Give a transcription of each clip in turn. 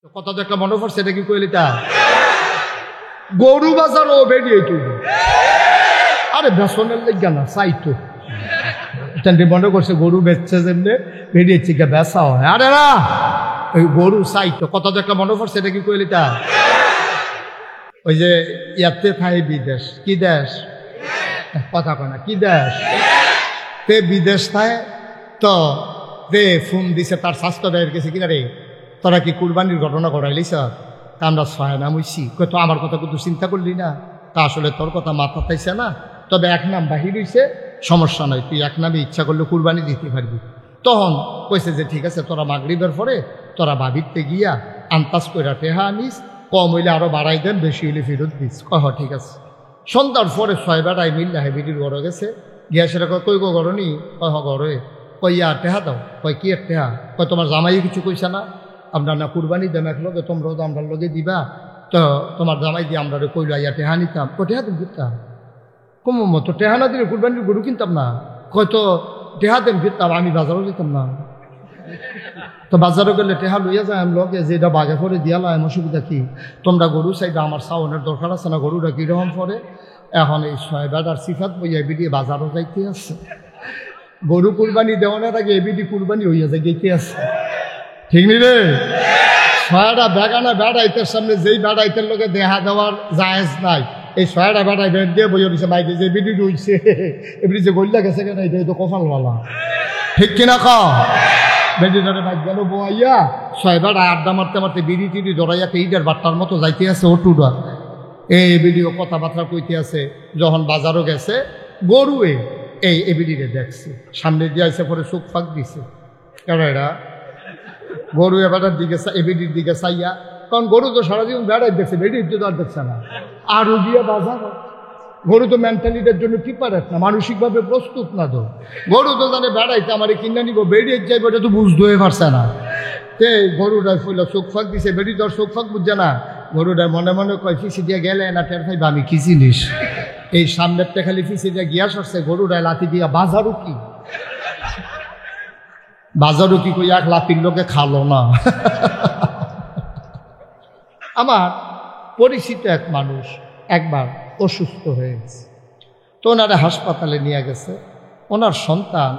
কথা তো একটা মনে পড়ছে, এটা কি কইলি তা গরু বাজার ও বেরিয়ে তুই আরে বেসনের লেগা না চাইতো মনে করছে গরু বেচছে যেমনি বেরিয়েছি গা বেচা হয়। আরে না ওই গরু চাইতো কথা তো একটা মনে পড়ছে, এটা কি কইলি তা ওই যে ইয়াতে থাই বিদেশ, কি দেশ কথা কয় না, কি দেশ তে বিদেশ থায় তো তে ফোন দিছে তার স্বাস্থ্য ব্যয়ের গেছে কিনা রে তোরা কি কুরবানির ঘটনা ঘটাইলিস তা আমরা ছয় নাম হইছি তো আমার কথা কিন্তু চিন্তা করলি না তা আসলে তোর কথা মাথা পাইছে না, তবে এক নাম বাহির হইছে সমস্যা নয়, তুই এক নামে ইচ্ছা করলে কুরবানি দিতে পারবি। তখন কইছে যে ঠিক আছে তোরা মাগরিবের পরে তোরা বাবিরতে গিয়া আন্তাজ কইরা টেহা আনিস, কম হইলে আরো বাড়াই দেন, বেশি হইলে ফেরত দিস। কহ ঠিক আছে। সন্ধ্যার পরে ছয় বেড়াই মিল্লা হেবিটির ঘরে গেছে, গিয়া সেটা কই গো ঘরনি কহ ঘরে কইয়া টেহা দাও, কয় কি এক টেহা, কয় তোমার জামাই কিছু কইছে না আমরা না কুরবানি দেন এক লগে তোমরাও তো আমরা লগে দিবা, তো তোমার জামাই দিয়ে আমরা কইলো ইয়া টেহা নিতাম, ও টেহা তুমি দিতাম কম তো টেহা না দিলে কুরবানির গরু কিনতাম না, হয়তো টেহা দেন ফিরতাম, আমি বাজারও যেতাম না, তো বাজারে গেলে টেহা লইয়া যায় আমি লগে যে এটা বাগে করে দিয়ালাম, অসুবিধা কি, তোমরা গরু চাইটা আমার সাউনের দরকার আছে না, গরুটা কীরকম পরে এখন এই ছয় বেড়ার সিফাত বইয়া এবিডি বাজারও যাইতে আছে, গরু কুরবানি দেওয়ানোর আগে এবিডি কুরবানি হইয়া যায় গেতে আছে, ঠিক নি রে? ছয়টা বেগানা বেড়াইতের সামনে যেই বেড়াইতের লোকে দেখা দেওয়ার জায়েজ নাই, এই ছয়টা বেড়াই বেড় দিয়ে বইয়া দিছে বাইকে যে এবিডি রইছে এবিডি যে গল্লা গেছে কেন এটা তো কপালওয়ালা, ঠিক কিনা ক বেডিটারে বাইক গেল বইয়া ছয় বেড়ায় আড্ডা মারতে মারতে বিড়ি টিড়ি জড়াইয়া এইটার বাট্টার মতো যাইতে আছে ওটুডা এই ভিডিও কথাবার্তা কইতে আছে। যখন বাজারও গেছে গরুয়ে এই এবিডিরে দেখছে, সামনে দিয়ে আইসে পরে চোখ ফাঁক দিছে, কেন এরা গরু এবারের দিকে এবিডির দিকে চাইয়া, কারণ গরু তো সারাদিন বেড়াই দেখছে, বেডির তো আর দেখছে না, আরও দিয়ে বাজার গরু তো মেন্টালিটির জন্য প্রিপারেট না, মানসিকভাবে প্রস্তুত না, তো গরু তো জানে বেড়াইতে আমার কিনা নিব বেরিয়ে যাইব, এটা তো বুঝতে পারছে না, তে গরুটার ফুলে চোখ ফাঁক দিছে, বেরি তোর চোখ ফাঁক বুঝছে না, গরুটার মনে মনে কয় ফিসি দিয়ে গেলে না টের খাইবা আমি কি জিনিস, এই সামনেরটা খালি ফিসি দিয়ে গিয়া সরছে, গরুটায় লাথি দিয়া বাজারও কি বাজারও কি কই এক লাতির লোকে খালো না। আমার পরিচিত এক মানুষ একবার অসুস্থ হয়ে গেছে, তো ওনারা হাসপাতালে নিয়ে গেছে, ওনার সন্তান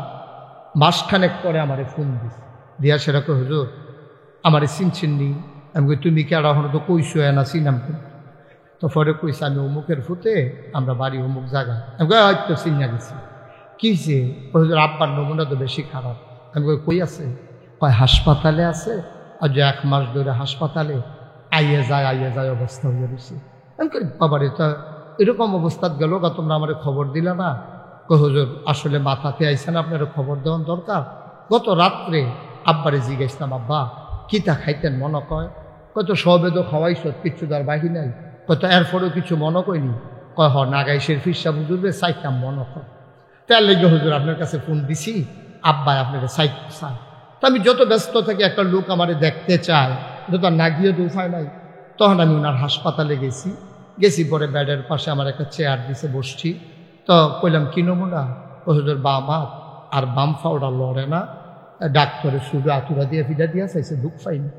মাসখানেক পরে আমারে ফোন দিছে, দিয়া সেরকম হুজুর আমারে চিনছিননি, আমি কই তুমি কি আর এখন তো কইছো না চিনাম, তো পরে কইছে আমি অমুকের ফুটে আমরা বাড়ি অমুক জায়গা, আমি কই হয়তো চিনা গেছি, কি যে হুজুর আব্বার নমুনা তো বেশি খারাপ, আমি কই আছে, কয় হাসপাতালে আছে, আর যে 1 মাস ধরে হাসপাতালে আইয়ে যায় অবস্থা হয়ে গেছে। আমি কই বাবারে তা এরকম অবস্থাত গেল গা তোমরা আমার খবর দিলে না, কই হুজুর আসলে মাথাতে আইসেন আপনার খবর দেওয়ার দরকার, গত রাত্রে আব্বারে জিজ্ঞাসলাম আব্বা কিতা খাইতেন মনে কয়, কত সবে তো খাওয়াইছ কিচ্ছু তার বাহি নাই, কত এরপরেও কিছু মনে কইনি, কয় হ নাগাইশের ফিরসা বুঝুরবে চাইতাম মনে কর, তার লেগে হুজুর আপনার কাছে ফোন দিছি আব্বাই আপনাকে চাইতে চায়, তো আমি যত ব্যস্ত থাকি একটা লোক আমারে দেখতে চায়, যত না গিয়ে তো উপায় নাই, তখন আমি ওনার হাসপাতালে গেছি পরে বেডের পাশে আমার একটা চেয়ার দিছে বসছি, তো কইলাম কি নমুনা, ও হুজুর বাম হাত আর বাম ফাওড়া লড়ে না, ডাক্তারে শুধু আতুরা দিয়ে ফিডা দিয়া চাইছে দুঃখ পাইনি,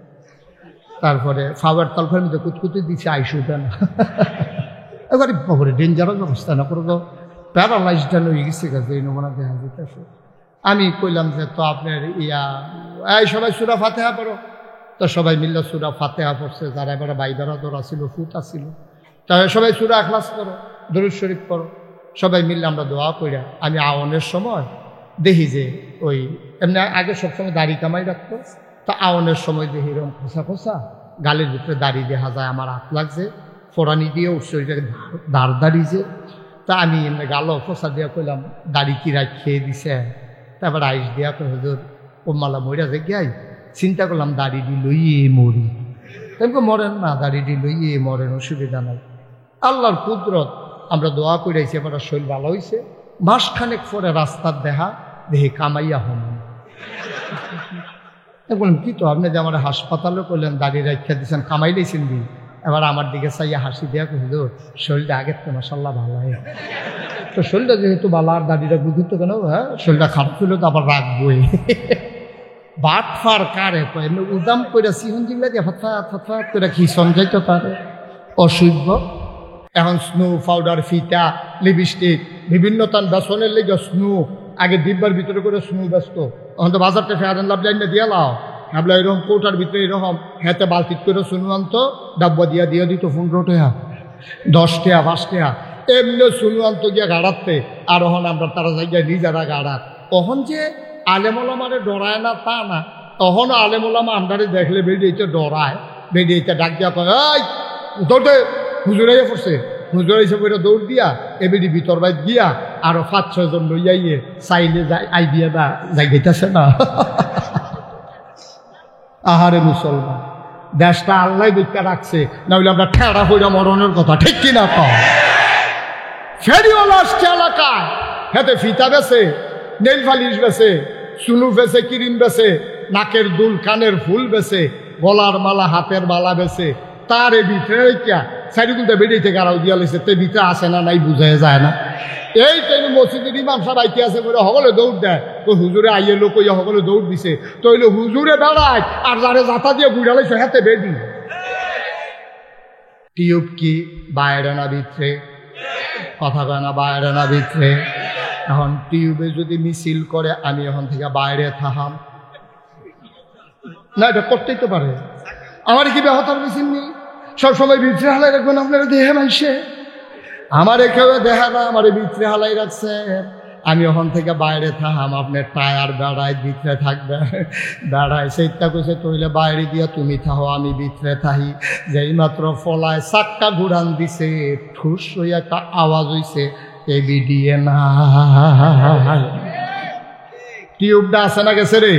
তারপরে ফাওয়ার তালফের মধ্যে কুতকুতি দিচ্ছে আইসুটা না, এবারে বাবরে ডেঞ্জারাস অবস্থা না করে তো প্যারালাইজড হয়ে গেছে গেছে এই নমুনা দেখা যেতেছে। আমি কইলাম যে তো আপনার এই সবাই সূরা ফাতিহা পড়ো, তো সবাই মিললে সূরা ফাতিহা পড়ছে, যারা এবার বাইদারা দরা ছিল ফুটা ছিল, তাহলে সবাই সূরা ইখলাস পড়ো, দরুদ শরীফ পড়ো, সবাই মিললে আমরা দোয়া কইরা আমি আওয়ানের সময় দেখি যে ওই এমনি আগে সবসময় দাড়ি কামাই রাখতো, তা আওয়ানের সময় দেখি এরকম খোসা গালের ভিতরে দাড়ি দেখা যায়, আমার হাত লাগছে ফোড়ানি দিয়ে উঠছে ওইটাকে দাঁড় দাঁড়িয়েছে, তা আমি এমনি গালো খোসা দিয়া কইলাম দাড়ি কিরা খেয়ে দিছে, তারপর আইস দিয়া তো হুজুর ও মালা মরিয়া যে গিয়াই চিন্তা করলাম দাড়িটি লইয়ে মরি, তারপর মরেন না দাড়িটি লইয়ে মরেন অসুবিধা নাই, আল্লাহর কুদরত আমরা দোয়া করেছি, এবার শরীর ভালো হয়েছে, মাসখানেক পরে রাস্তার দেখা দেখি কামাইয়া হন, বললাম কি তো আপনি যে আমার হাসপাতালে করলেন দাঁড়িয়ে রাখা দিচ্ছেন কামাই দিয়েছেন দি, এবার আমার দিকে চাইয়া হাসি দেওয়া হুজুর শরীরটা আগের তো মাশাআল্লাহ ভালো হয়, তো শরীরটা যেহেতু ভালো আর দাড়িটা বুঝতো কেন, হ্যাঁ শরীরটা খারাপ ছিল তো আবার রাখবই, বাটফার কারে কয় এমনি উদাম কইরা সিহন জিগলা দিয়ে ফাতফাত করে কি সঞ্জাইতো তারে অসভ্য। এখন স্নো পাউডার, ফিতা, লিপস্টিক বিভিন্ন তান বেসনের লেগে স্নো আগে ডিব্বার ভিতরে করে স্নো ব্যস্ত। এখন তো বাজারটা ফেয়ার লাভ লাইন দিয়ে লাও ভাবলা এরকম কৌটার ভিতরে এরকম হাতে বালতিত করে শুনু আনতো, ডাব্বা দিয়ে দিত 15 টাকা 10 টাকা 5 টাকা এমনি শুনু আনতো গিয়া গাড়াতে। আর ওখানে আমরা তারা জায়গায় নিজেরা গাড়াত। তখন যে আলেমোলামারে ডরায় না তা না, তখনও আলেমোলামা আমরারে দেখলে বেরিয়েতে ডরায়, বেরিয়েতে ডাক দিয়া কয় এই দৌড়তে হুজুরাইয়া পড়ছে, হুজুরাইছে বইটা দৌড় দিয়া এবেরি ভিতর বাইত গিয়া আরো 5-6 জন লইয়াইয়ে চাইলে আই দিয়া না যাই গেতেছে না। আহারে মুসলমান, দেশটা আল্লাহ বিজ্ঞা রাখছে, না হইলে আমরা ঠেড়া হইয়া মরণের কথা, ঠিক কিনা কও? ফেরিওয়ালা আসছে এলাকায়, হেতে ফিতা বেছে, নেল পালিশ বেছে, চুলু বেছে, ক্রিম বেছে, নাকের দুল, কানের ফুল বেছে, গলার মালা, হাতের মালা বেছে। তার এই ভিতরে চারিগুলটা বেরিয়ে থেকে আড়াও দিয়া লেছে, তে ভিতরে আসে না নাই বুঝাই যায় না। এই টাইমে মসজিদের ইমাম সাহেব আইতে আছে বলে সকলে দৌড় দেয়, তো হুজুরে আইয়ে লোক সকলে দৌড় দিছে, তো হইলো হুজুরে বেড়ায় আর যারে যাতা দিয়ে বুড়া লাইছে হাতে বেডি। টিউব কি বাইরে না ভিতরে? কথা কয় না বাইরে না ভিতরে? এখন টিউবে যদি মিছিল করে আমি এখন থেকে বাইরে থাকাম না, এটা করতেই তো পারে। আমার কি ব্যাহতার মিছিল নেই, সবসময় ভিতরে হালাই রাখবেন আপনারা দেহে মাইসে? আমার কেউ দেখা না, আমার ভিতরে হালাই রাখছে, আমি ওখান থেকে বাইরে থাকাম। আপনার টায়ার বেড়ায় ভিতরে থাকবে, বেড়ায় সেইটা কইছে তইলে বাইরে দিয়া তুমি থাকো, আমি ভিতরে থাকি। যেই মাত্র ফলায় চাক্কা ঘুরান দিছে, ঠুস হইয়া একটা আওয়াজ হইছে, এবি দিয়ে না। টিউবটা আছে না গেছে রে?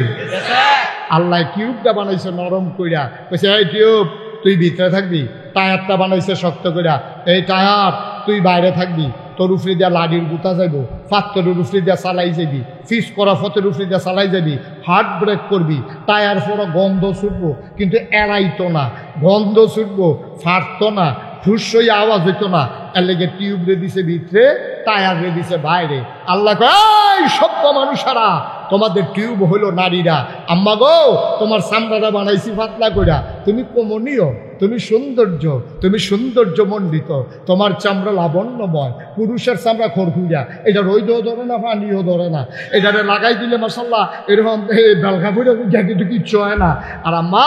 আল্লাহ টিউবটা বানাইছে নরম কইরা, কইছে এই টিউব তুই ভিতরে থাকবি। টায়ারটা বানাইছে শক্ত কইরা, এই টায়ার তুই বাইরে থাকবি। তোর উফরে দিয়া লাডির গুতা যাইব, পাত্তরের উফরে দিয়া চালাই যাবি, ফিস করা ফতের উফরে দিয়া চালাই যাবি, হার্ট ব্রেক করবি। টায়ার পরে গন্ধ ছুটবো, কিন্তু এড়াইতো না, গন্ধ ছুটবো, ফাটতো না, ঠুস হইয়া আওয়াজ হইতো না। এর লেগে টিউব রে দিছে ভিতরে, টায়ার রে দিছে বাইরে। আল্লাহ কয় সভ্য মানুষেরা, তোমাদের টিউব হইল নারীরা। আম্মা গো, তোমার চামড়াটা বানাইছি পাতলা কইরা, তুমি কমনীয়, তুমি সৌন্দর্য, তুমি সৌন্দর্য মণ্ডিত, তোমার চামড়া লাবণ্যময়। পুরুষের চামড়া খড়খুইয়া, এটা রোদও ধরে না, পানিও ধরে না, এটারে লাগাই দিলে মাশাল্লাহ এরকম বেলকা ফুড়ে কিন্তু কিচ্ছু হয় না। আর আম্মা,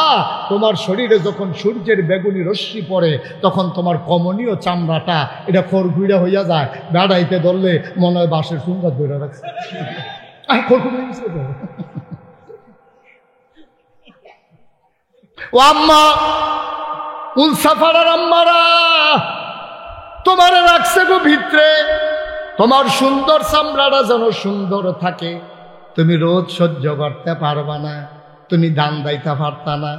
তোমার শরীরে যখন সূর্যের বেগুনি রশ্মি পড়ে, তখন তোমার কমনীয় চামড়াটা এটা খড়খুইয়া হইয়া যায়, বেড়াইতে ধরলে মনে হয় বাঁশের সুন্দর ধরে রাখছে। ও আম্মা, উলসাফারার আম্মারা, তোমার রাখছে গো ভিতরে, তোমার সুন্দর চামড়াটা যেন সুন্দর থাকে। তুমি রোদ সহ্য করতে পারবা না, তুমি দান দাইতে পারতা না,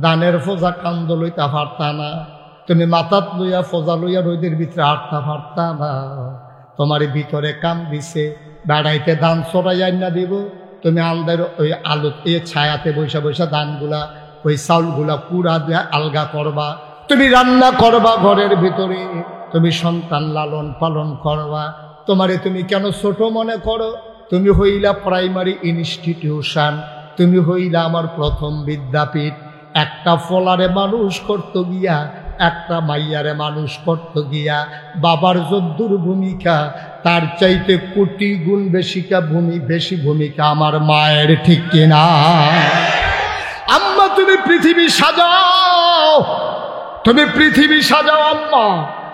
দানের ফোজা কান্দ লইতে পারতা না, তুমি মাথাত লইয়া ফোজা লইয়া রোদের ভিতরে হাঁটতে পারতা না। তোমার ভিতরে কাম দিছে, বেড়াইতে ধান চড়াই আইনা দিব, তুমি আলদের ওই আলু ছায়াতে বৈশা বৈশা ধানগুলা ওই চাউলগুলা কুড়া দিয়ে আলগা করবা, তুমি রান্না করবা ঘরের ভিতরে, তুমি সন্তান লালন পালন করবা। তোমারে তুমি কেন ছোট মনে করো? তুমি হইলা প্রাইমারি ইনস্টিটিউশন, তুমি হইলা আমার প্রথম বিদ্যাপীঠ। একটা ফলারে মানুষ করতে গিয়া, একটা মাইয়ারে মানুষ করতে গিয়া বাবার যদ্দুর ভূমিকা, তার চাইতে কোটি গুণ বেশি ভূমিকা আমার মায়ের, ঠিক কিনা? আম্মা তুমি পৃথিবী সাজাও, তুমি পৃথিবী সাজাও আম্মা।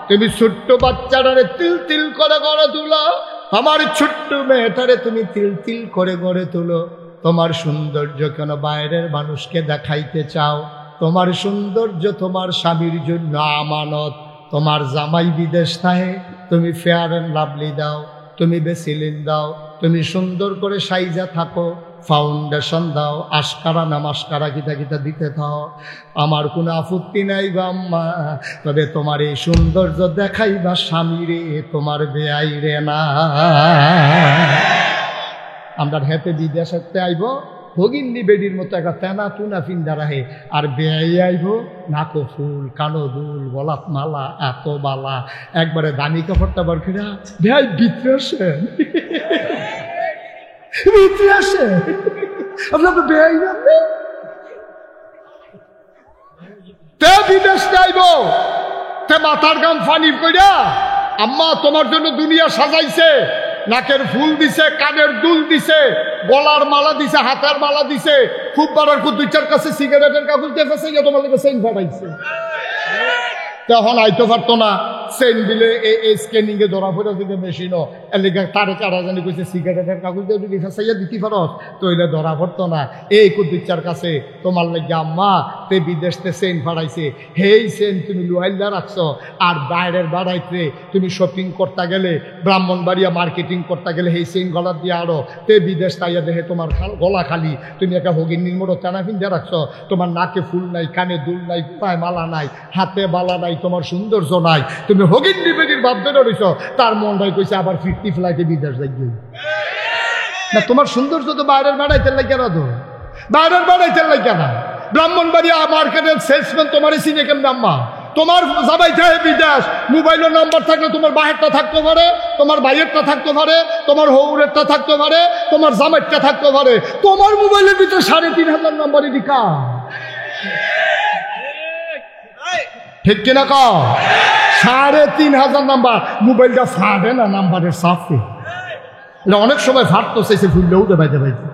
তুমি ছোট্ট বাচ্চাটারে তিল তিল করে গড়ে তুলো, আমার ছোট্ট মেয়েটারে তুমি তিল তিল করে গড়ে তুলো। তোমার সৌন্দর্য কেন বাইরের মানুষকে দেখাইতে চাও? তোমার সৌন্দর্য তোমার স্বামীর জন্য আমানত। তোমার জামাই বিদেশ থাকে, তুমি ফেয়ার অ্যান্ড লাভলি দাও, তুমি বেসিলিন দাও, তুমি সুন্দর করে সাইজা থাকো, ফাউন্ডেশন দাও, আস্কারা না মাস্কারা গীতা গীতা দিতে থাও, আমার কোনো আপত্তি নাই গো আম্মা। তবে তোমার এই সৌন্দর্য দেখাইবা স্বামীরে, তোমার বেআই রে না। আমরা হেতে বিদেশে আইব ভগিন্নি বেডির মতো একটা তেনা তুনা ফিন্দা রাহে, আর বেআই আইব নাকো ফুল, কানো দুল, গলাত মালা, এত বালা, একবারে দামি কাপড়টা বার করে বেআই ভিতরে আসে, ভিতরে আসে, আপনার বেআই আপনি তে বিদেশ চাইব তে মাথার গাম ফানি কইরা আম্মা তোমার জন্য দুনিয়া সাজাইছে, নাকের ফুল দিছে, কানের দুল দিছে, গলার মালা দিছে, হাতের মালা দিছে, খুব বাড়ার খুব দুই চার কাছে সিগারেটের কাগজ দেখেছে, তোমার কাছে চেইন ফাটাইছে। তখন আইতে পারতো না, চেইন দিলে এই স্ক্যানিং এ ধরা পড়ে যদি মেশিনও এলাকা তারে চারা জানি কইছে সিগারেটের কাগজ দিয়ে যদি ফেসাইয়া দিতে পারস তো এলে ধরা পড়তো না। এই কুদ্দুচার কাছে তোমার লাগে আম্মা তে বিদেশতে চেইন ফাড়াইছে, হেই চেইন তুমি লুয়াইলা রাখছো, আর বাইরের বাড়াইতে তুমি শপিং করতে গেলে ব্রাহ্মণবাড়িয়া মার্কেটিং করতে গেলে সেই চেইন গলা দিয়ে আরো তে বিদেশ তাইয়া দেখে তোমার গলা খালি, তুমি একটা হগির নির্মড় টানা ফিন্দে রাখছো, তোমার নাকে ফুল নাই, কানে দুল নাই, পায়ে মালা নাই, হাতে বালা নাই, তোমার সৌন্দর্য নাই, তুমি হগির নিবেদির ভাব ধরে রইছ, তার মনটাই কইছে আবার 50 ফ্লাইটে বিদেশ যাই না। তোমার সৌন্দর্য তো বাইরের বাড়াইতে লাগে না, তো বাইরের বাড়াইতে লাগে না। ব্রাহ্মণবাড়িয়া মার্কেটের সেলসম্যান তোমার চিনে কেমন আম্মা, তোমার যাবাই চাহে বিদেশ, মোবাইলের নাম্বার থাকলে তোমার বাহেরটা থাকতে পারে, তোমার ভাইয়েরটা থাকতে পারে, তোমার হৌরেরটা থাকতে পারে, তোমার জামাইরটা থাকতে পারে, তোমার মোবাইলের ভিতরে 3500 নাম্বারই লিখা, ঠিক কিনা কও? 3500 নাম্বার। মোবাইলটা ফাটে না নাম্বারের সাফে, এটা অনেক সময় ফাটতো, চাইছে ভুললেও দেবাইতে পাইছে।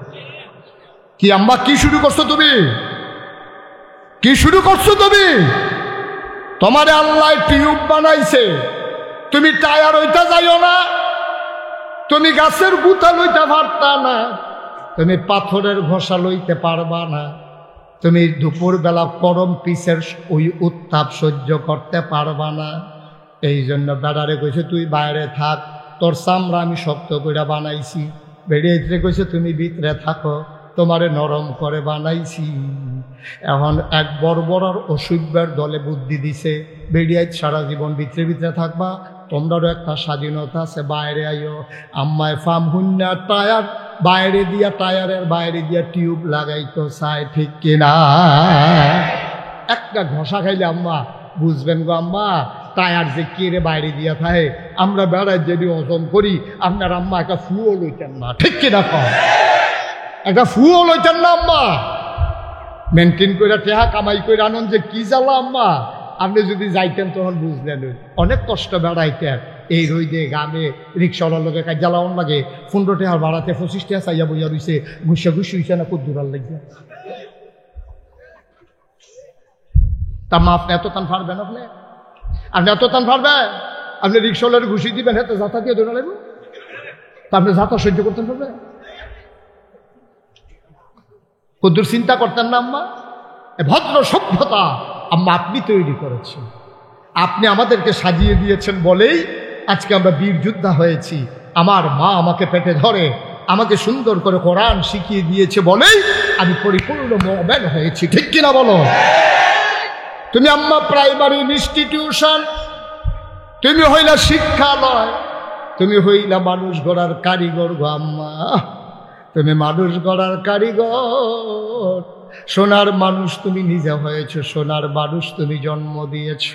কি আম্মা কি শুরু করছো তুমি, কি শুরু করছো তুমি? তোমারে আল্লাহ টিউব বানাইছে, তুমি টায়ার হইতে যাইও না, তুমি গাছের গুতা লইতে পারতা না, তুমি পাথরের ঘষা লইতে পারবা না, তুমি দুপুরবেলা গরম পিসের ওই উত্তাপ সহ্য করতে পারবা না। এই জন্য বেড়ারে কইছে তুই বাইরে থাক, তোর চামড়া আমি শক্ত করে বানাইছি। বেড়িয়ে কইছে তুমি ভিতরে থাকো, তোমারে নরম করে বানাইছি। এখন এক বর্বর অসভ্যের দলে বুদ্ধি দিছে, বেড়িয়ে সারা জীবন ভিতরে ভিতরে থাকবা, তোমরারও একটা স্বাধীনতা আছে, বাইরে আইও। আম্মায় ফার্ম হুন্না টায়ার বাইরে দিয়া, টায়ারের বাইরে দিয়া টিউব লাগাইতো চাই, ঠিক কিনা? একটা ঘষা খাইলে আম্মা বুঝবেন গো আম্মা টায়ার যে কেড়ে বাইরে দিয়া থাকে। আমরা বেড়ায় যদি ওজন করি, আপনার আম্মা একটা ফুও লইতেন না, ঠিক কিনা কম? একটা ফুও লইতেন না আম্মা, মেনটেন করে টেহা কামাই করে আনন্দ যে কি জ্বালা আম্মা, আপনি যদি যাইতেন তখন বুঝলেন অনেক কষ্ট বেড়াইতেন। এই রইদে গামে রিক্সাওয়ালার লোকের কাজ জ্বালাওয়ান লাগে, 15 টাকা ভাড়াতে 25 টাকা চাইয়া বইয়া রইছে, ঘুষা ঘুষি হইছে না, খুব দূরাল লাগছে। তা মা আপনি এত টান পারবেন? আপনি এত টান পারবেন? আপনি রিক্সাওয়ালার ঘুষি দিবেন, হাতে যাতা দিয়ে ধরে লাগবে, তা আপনি যাতা সহ্য করতেন পারবেন? কদ্দুর চিন্তা করতেন না আম্মা? ভদ্র সভ্যতা আম্মা আপনি তৈরি করেছেন, আপনি আমাদেরকে সাজিয়ে দিয়েছেন বলেই আজকে আমরা বীর যোদ্ধা হয়েছি। আমার মা আমাকে পেটে ধরে আমাকে সুন্দর করে কোরআন শিখিয়ে দিয়েছে বলেই আমি পরিপূর্ণ মুমিন হয়েছি, ঠিক কিনা বলো? তুমি আম্মা প্রাইমারি ইনস্টিটিউশন, তুমি হইলা শিক্ষালয়, তুমি হইলা মানুষ গড়ার কারিগর গো আম্মা, তুমি মানুষ গড়ার কারিগর। সোনার মানুষ তুমি নিজে হয়েছ, সোনার মানুষ তুমি জন্ম দিয়েছ।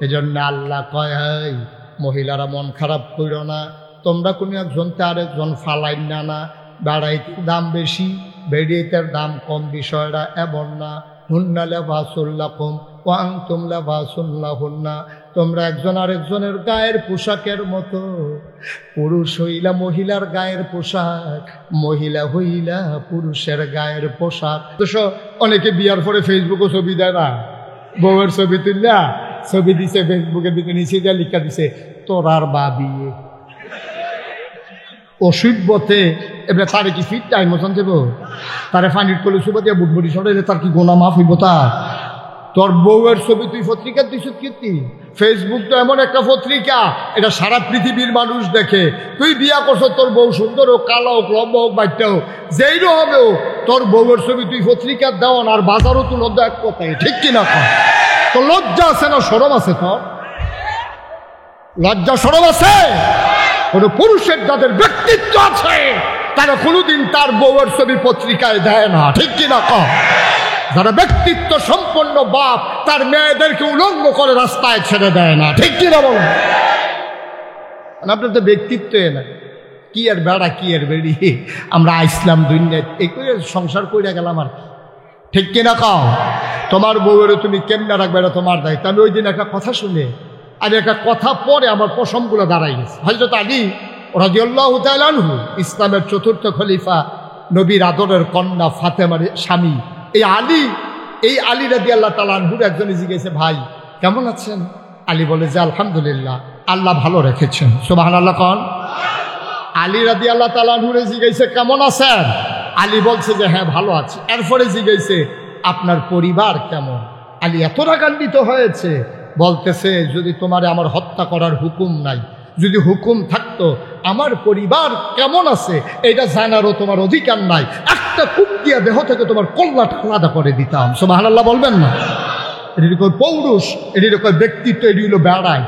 এজন্য আল্লাহ কয় মহিলারা মন খারাপ করো না, তোমরা কোনো একজনতে আরেকজন ফালাই না, বেড়াইতের দাম বেশি, বেড়িয়েতের দাম কম, বিষয়টা এমন না। হুন্না লিবাসুল লাকুম ওয়া আনতুম লিবাসুল লাহুন্না, তোমরা একজন আরেকজনের গায়ের পোশাকের মতো। পুরুষ হইলা মহিলার গায়ের পোশাক, মহিলা হইলা পুরুষের গায়ের পোশাক। অনেকে বিয়ার পরে ফেসবুকে ছবি দেয় না, বউয়ের ছবি তুললা ছবি দিছে ফেসবুকের দিকে, নিচে যা লিখা দিছে তোর আর বা বিয়ে। অসভ্যতে এবার তারে কি ফিট টাইম মতন দেব? তারে ফানির কলে সুবা দিয়া বুটবুটি সরাইলে তার কি গোনা মাফ হইব? তোর বউয়ের ছবি তুই পত্রিকা দিস কীর্তি? ফেসবুক তো এমন একটা পত্রিকা, এটা সারা পৃথিবীর মানুষ দেখে। তুই বিয়া করছো, তোর বউ সুন্দর হোক, কালো হোক, লম্বা হোক, বাচ্চা হোক, যেই হবে তোর বউয়ের ছবি তুই পত্রিকার দেওয়ান, আর বাজারও তুই লজ্জা এক কথায়, ঠিক কিনা? তোর লজ্জা আছে না শরম আছে? তোর লজ্জা শরম আছে? কোন পুরুষের যাদের ব্যক্তিত্ব আছে তারা কোনোদিন তার বউয়ের ছবি পত্রিকায় দেয় না, ঠিক কিনা? যারা ব্যক্তিত্ব সম্পন্ন বাপ তার মেয়েদেরকে উলঙ্গ করে রাস্তায় ছেড়ে দেয় না, ঠিক কিনা বলেন? আপনার তো ব্যক্তিত্ব না, কি এর বেড়া কি এর বেড়ি, আমরা আইসলাম দুনিয়া এই করে সংসার কইরা গেলাম। আর ঠিক কিনা কও? তোমার বউয়ের তুমি কেমনে রাখবে এটা তোমার দায়িত্ব। আমি ওই দিন একটা কথা শুনে আর একটা কথা পরে আমার পশমগুলো দাঁড়াই গেছে। হযরত আলী রাদিয়াল্লাহু তাআলা আনহু, ইসলামের চতুর্থ খলিফা, নবীর আদরের কন্যা ফাতেমার স্বামী, এই আলী রাদিয়াল্লাহু তাআলা আনহুর একজন জিজ্ঞেসে, ভাই কেমন আছেন? আলী বলে যে আলহামদুলিল্লাহ, আল্লাহ ভালো রেখেছেন। সুবহানাল্লাহ কোন? আলী রাদিয়াল্লাহু তাআলা আনহুরে জিজ্ঞেসে কেমন আছেন? আলী বলছে যে হ্যাঁ ভালো আছি। এরপরে জিজ্ঞেসে আপনার পরিবার কেমন? আলী এত রাগান্বিত হয়েছে, বলতেছে যদি তোমারে আমার হত্যা করার হুকুম নাই, যদি হুকুম থাকতো আমার পরিবার কেমন আছে এটা জানারও তোমার অধিকার নাই, একটা কূপ দিয়া দেহ থেকে তোমার কল্লাটা আলাদা করে দিতাম। সুবহানাল্লাহ বলবেন না? এটি কই পৌরুষ, এটি কই ব্যক্তিত্ব, এটি হলো বেড়াই।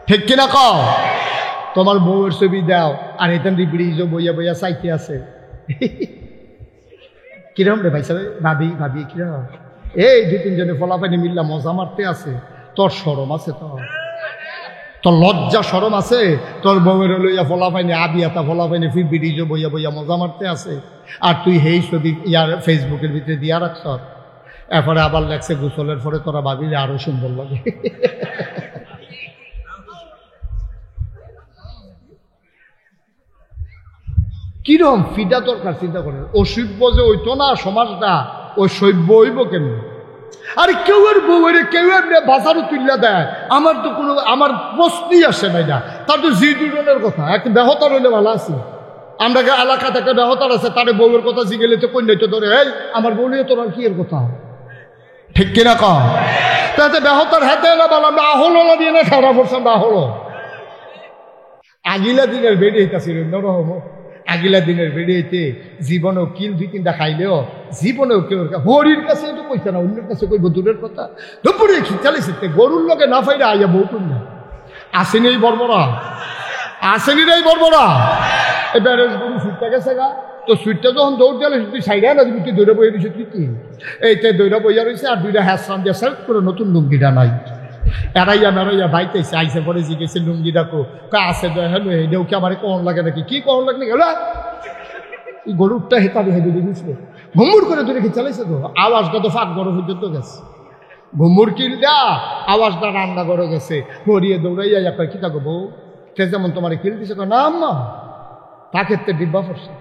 ঠিক কিনা কও? তোমার বউয়ের ছবি দাও আর এখান ব্রিজ বইয়া বইয়া চাইতে আছে। কিরম রে ভাই সাহেব, ভাবি ভাবি কিরম? এই দুই তিনজনে ফলাফানি মিল্লা মজা মারতে আছে। তোর শরম আছে? তোর লজ্জা শরম আছে? তোর বউয়ের লইয়া ফলাফাইনি আবিয়াতা ফলাফাইনি ফির ব্রিজ বইয়া বইয়া মজা মারতে আছে, আর তুই হেই ছবি ইয়ার ফেসবুকের ভিতরে দিয়া রাখছ। এরপরে আবার লেখছে গোসলের পরে তোরা ভাবিলে আরো সুন্দর লাগে। কিরম ফিটা দরকার চিন্তা করেন। অসভ্য যে হইতো না সমাজটা, ওই সভ্য হইব কেমন? আরে কেউ এর বউয়ের কেউ এমনি বাজারও তুলিয়া দেয়, আমার তো কোনো আমার প্রশ্নই আসে নাই না। তার তো জি দুজনের কথা, একটা বেহতার হইলে ভালো আছে। আমরা এলাকা থেকে বেহতার আছে, তার বউয়ের কথা জিগেলে তো কই তো ধরে এই আমার বউ নিয়ে তোর কি এর কথা? ঠিক কিনা কম? তাতে বেহতার হাতে না বললাম না হলো না দিয়ে না খারাপ করছে না হলো। আগিলা দিনের বেড়ে হইতাছিল নরম, আগিলা দিনের বেড়েতে জীবনেও কিল দুই তিনটা খাইলেও জীবনেও কেউ হরির কাছে তো কইছে না, অন্যের কাছে কইব দূরের কথা। দুপুরে খিচালিছে গরুর লোকে না ফাইলে আইয়া বউ কন্যা আসেনি এই বর্বরা, আসেনি রে এই বর্বরা। এবার গরু সুইটটা গেছে গা, তো সুইটটা যখন দৌড় দিলে তুই সাইডে না দিবি, তুই দৌড়ে বইয়ে দিছে তুই এইতে দৌড়া বইয়া রয়েছে। আর দুইটা হ্যাঁ দিয়ে সেলফ করে নতুন লুঙ্গিটা নাই, এড়াইয়া মেড়াইয়া বাইতেছে। আইসে পরে জিজ্ঞেসে লুঙ্গি ডাকো কা আছে হ্যালো এটাও কি আমার কখন লাগে নাকি? কি কখন লাগে গেল গরুরটা হেতাবে হেঁটে দিয়েছিল, ঘুমুর করে ধরে চালাইছে তো আওয়াজটা তো ফাঁক গরম পর্যন্ত গেছে। ঘুমুর কিলটা আওয়াজটা রান্না করে গেছে। হরিয়ে দৌড়াইয়া একটা কি থাকো বউ সে যেমন তোমার কিল দিছে না আম্মা, তা ক্ষেত্রে ডিব্বা পড়ছে।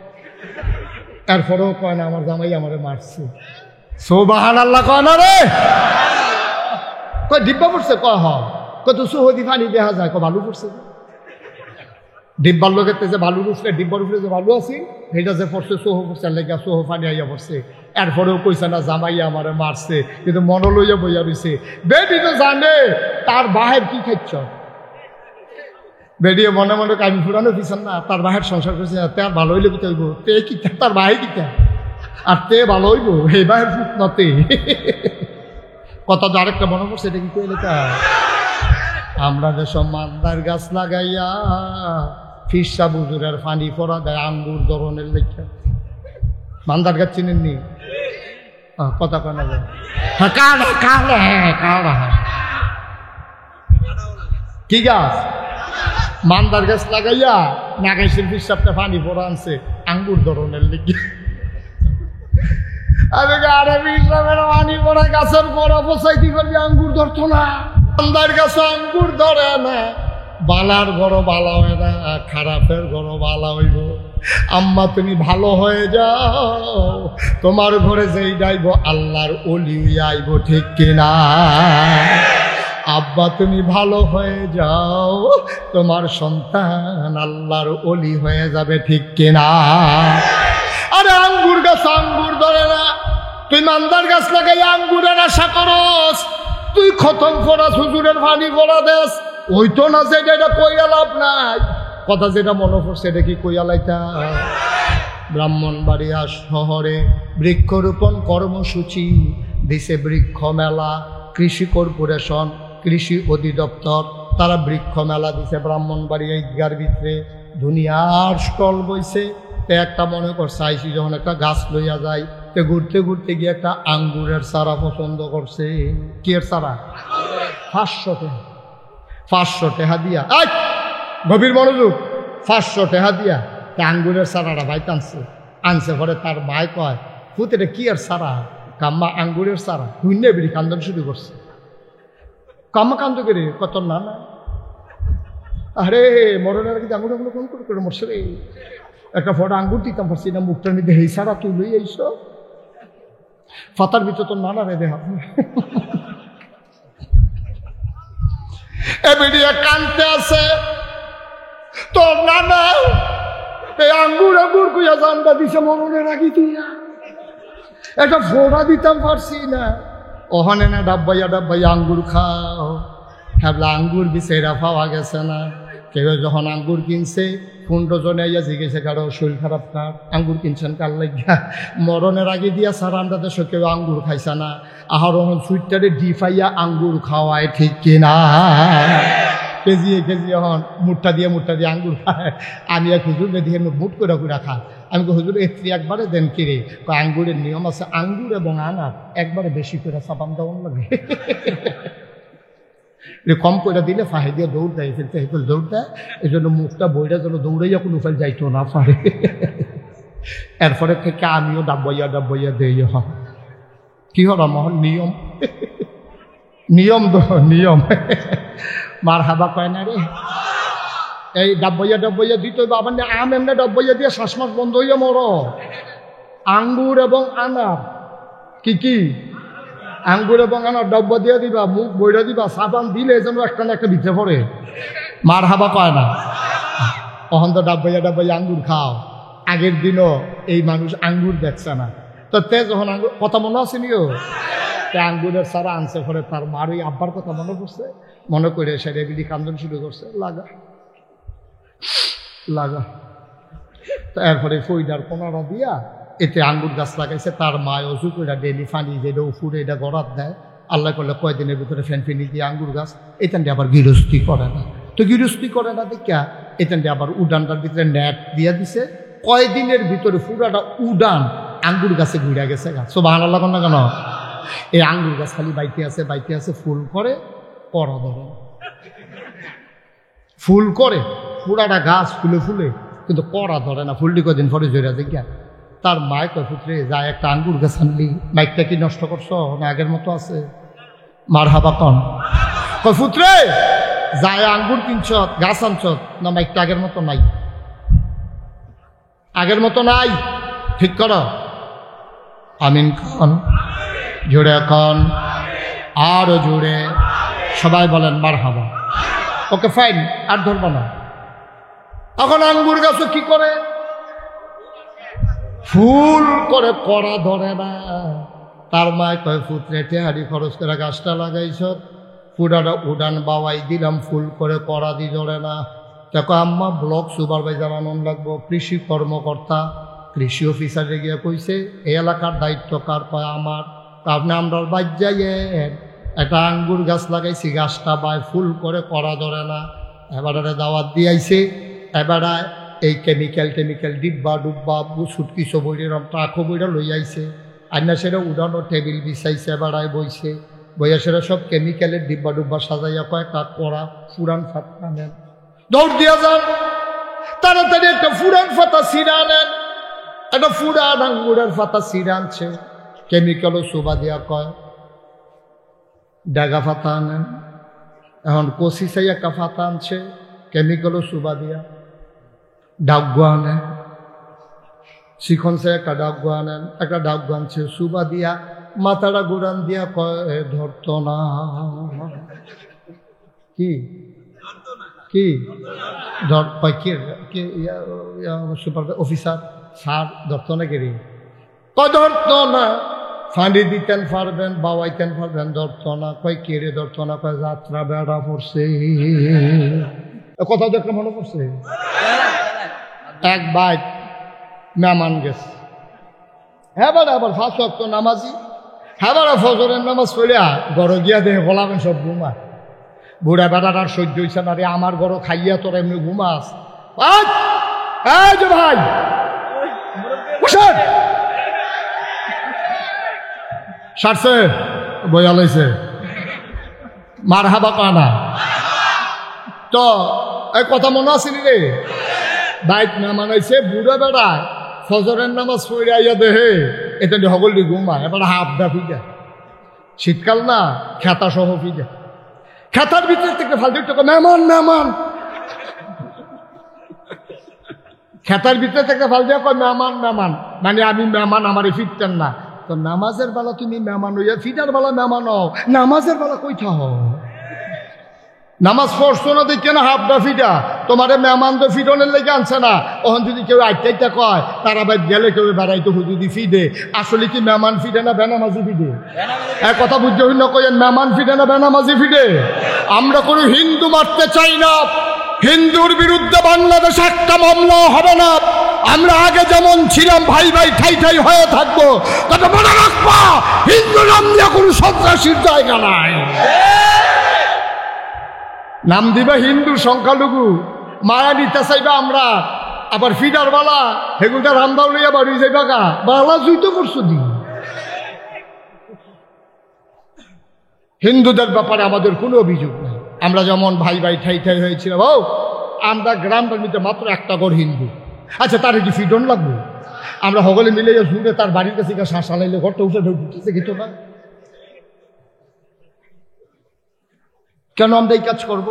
তারপরেও কয় না আমার জামাই আমারে মারছে। সুবহানাল্লাহ কয় না রে? কয় ডিব্বা পড়ছে? কয় হয় কত সুহদি পানি দেখা যায়, কয় ভালো পড়ছে। ডিব্বার লোকের যে ভালো উঠলে ডিব্বার উপরে যে ভালো আছি সেটা যে পড়ছে সোহ পড়ছে লেগা সোহ পানি আইয়া পড়ছে। এরপরেও কইছে না জামাইয়া আমারে মারছে, কিন্তু মন লইয়া বইয়া রইছে। বেডি তো জানে তার বাহের কি খাইছ, বেডিয়ে মনে মনে কামি ফুরানো পিছন না, তার বাহের সংসার করছে। তার ভালো হইলে কি হইব? তে কি তার বাহে কি আর তে ভালো হইব এই বাহের নতে কথা। তো আরেকটা মনে পড়ছে, এটা কি কইলে তা আমরা যে সব মান্দার গাছ লাগাইয়া ফিরসা বুজুরের ফানি পরা দেয় আঙ্গুর ধরনের লেখা। মান্দার গাছ চিনেননি? কথা কানা যায় কি গাছ? মান্দার গাছ লাগাইয়া নাগাইছেন ফিরসাবটা ফানি পরা আনছে আঙ্গুর ধরনের লেখা। আরে আরে ফিরসাবের ফানি পরা গাছের পরা বসাইতে পারবি, আঙ্গুর ধরতো না। মান্দার গাছ আঙ্গুর ধরে না, বালার ঘর বালা হয় না, খারাপের ঘর বালা হইব। আম্মা তুমি ভালো হয়ে যাও, তোমার ঘরে যেই যাইব আল্লাহর ওলি আইব, ঠিক কিনা? আব্বা তুমি ভালো হয়ে যাও, তোমার সন্তান আল্লাহর ওলি হয়ে যাবে, ঠিক কিনা? আরে আঙ্গুর গাছ আঙ্গুর ধরে না, তুই মান্দার গাছ লাগাই আঙ্গুরের আশা করস, তুই খতম ফরাস হুজুরের পানি ফোড়া দেস। ওই তো না যে এটা কইয়া লাভ নাই। কথা যেটা মনে পড়ছে এটা কি কইয়া লাইতা? ব্রাহ্মণবাড়িয়া শহরে বৃক্ষরোপণ কর্মসূচি দিছে, বৃক্ষ মেলা। কৃষি কর্পোরেশন, কৃষি অধিদপ্তর তারা বৃক্ষ মেলা দিছে ব্রাহ্মণবাড়িয়া ঈদগার ভিতরে। দুনিয়ার স্টল বইছে। তে একটা মনে করছে আইসি যখন একটা গাছ লইয়া যায়, তে ঘুরতে ঘুরতে গিয়ে একটা আঙ্গুরের চারা পছন্দ করছে। কি এর চারা? 500 টাকা। 500 টাকা দিয়া গভীর মনোযোগ, 500 টাকা দিয়া তা আঙ্গুরের সারাটা ভাই আনছে পরে তার মায় কয় পুতেটা কি আর সারা কাম্মা আঙ্গুরের সারা হুইনে বিড়ি কান্দন শুরু করছে। কাম্মা কান্দ করে কত না না আরে মরণের আগে আঙ্গুর আঙ্গুর কোন করে মরছে রে, একটা ফটো আঙ্গুর দিতাম পারছি না মুখটার মধ্যে হেই সারা তুই লই আইস ফাতার ভিতর তোর নানা রে দেখ এবিডিয়া কানতে আছে তোর নানা এই আঙ্গুর আঙ্গুর কইয়া জানটা দিছে মরণের আগে দিয়া একটা ফোড়া দিতাম পারছি না ওখানে না ডাব্বাইয়া আঙ্গুর খাও হ্যাবলা আঙ্গুর বিচেরা পাওয়া গেছে না। কেউ যখন আঙ্গুর কিনছে 15 জনে আইয়া জিজ্ঞেসে কারো শরীর খারাপ কার আঙ্গুর কিনছেন কার লাগিয়া মরণের আগে দিয়া সারা আমরা দেশে কেউ আঙ্গুর খাইছে না আহার সুইটারে ডিফাইয়া আঙ্গুর খাওয়ায় ঠিক কিনা কেজি এখন মুঠটা দিয়ে আঙ্গুর খায়। আমি এক হুজুর দিয়ে মুঠ করে খা আমি হুজুর একটি একবারে দেন কিরে আঙ্গুরের নিয়ম আছে আঙ্গুর এবং আনার একবারে বেশি করে চাপান দেওয়ান লাগে কম করে দিলে ফাহে দিয়ে দৌড় দেয় ফেলতে হেফেল দৌড় দেয় এই জন্য মুখটা বইটা যেন দৌড়াইয়া কোনো ফেল যাইতো না পারে। এরপরে থেকে আমিও ডাব্বাইয়া দেই হয় কি হল মহল নিয়ম নিয়ম নিয়ম মার হাবা কয় না রে এই ডাব্বাইয়া দিতে হইব আবার আম এমনি ডাব্বাইয়া দিয়ে শ্বাসমাস বন্ধ হইয়া মর আঙ্গুর এবং আনার কি আঙ্গুর এবং আনার ডাব্বা দিয়ে দিবা মুখ বইটা দিবা সাবান দিলে যেন একটা না একটা ভিতরে পড়ে মার হাবা কয় না তখন তো ডাব্বাইয়া আঙ্গুর খাও। আগের দিনও এই মানুষ আঙ্গুর দেখছে না তো তে যখন আঙ্গুর কথা মনে আছে নিও আঙ্গুরের সারা আনছে পরে তার মার ওই আব্বার কথা মনে করছে মনে করে সে রেবিডি কান্দন শুরু করছে লাগা তো এরপরে ফইডার কোনারা দিয়া এতে আঙ্গুর গাছ লাগাইছে তার মায় অজু করে ডেলি ফানি যেটা উফুরে এটা গড়াত দেয় আল্লাহ করলে কয়দিনের ভিতরে ফেনি দিয়ে আঙ্গুর গাছ এখান দিয়ে আবার গৃহস্থী করে না তো গৃহস্থী করে না দেখা এখান দিয়ে আবার উডানটার ভিতরে নেট দিয়া দিছে কয়দিনের ভিতরে পুরাটা উডান আঙ্গুর গাছে ঘুরে গেছে গাছ সব ভালো লাগ না কেন এই আঙ্গুর গাছ খালি বাইতে আছে ফুল করে করা ধরে ফুল করে পুরাটা গাছ ফুলে কিন্তু করা ধরে না ফুলটি কদিন পরে জড়া দেখা তার মায় কয় পুত্রে যায় একটা আঙ্গুর গাছ আনলি মাইকটা কি নষ্ট করছো না আগের মতো আছে মার হাবা কন কয় পুত্রে যায় আঙ্গুর কিনছ গাছ আনছ না মাইকটা আগের মতো নাই ঠিক করো আমিন কন জোরে কন আরো জোরে সবাই বলেন মার হাবা ওকে ফাইন আর ধরবো না। এখন আঙ্গুর গাছও কি করে ফুল করে করা ধরে না তার মায় কয় পুত্রে টেহারি খরচ করে গাছটা লাগাইছ পুরাটা উডান বাওয়াই দিলাম ফুল করে করা দি ধরে না দেখো আম্মা ব্লক সুপারভাইজার আনন্দ লাগবো কৃষি কর্মকর্তা কৃষি অফিসারে গিয়ে কইছে এই এলাকার দায়িত্ব কার পায় আমার আপনি আমরা বাইর যাইয়েন একটা আঙ্গুর গাছ লাগাইছি গাছটা বায় ফুল করে করা ধরে না এবারে দাওয়াত দিয়েছে এবারে এই কেমিক্যাল ডিব্বা ডুব্বা সুটকি বইয়ের ট্রাকও বইটা লই আইছে আইনা সেটা উড়ানো টেবিল বিছাইছে এবারায় বইছে বইয়া সেটা সব কেমিক্যালের ডিব্বা ডুব্বা সাজাইয়া কয়েকটা করা ফুরান ফাতা নেন দৌড় দিয়া যান তাড়াতাড়ি একটা ফুরান ফাতা সিরা নেন একটা ফুরান আঙ্গুরের ফাতা সিরা আনছে কেমিক্যালও শোভা দিয়া কয় ডাগা ফাতা আনেন এখন কষি চাই একটা ফাতা আনছে কেমিক্যালও শোভা দিয়া ডাকগো আনেন শিখন চাই একটা ডাকগো আনেন একটা ডাকগো আনছে শোভা দিয়া মাথাটা গোড়ান দিয়া কয় ধরত না কি ধর সুপার অফিসার স্যার ধরত না কে কয় ধরত না ফাঁড়ি দিতেন পারবেন বাবাইতেন পারবেন ধরত না কয় কেড়ে ধরত না কয় যাত্রা বেড়া পড়ছে কথা দেখলে মনে পড়ছে এক বাইক মেহমান গেছে হ্যাঁ বাড়া আবার ফাঁস ওয়াক্ত নামাজি হ্যাঁ বাড়া ফজরের নামাজ পড়িয়া গড় গিয়া দেখে বলাবেন সব ঘুমা বুড়া বেড়ার আর সহ্য হইছে না রে আমার গড় খাইয়া তোর এমনি ঘুমাস যে ভাই সারছে বইয়া লইছে মার হাবা কানা তো এই কথা মনে আসেনি রে বাইক না মানাইছে বুড়া বেড়ায় ফজরের নামাজ পড়ে আইয়া দেহে এটা হগলি ঘুমায় এবার হাফ দা ফিজা শীতকাল না খেতা সহ ফিজা খেতার ভিতরে থেকে ফালতু টাকা মেহমান মেহমান খেতার ভিতরে থেকে ফালতু কয় মেহমান মেহমান মানে আমি মেহমান আমারে ফিরতেন না তো নামাজের বেলা তুমি মেহমান হইয়া ফিটার বেলা মেহমান হও নামাজের বেলা কইথা হও নামাজ পড়ছো না দেখে না হাফডা ফিটা তোমারে মেহমান তো ফিটনের লেগে আনছে না ওখান যদি কেউ আইটা কয় তারা বাইর গেলে কেউ বেড়াইতো হুজুদি ফিডে আসলে কি মেহমান ফিডে না বেনামাজি ফিডে এক কথা বুঝতে হইল কইেন মেহমান ফিডে না বেনামাজি ফিডে আমরা কোনো হিন্দু মারতে চাই না হিন্দুর বিরুদ্ধে বাংলাদেশ একটা মামলা হবে না আমরা আগে যেমন ছিলাম ভাই ভাই ঠাই ঠাই হয়ে থাকবো তবে মনে রাখবা হিন্দু নাম দিয়ে কোনো সন্ত্রাসীর জায়গা নাই নাম দিবে হিন্দু সংখ্যালঘু মায়া নিতে চাইবে আমরা আবার ফিডার বালা হেগুলটা রামদাও লইয়া বাড়ি যাইবা গা বালা জুইতো করছো দি হিন্দুদের ব্যাপারে আমাদের কোনো অভিযোগ নেই আমরা যেমন ভাই ভাই ঠাই ঠাই হয়েছিলাম ও আমরা গ্রামটার মধ্যে মাত্র একটা ঘর হিন্দু আচ্ছা তার কি ফিডন লাগবে আমরা সকলে মিলে শুনে তার বাড়ির কাছে শ্বাস আলাইলে ঘরটা উঠে ঢুকতেছে কিন্তু না কেন আমরা এই কাজ করব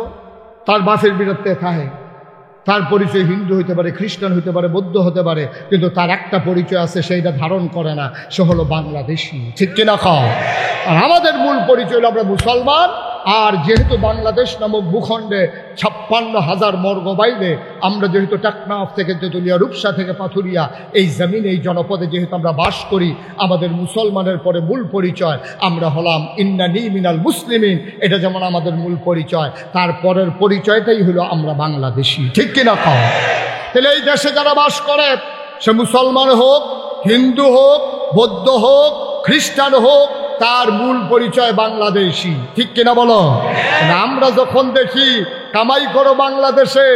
তার বাসের বিরুদ্ধে থাকে তার পরিচয় হিন্দু হইতে পারে খ্রিস্টান হইতে পারে বৌদ্ধ হতে পারে কিন্তু তার একটা পরিচয় আছে সেইটা ধারণ করে না সে হলো বাংলাদেশি ঠিক কিনা খাও আর আমাদের মূল পরিচয় হলো আমরা মুসলমান আর যেহেতু বাংলাদেশ নামক ভূখণ্ডে 56,000 বর্গ বাইরে আমরা যেহেতু টেকনাফ থেকে তেঁতুলিয়া রূপসা থেকে পাথুরিয়া এই জমিন এই জনপদে যেহেতু আমরা বাস করি আমাদের মুসলমানের পরে মূল পরিচয় আমরা হলাম ইন্নানি মিনাল মুসলিমিন এটা যেমন আমাদের মূল পরিচয় তারপরের পরিচয়টাই হলো আমরা বাংলাদেশি ঠিক কিনা খাও তাহলে এই দেশে যারা বাস করে সে মুসলমান হোক হিন্দু হোক বৌদ্ধ হোক খ্রিস্টান হোক তার মূল পরিচয় বাংলাদেশি ঠিক কিনা বলো আমরা যখন দেখি কামাই করো বাংলাদেশে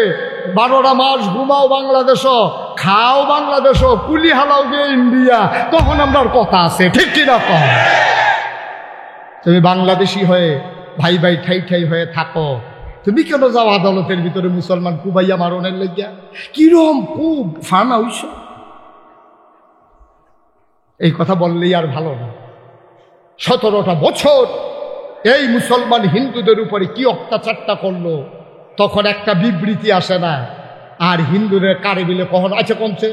12টা মাস ঘুমাও বাংলাদেশও খাও বাংলাদেশও কুলি হালাও গিয়ে ইন্ডিয়া তখন আমরা কথা আছে ঠিক কিনা কম তুমি বাংলাদেশি হয়ে ভাই ভাই ঠাই ঠাই হয়ে থাকো তুমি কেন যাও আদালতের ভিতরে মুসলমান কুবাইয়া মারণের লেগিয়া কিরম খুব ফানা হইস এই কথা বললেই আর ভালো না 17টা বছর এই মুসলমান হিন্দুদের উপরে কি অত্যাচারটা করলো তখন একটা বিবৃতি আসে না আর হিন্দুদের কারে বিলে কখন আছে কমছে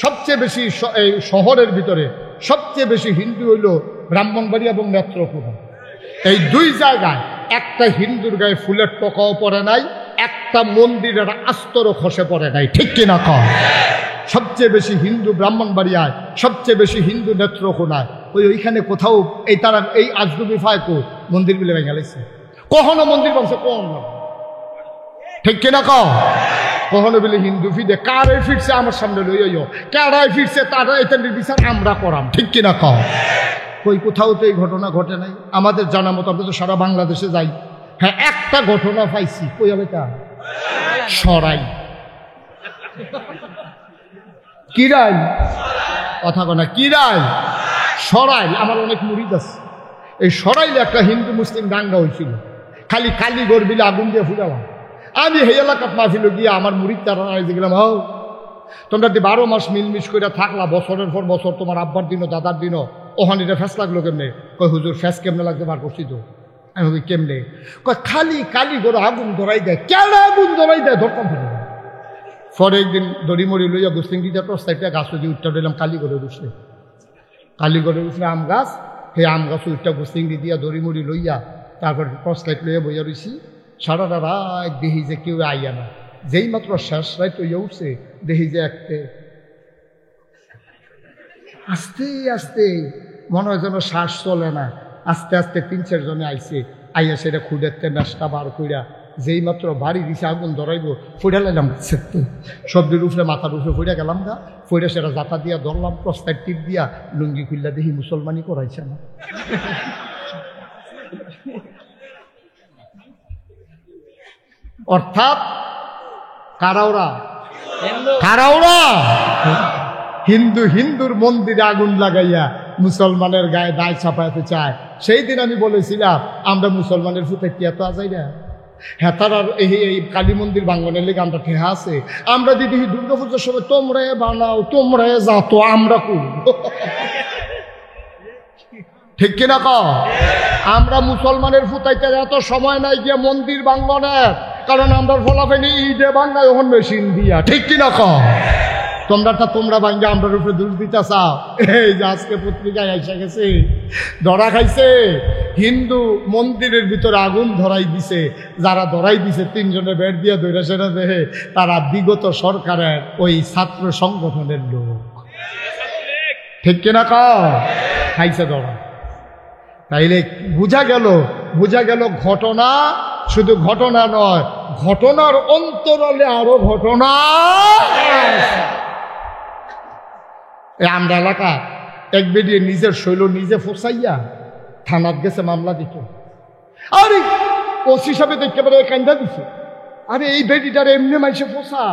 সবচেয়ে বেশি এই শহরের ভিতরে সবচেয়ে বেশি হিন্দু হইল ব্রাহ্মণবাড়ি এবং নেত্রকোনা এই দুই জায়গায় একটা হিন্দুর গায়ে ফুলের টকাও পড়ে নাই একটা মন্দিরের আস্তরও খসে পড়ে নাই ঠিক কিনা কম সবচেয়ে বেশি হিন্দু ব্রাহ্মণবাড়িয়ায় সবচেয়ে বেশি হিন্দু নেত্রকোনায় ওইখানে কোথাও এই তারা এই আজগুবি ফায়কো মন্দির বিলে ভেঙে গেছে কখনো মন্দির বংশ কখন না ঠিক কিনা কও কখনো বলে হিন্দু ফিদে কারে ফিরছে আমার সামনে লইও কারাই ফিরছে তারা এটা বিচার আমরা করাম ঠিক কিনা কও কই কোথাও তো এই ঘটনা ঘটে নাই আমাদের জানা মতো আমরা তো সারা বাংলাদেশে যাই হ্যাঁ একটা ঘটনা পাইছি কই হবে তা সরাই কিরাই কথা কনা কিরাই সরাইল আমার অনেক মুরিদ আছে এই সরাইলে একটা হিন্দু মুসলিম দাঙ্গা হয়েছিল খালি কালীগড় বিলে আগুন দিয়ে ফুটালাম আমি এই এলাকাত মাহফিল গিয়ে আমার মুরিদ তারা গেলাম হও তোমরা 12 মাস মিলমিশ করে থাকলা বছরের পর বছর তোমার আব্বার দিনও দাদার দিনও ওখানে এটা ফ্যাস লাগলো কেমনে কই হুজুর ফ্যাস কেমনে লাগতে বার করছি তো আমি ভাবি কেমনে কই খালি কালীগড় আগুন ধরাই দেয় কেন আগুন ধরাই দেয় ধরতাম পরে একদিন দড়িমড়ি লইয়া গোস্তিঙ্গিটা প্রস্তাবটা গাছ দিয়ে উঠতে দিলাম কালীগড়ের উঠলে কালীগড়ের উঠলে আম গাছ সেই আম গাছ উঠটা গোস্তিঙ্গি দিয়া দড়িমড়ি লইয়া তারপর টর্চ লাইট লইয়া বইয়া রইছি সারাটা রাত দেখি যে কেউ আইয়া না যেই মাত্র শেষ রাত হইয়া উঠছে দেখি যে একতে আস্তে আস্তে মনে হয় যেন শ্বাস চলে না আস্তে আস্তে 3-4 জনে আইছে আইয়া সেটা খুঁড়েতে ম্যাচটা বার কইরা যেই মাত্র বাড়ি দিছে আগুন ধরাইব ফুড়া লাইলাম সবজির উপরে মাথার উপরে ফুড়া গেলাম গা ফুড়ে সেটা জাতা দিয়া ধরলাম প্রস্তাব টিপ দিয়া লুঙ্গি খুললা দেখি মুসলমানই করাইছে না অর্থাৎ কারাওরা হিন্দু হিন্দুর মন্দিরে আগুন লাগাইয়া মুসলমানের গায়ে দায় চাপাইতে চায় সেই দিন আমি বলেছিলাম আমরা মুসলমানের ফুটে কি এত আজাই না হ্যাঁ তার আর এই কালী মন্দির বাঙ্গনের লেগে আমরা ঠেহা আছে। আমরা দিদি দুর্গাপূজার সময় তোমরা বানাও, তোমরা যাতো, আমরা করব। ঠিক কিনা কও? আমরা মুসলমানের ফুটাইতে এত সময় নাই গিয়ে মন্দির বাঙ্গনের, কারণ আমরা ফলাফেনি ঈদে বাঙ্গাই ওখান মেশিন দিয়া। ঠিক কিনা কও? তোমরা ভাঙ্গে আমরা রূপে দূর দিতে চাও। এই যে আজকে পত্রিকায় এসে গেছে, ধরা খাইছে হিন্দু মন্দিরের ভিতরে আগুন ধরাই দিছে। যারা ধরাই দিছে 3 জনে বের দিয়ে ধরে সেটা দেখে তারা বিগত সরকারের ওই ছাত্র সংগঠনের লোক। ঠিক কিনা কও? খাইছে ধরা। তাইলে বোঝা গেল ঘটনা শুধু ঘটনা নয়, ঘটনার অন্তরালে আরো ঘটনা। আমরা এলাকা এক বেরিয়ে নিজের শৈল নিজে ফসাইয়া থানাত গেছে, মামলা দিত। আরে ওসি সাহেব দেখতে পারে কান্দা দিছে, আরে এই বেডিটার এমনি মাইসে ফসা।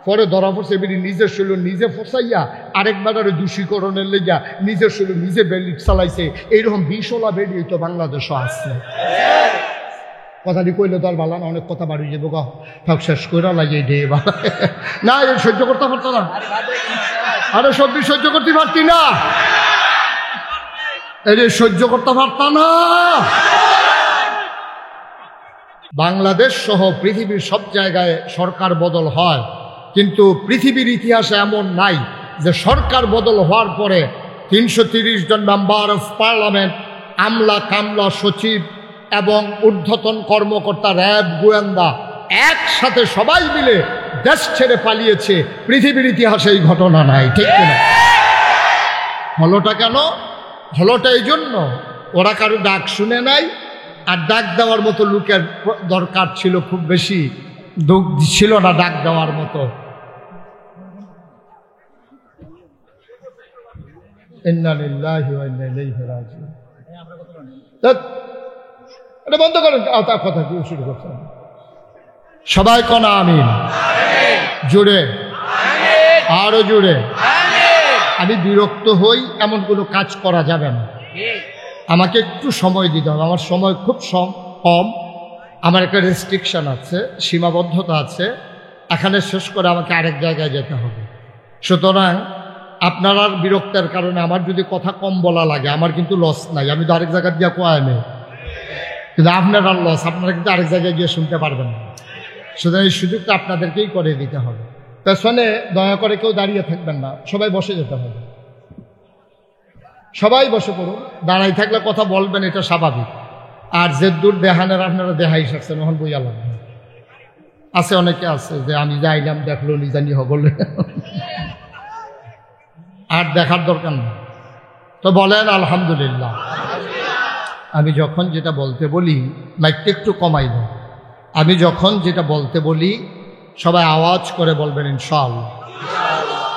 পরে ধরা পড়ছে বেরি নিজের শৈল নিজে ফসাইয়া আরেকবার দূষীকরণের লেগা নিজের শৈল নিজে বেডি চালাইছে। এইরকম 20ওলা বেডি তো বাংলাদেশও আছে। কথাটি কইলে তো আর ভালো না, অনেক কথা বাড়িয়ে যাবো। থাক শেষ করে লাগে না, এই সহ্য করতে পারতো না। আরে সবজি সহ্য করতে পারতি না, এই সহ্য করতে পারত না। বাংলাদেশ সহ পৃথিবীর সব জায়গায় সরকার বদল হয়, কিন্তু পৃথিবীর ইতিহাসে এমন নাই যে সরকার বদল হওয়ার পরে 330 জন মেম্বার অফ পার্লামেন্ট, আমলা কামলা সচিব এবং ঊর্ধ্বতন কর্মকর্তা, র্যাব, গোয়েন্দা একসাথে সবাই মিলে দেশ ছেড়ে পালিয়েছে। পৃথিবীর ইতিহাসে এই ঘটনা নাই। ঠিক কিনা? হলোটা কেন? হলোটা এই জন্য ওরা কারো ডাক শুনে নাই, আর ডাক দেওয়ার মতো লোকের দরকার ছিল খুব বেশি, ছিল না ডাক দেওয়ার মতো। ইন্না লিল্লাহি ওয়া ইন্না ইলাইহি রাজিউন। এটা বন্ধ করেন, তার কথা কি শুরু করছেন? সবাই কোন আমিন? জুড়ে, আরো জুড়ে। আমি বিরক্ত হই এমন কোনো কাজ করা যাবে না। আমাকে একটু সময় দিতে হবে, আমার সময় খুব কম। আমার একটা রেস্ট্রিকশন আছে, সীমাবদ্ধতা আছে। এখানে শেষ করে আমাকে আরেক জায়গায় যেতে হবে। সুতরাং আপনার বিরক্তের কারণে আমার যদি কথা কম বলা লাগে, আমার কিন্তু লস নাই, আমি তো আরেক জায়গায় গিয়ে কোয়ায় নেই। কিন্তু আপনার আর লস, আপনারা কিন্তু আরেক জায়গায় গিয়ে শুনতে পারবেন না। সুতরাং এই সুযোগটা আপনাদেরকেই করে দিতে হবে। পেছনে দয়া করে কেউ দাঁড়িয়ে থাকবেন না, সবাই বসে যেতে হবে। সবাই বসে পড়ুন। দাঁড়াই থাকলে কথা বলবেন, এটা স্বাভাবিক। আর যে দূর দেহানের আপনারা দেহাই সারছেন, ওখান বইয়া লাগবে। আছে অনেকে আছে যে আমি যাইলাম, দেখলো নিজানি হবলে, আর দেখার দরকার নেই। তো বলেন আলহামদুলিল্লাহ। আমি যখন যেটা বলতে বলি, মাইকটা একটু কমাই দেন। আমি যখন যেটা বলতে বলি সবাই আওয়াজ করে বলবেন ইনশাআল্লাহ।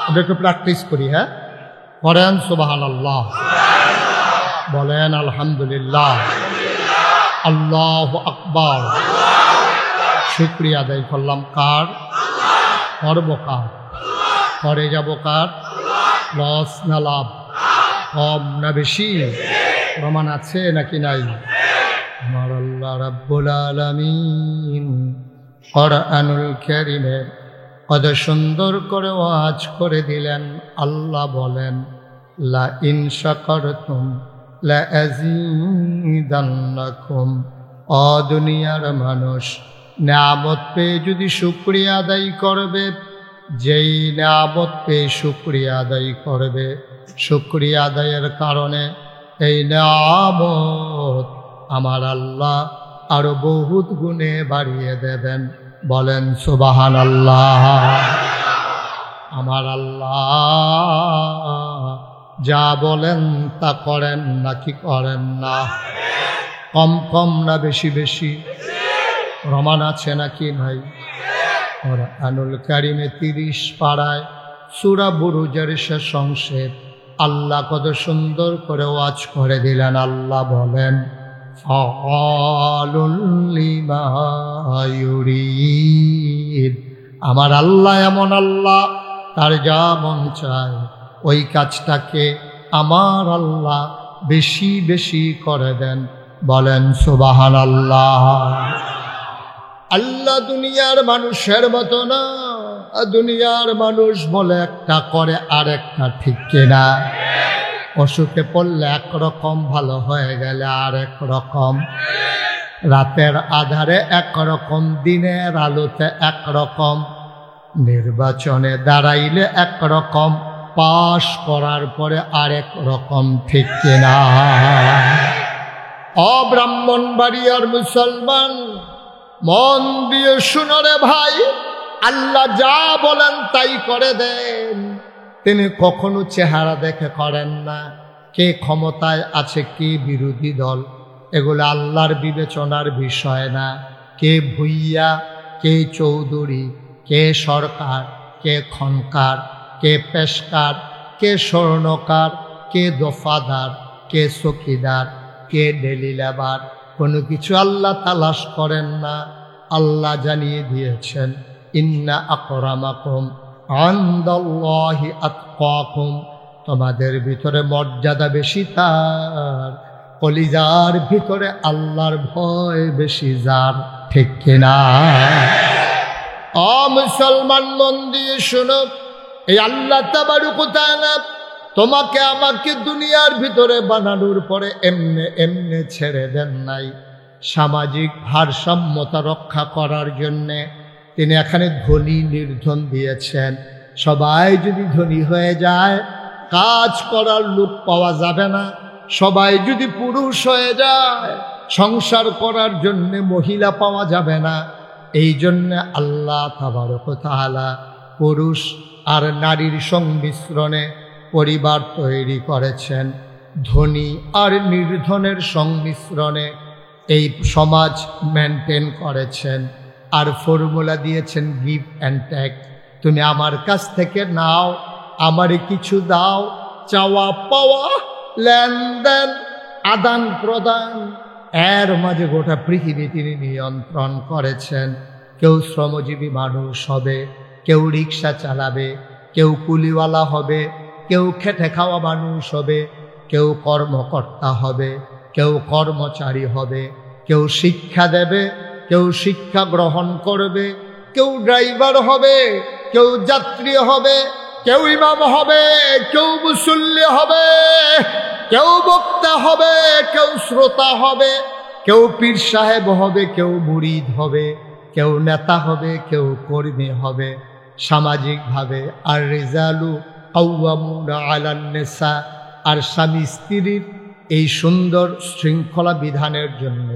আমরা একটু প্র্যাকটিস করি। হ্যাঁ, করেন সুবহানাল্লাহ, বলেন আলহামদুলিল্লাহ, আল্লাহু আকবার। শুকরিয়া আদায় করলাম কার? করব কার? করে যাব কার? লস না লাভ? কম না বেশি? প্রমাণ আছে নাকি নাই? আমার আল্লাহ রাব্বুল আলামিন কুরআনুল কারীমে কত সুন্দর করে ওয়াজ করে দিলেন। আল্লাহ বলেন, লা ইন শাকারতুম লা আযীদান্নাকুম। ও দুনিয়ার মানুষ, নিয়ামত পেয়ে যদি শুকরিয়া আদায় করবে, যেই নিয়ামত পেয়ে শুকরিয়া আদায় করবে, শুকরিয়া আদায়ের কারণে এই নিয়ামত আমার আল্লাহ আরো বহুত গুণে বাড়িয়ে দেবেন। বলেন সুবহানাল্লাহ। আমার আল্লাহ যা বলেন তা করেন নাকি করেন না? কম কম না বেশি বেশি? প্রমাণ আছে নাকি নাই? কুরআনুল কারীমে 30 পারায় সূরা বুরুজের শেষ অংশে আল্লাহ কত সুন্দর করে ওয়াজ করে দিলেন। আল্লাহ বলেন, ফাআলুল লিমা ইউরিদ। আমার আল্লাহ এমন আল্লাহ, তার যা মন চায় ওই কাজটাকে আমার আল্লাহ বেশি বেশি করে দেন। বলেন সুবহানাল্লাহ। আল্লাহ দুনিয়ার মানুষের মতো না। দুনিয়ার মানুষ বলে একটা, করে আরেকটা, ঠিক কিনা? অসুখে পড়লে একরকম, ভালো হয়ে গেলে আরেক রকম, রাতের আধারে একরকম, দিনের আলোতে একরকম, নির্বাচনে দাঁড়াইলে একরকম, পাশ করার পরে আরেক রকম, ঠিক কিনা? অব্রাহ্মণবাড়িয়ার মুসলমান, মন দিয়ে শুনো রে ভাই, আল্লাহ যা বলেন তাই করে দেন। তিনি কখনো চেহারা দেখে করেন না। কে ক্ষমতায় আছে, কে বিরোধী দল, এগুলো আল্লাহর বিবেচনার বিষয় না। কে ভুইয়া, কে চৌধুরী, কে সরকার, কে খনকার, কে পেশকার, কে স্বর্ণকার, কে দফাদার, কে চকিদার, কে ডেলি লেবার, কোনো কিছু আল্লাহ তালাশ করেন না। আল্লাহ জানিয়ে দিয়েছেন, ইন্না আকরামাকুম ইনদাল্লাহি আতকাকুম, তোমাদের ভিতরে মর্যাদা বেশি তার, কলিজার ভিতরে আল্লাহর ভয় বেশি যার, ঠিক কিনা? মুসলমান, মন দিয়ে শোনো, এই আল্লাহ তাবারক ওয়া তাআলা তোমাকে আমাকে দুনিয়ার ভিতরে বানানোর পরে এমনে এমনে ছেড়ে দেন নাই। সামাজিক ভারসাম্যতা রক্ষা করার জন্যে তিনি এখানে ধনী নির্ধন দিয়েছেন। সবাই যদি ধনী হয়ে যায়, কাজ করার লোক পাওয়া যাবে না। সবাই যদি পুরুষ হয়ে যায়, সংসার করার জন্য মহিলা পাওয়া যাবে না। এই জন্য আল্লাহ তাবারক ওয়া তাআলা পুরুষ আর নারীর সংমিশ্রণে পরিবার তৈরি করেছেন। ধনী আর নির্ধনের সংমিশ্রণে এই সমাজ মেনটেন করেছেন। আর ফর্মুলা দিয়েছেন গিভ অ্যান্ড টেক। তুমি আমার কাছ থেকে নাও, আমারে কিছু দাও, চাওয়া পাওয়া, লেনদেন, আদান প্রদান, এর মাঝে গোটা পৃথিবী তিনি নিয়ন্ত্রণ করেছেন। কেউ শ্রমজীবী মানুষ হবে, কেউ রিক্সা চালাবে, কেউ কুলিওয়ালা হবে, কেউ খেটে খাওয়া মানুষ হবে, কেউ কর্মকর্তা হবে, কেউ কর্মচারী হবে, কেউ শিক্ষা দেবে, কেউ শিক্ষা গ্রহণ করবে, কেউ ড্রাইভার হবে, কেউ যাত্রী হবে, কেউ ইমাম হবে, কেউ মুসল্লি হবে, কেউ বক্তা হবে, কেউ শ্রোতা হবে, কেউ পীর সাহেব হবে, কেউ মুরিদ হবে, কেউ নেতা হবে, কেউ কর্মী হবে। সামাজিকভাবে আর রিজালু কাওয়ামুনা আলান নিসা, আর স্বামী স্ত্রীর এই সুন্দর শৃঙ্খলা বিধানের জন্য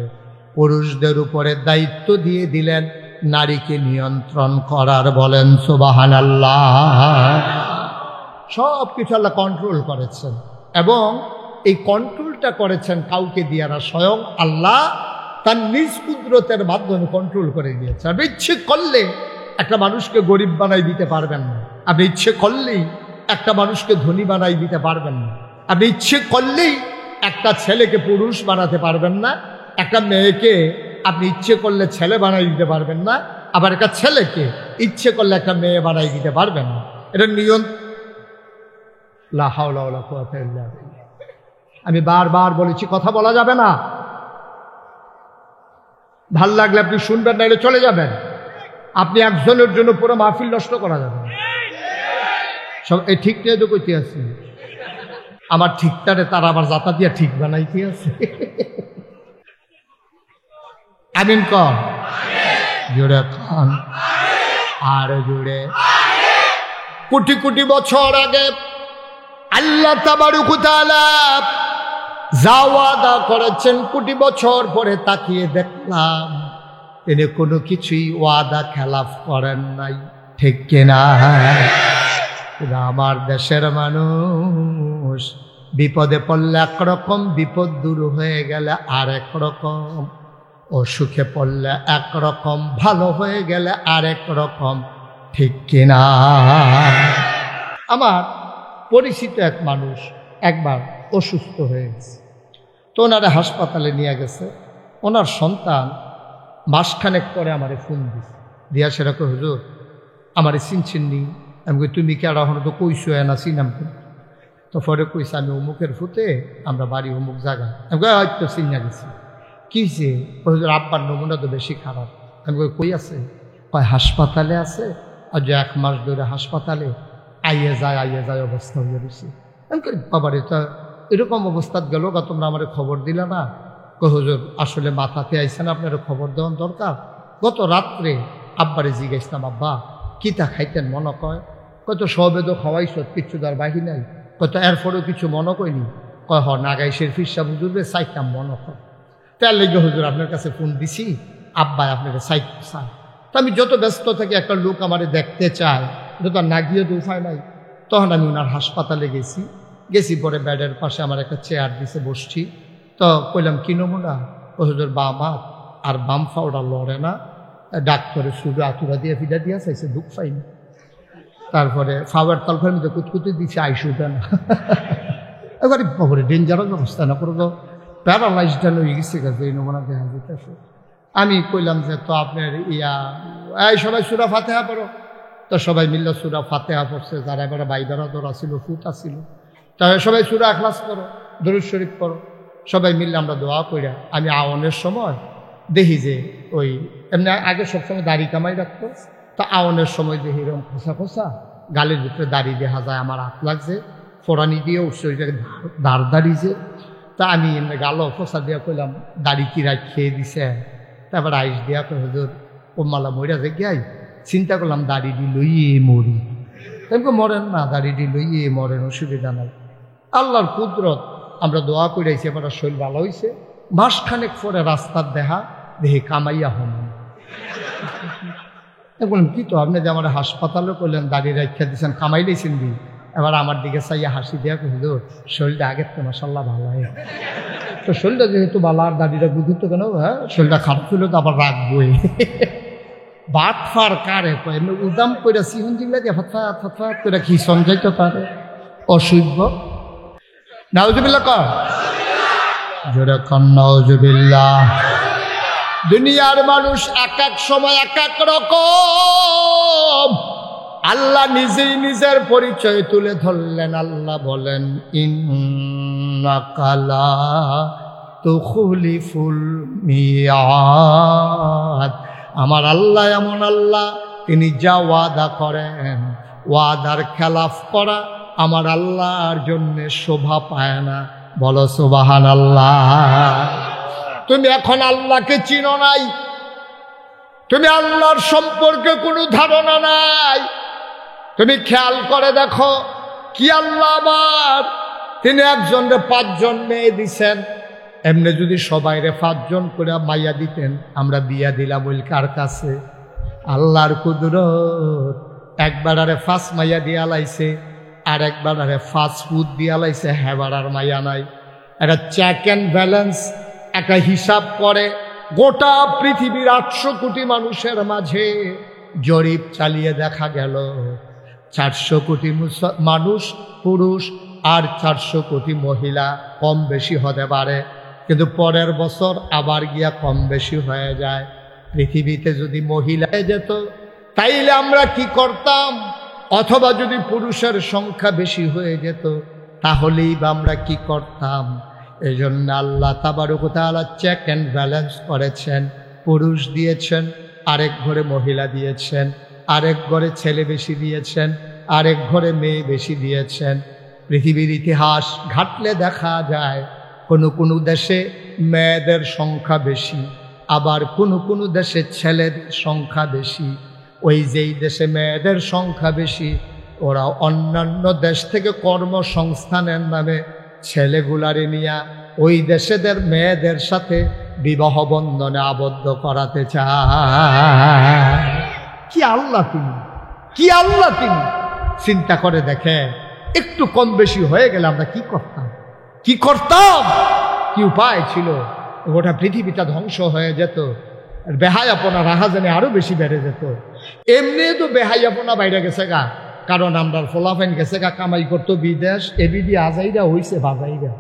পুরুষদের উপরে দায়িত্ব দিয়ে দিলেন নারীকে নিয়ন্ত্রণ করার। বলেন সুবহানাল্লাহ। সব কিছু আল্লাহ কন্ট্রোল করেছেন, এবং এই কন্ট্রোলটা করেছেন কাউকে দিয়ে না, স্বয়ং আল্লাহ তার নিজ কুদরতের মাধ্যমে কন্ট্রোল করে দিয়েছে। আপনি ইচ্ছে করলে একটা মানুষকে গরিব বানাই দিতে পারবেন না, আপনি ইচ্ছে করলেই একটা মানুষকে ধনী বানাই দিতে পারবেন না, আপনি ইচ্ছে করলেই একটা ছেলেকে পুরুষ বানাতে পারবেন না, একটা মেয়েকে আপনি ইচ্ছে করলে ছেলে বানাই দিতে পারবেন না, আবার একটা ছেলেকে ইচ্ছে করলে একটা মেয়ে বানাই দিতে পারবেন না। এটা নিয়ম। লা হাওলা ওয়ালা কুওয়াতা ইল্লা বিল্লাহ। আমি বারবার বলেছি, কথা বলা যাবে না। ভাল লাগলে আপনি শুনবেন, নাইলে চলে যাবেন। আপনি একজনের জন্য পুরো মাহফিল নষ্ট করা যাবে না। সব এই ঠিকটাই তো কইতে আছে, আমার ঠিকটারে তারা আবার জাতা দিয়া ঠিক বানাইতে আছে। আমিন কর, জোরে খান, আর জোরে। কোটি কোটি বছর আগে আল্লাহ তাবারক ওয়া তাআলা যা ওয়াদা করেছেন, কোটি বছর পরে তাকিয়ে দেখলাম তিনি কোনো কিছুই ওয়াদা খেলাফ করেন নাই, ঠিক কিনা? আমার দেশের মানুষ বিপদে পড়লে একরকম, বিপদ দূর হয়ে গেলে আরেক রকম, অসুখে পড়লে একরকম, ভালো হয়ে গেলে আরেক রকম, ঠিক কিনা? আমার পরিচিত এক মানুষ একবার অসুস্থ হয়ে গেছে, তো ওনারা হাসপাতালে নিয়ে গেছে। ওনার সন্তান মাসখানেক পরে আমারে ফোন দিছে, দিয়া সেরকম, হুজুর আমারে চিনছিননি। আমি কই, তুমি কি আর এখন তো কইছো না চিনাম? তো পরে কইছে, আমি অমুকের ফুটে, আমরা বাড়ি অমুক জায়গা। আমি কই, হয়তো চিনা গেছি। কী হয়েছে? হুজুর আব্বার নমুনা তো বেশি খারাপ, আমি কই আছে? কয় হাসপাতালে আছে। আর যে 1 মাস ধরে হাসপাতালে আইয়ে যায় অবস্থা হয়ে গেছে। আমি কই বাবার এটা এরকম অবস্থাত গেল, তোমরা আমার খবর দিলে না? কই হুজুর আসলে মাথাতে আইসেন, আপনার খবর দেওয়ার দরকার। গত রাত্রে আব্বারে জিজ্ঞাসলাম, আব্বা কিতা খাইতেন মনে কয়? কত সবে তো খাওয়াইছ, কিচ্ছু তার বাহি নাই। কত এরপরেও কিছু মনে কইনি? কয় হ নাগাইশের ফিরসা হুজুরবে চাইতাম মনে কর। তার লেগে হুজুর আপনার কাছে ফোন দিছি, আব্বাই আপনাকে চাইতে চায়। তো আমি যত ব্যস্ত থাকি, একটা লোক আমারে দেখতে চায়, এটা তো না গিয়ে তো উপায় নাই। তখন আমি ওনার হাসপাতালে গেছি পরে বেডের পাশে আমার একটা চেয়ার দিছে, বসছি। তো কইলাম কি নমুনা? ও হুজুর বাম হাত আর বাম ফাওটা লড়ে না, ডাক্তারে শুধু আতুরা দিয়ে ফিডা দিয়া চাইছে, দুঃখ পাইনি। তারপরে ফাওয়ার তালফের মধ্যে কুতকুতি দিচ্ছে, আইসুটা না। এবারে বাবরে ডেঞ্জারাস অবস্থা না করে, তো প্যারালাইজড হয়ে গেছে গেছে এই নমুনা দেখা যেতেছে। আমি কইলাম যে তো আপনার এই সবাই সূরা ফাতিহা পড়ো। তো সবাই মিললে সূরা ফাতিহা পড়ছে, যারা এবার ভাই বেড়াদর ছিল, ফুটা ছিল, তাহলে সবাই সূরা ইখলাস করো, দরুদ শরীফ পড়ো। সবাই মিললে আমরা দোয়া কইরা আমি আওয়ানের সময় দেখি যে ওই এমনি আগে সবসময় দাড়ি কামাই রাখতো, তা আওয়ানের সময় দেখি এরকম খোসা গালের ভিতরে দাড়ি দেখা যায়। আমার হাত লাগছে, ফোড়ানি দিয়ে উঠছে, ওই জায়গায় দাঁড় দাঁড়িয়েছে। তা আমি এমনি গালো খোসা দিয়া কইলাম দাড়ি কি রাখ খেয়ে দিছে। তারপর আইস দিয়া কই হুজুর ও মালা মরিয়া যে গাই, চিন্তা করলাম দাড়িটি লইয়ে মরি। তারপর মরেন না, দাড়িটি লইয়ে মরেন, অসুবিধা নাই। আল্লাহর কুদরত, আমরা দোয়া করেছি, এবার শরীর ভালো হয়েছে। মাসখানেক পরে রাস্তার দেখে কামাইয়া হন। বললাম কি তো আপনি যে আমার হাসপাতালে করলেন দাড়ি রাখা দিচ্ছেন, কামাই দিয়েছেন দি। এবার আমার দিকে চাইয়া হাসি দিয়া কহিল শরীরটা আগের তো মাশাআল্লাহ ভালো হয়। তো শরীরটা যেহেতু ভালো, আর দাড়িটা বুঝিত কেন? হ্যাঁ, শরীরটা খারাপ ছিল তো আবার রাখবই। বাট ফার কারে এমনি উদাম করে সিহন জিগলা দিয়ে ফাত করে কি সঞ্চাইতে পারে? অসভ্য। নাউজুবিল্লাহ কর, জোরে কর নাউজুবিল্লাহ। দুনিয়ার মানুষ এক এক সময় এক এক রকম। আল্লাহ নিজেই নিজের পরিচয় তুলে ধরলেন। আল্লাহ বলেন ইন্নাকা লা তুখলিফুল মিয়াদ। আমার আল্লাহ এমন আল্লাহ, তিনি যা ওয়াদা করেন, ওয়াদার খেলাফ করা আমার আল্লাহর জন্য শোভা পায় না। বলো সুবহানাল্লাহ। তুমি এখন আল্লাহকে চিনো নাই, তুমি আল্লাহর সম্পর্কে কোনো ধারণা নাই। তুমি খেয়াল করে দেখো কি আল্লাহ আবার তিনি একজনরে 5 জন মেয়ে দিছেন। এমনি যদি সবাইরে 5 জন করে মাইয়া দিতেন, আমরা বিয়া দিলাম ওই কার কাছে? আল্লাহর কুদরত। একবার আরে 5 মাইয়া দিয়া লাইছে, আর একবার আরে 5 ফুট দিয়া লাইছে, হেবারার মাইয়া নাই। একটা চেক অ্যান্ড ব্যালেন্স, একটা হিসাব করে গোটা পৃথিবীর 800 কোটি মানুষের মাঝে জরিপ চালিয়ে দেখা গেল 400 কোটি মানুষ পুরুষ আর 400 কোটি মহিলা। কম বেশি হতে পারে, কিন্তু পরের বছর আবার গিয়া কম বেশি হয়ে যায়। পৃথিবীতে যদি মহিলা যেত তাইলে আমরা কি করতাম? অথবা যদি পুরুষের সংখ্যা বেশি হয়ে যেত তাহলেই বা আমরা কি করতাম? এই জন্য আল্লাহ তাবারক ওয়া তাআলা চেক অ্যান্ড ব্যালেন্স করেছেন। পুরুষ দিয়েছেন, আরেক ঘরে মহিলা দিয়েছেন, আরেক ঘরে ছেলে বেশি দিয়েছেন, আরেক ঘরে মেয়ে বেশি দিয়েছেন। পৃথিবীর ইতিহাস ঘাটলে দেখা যায় কোনো কোনো দেশে মেয়েদের সংখ্যা বেশি, আবার কোনো কোনো দেশে ছেলেদের সংখ্যা বেশি। ওই যেই দেশে মেয়েদের সংখ্যা বেশি, ওরা অন্যান্য দেশ থেকে কর্মসংস্থানের নামে ছেলেগুলারে নিয়া ওই দেশেদের মেয়েদের সাথে বিবাহ বন্ধনে আবদ্ধ করাতে চায়। কি আল্লাহ তিনি, কি আল্লাহ তিনি! চিন্তা করে দেখে একটু কম বেশি হয়ে গেলে আমরা কি করতাম? কি করতাম? কি উপায় ছিল? গোটা পৃথিবীটা ধ্বংস হয়ে যেত, বেহায়াপনা রাহাজানে আরো বেশি বেড়ে যেত। এমনি তো বেহায়াপনা বাইরে গেছে গা, কারণ আমরা ফলাফেন গেছে গা কামাই করতো বিদেশ, এবিডি আজাইরা হইছে বাজাইরা।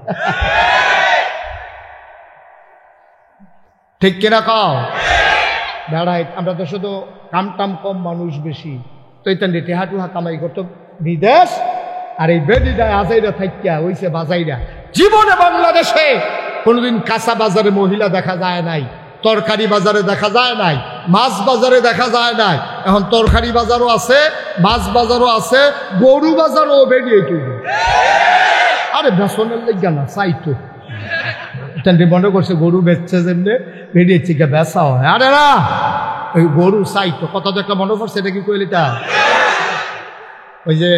ঠিক কিনা কও? বেড়াই আমরা তো শুধু কামটাম কম, মানুষ বেশি। তো এই টেহা টুহা কামাই করতো বিদেশ, আর এই বেডিটায় আজাইরা থাকিয়া হইছে বাজাইরা। জীবনে বাংলাদেশে কোনোদিন কাঁচা বাজারে মহিলা দেখা যায় নাই, তরকারি বাজারে দেখা যায় নাই, মাছ বাজারে দেখা যায় নাই, এখন তরকারি বাজারও আছে, মাছ বাজারও আছে, গরু বাজারও বেরিয়ে তুই। আরে বেসনের লেগে না চাইতো মনে করছে গরু বেচছে যেমনি বেরিয়েছি কে বেচা হয়। আরে না, ওই গরু চাইতো কথা তো একটা মনে পড়ছে, এটা কি কইলি তা ওই যে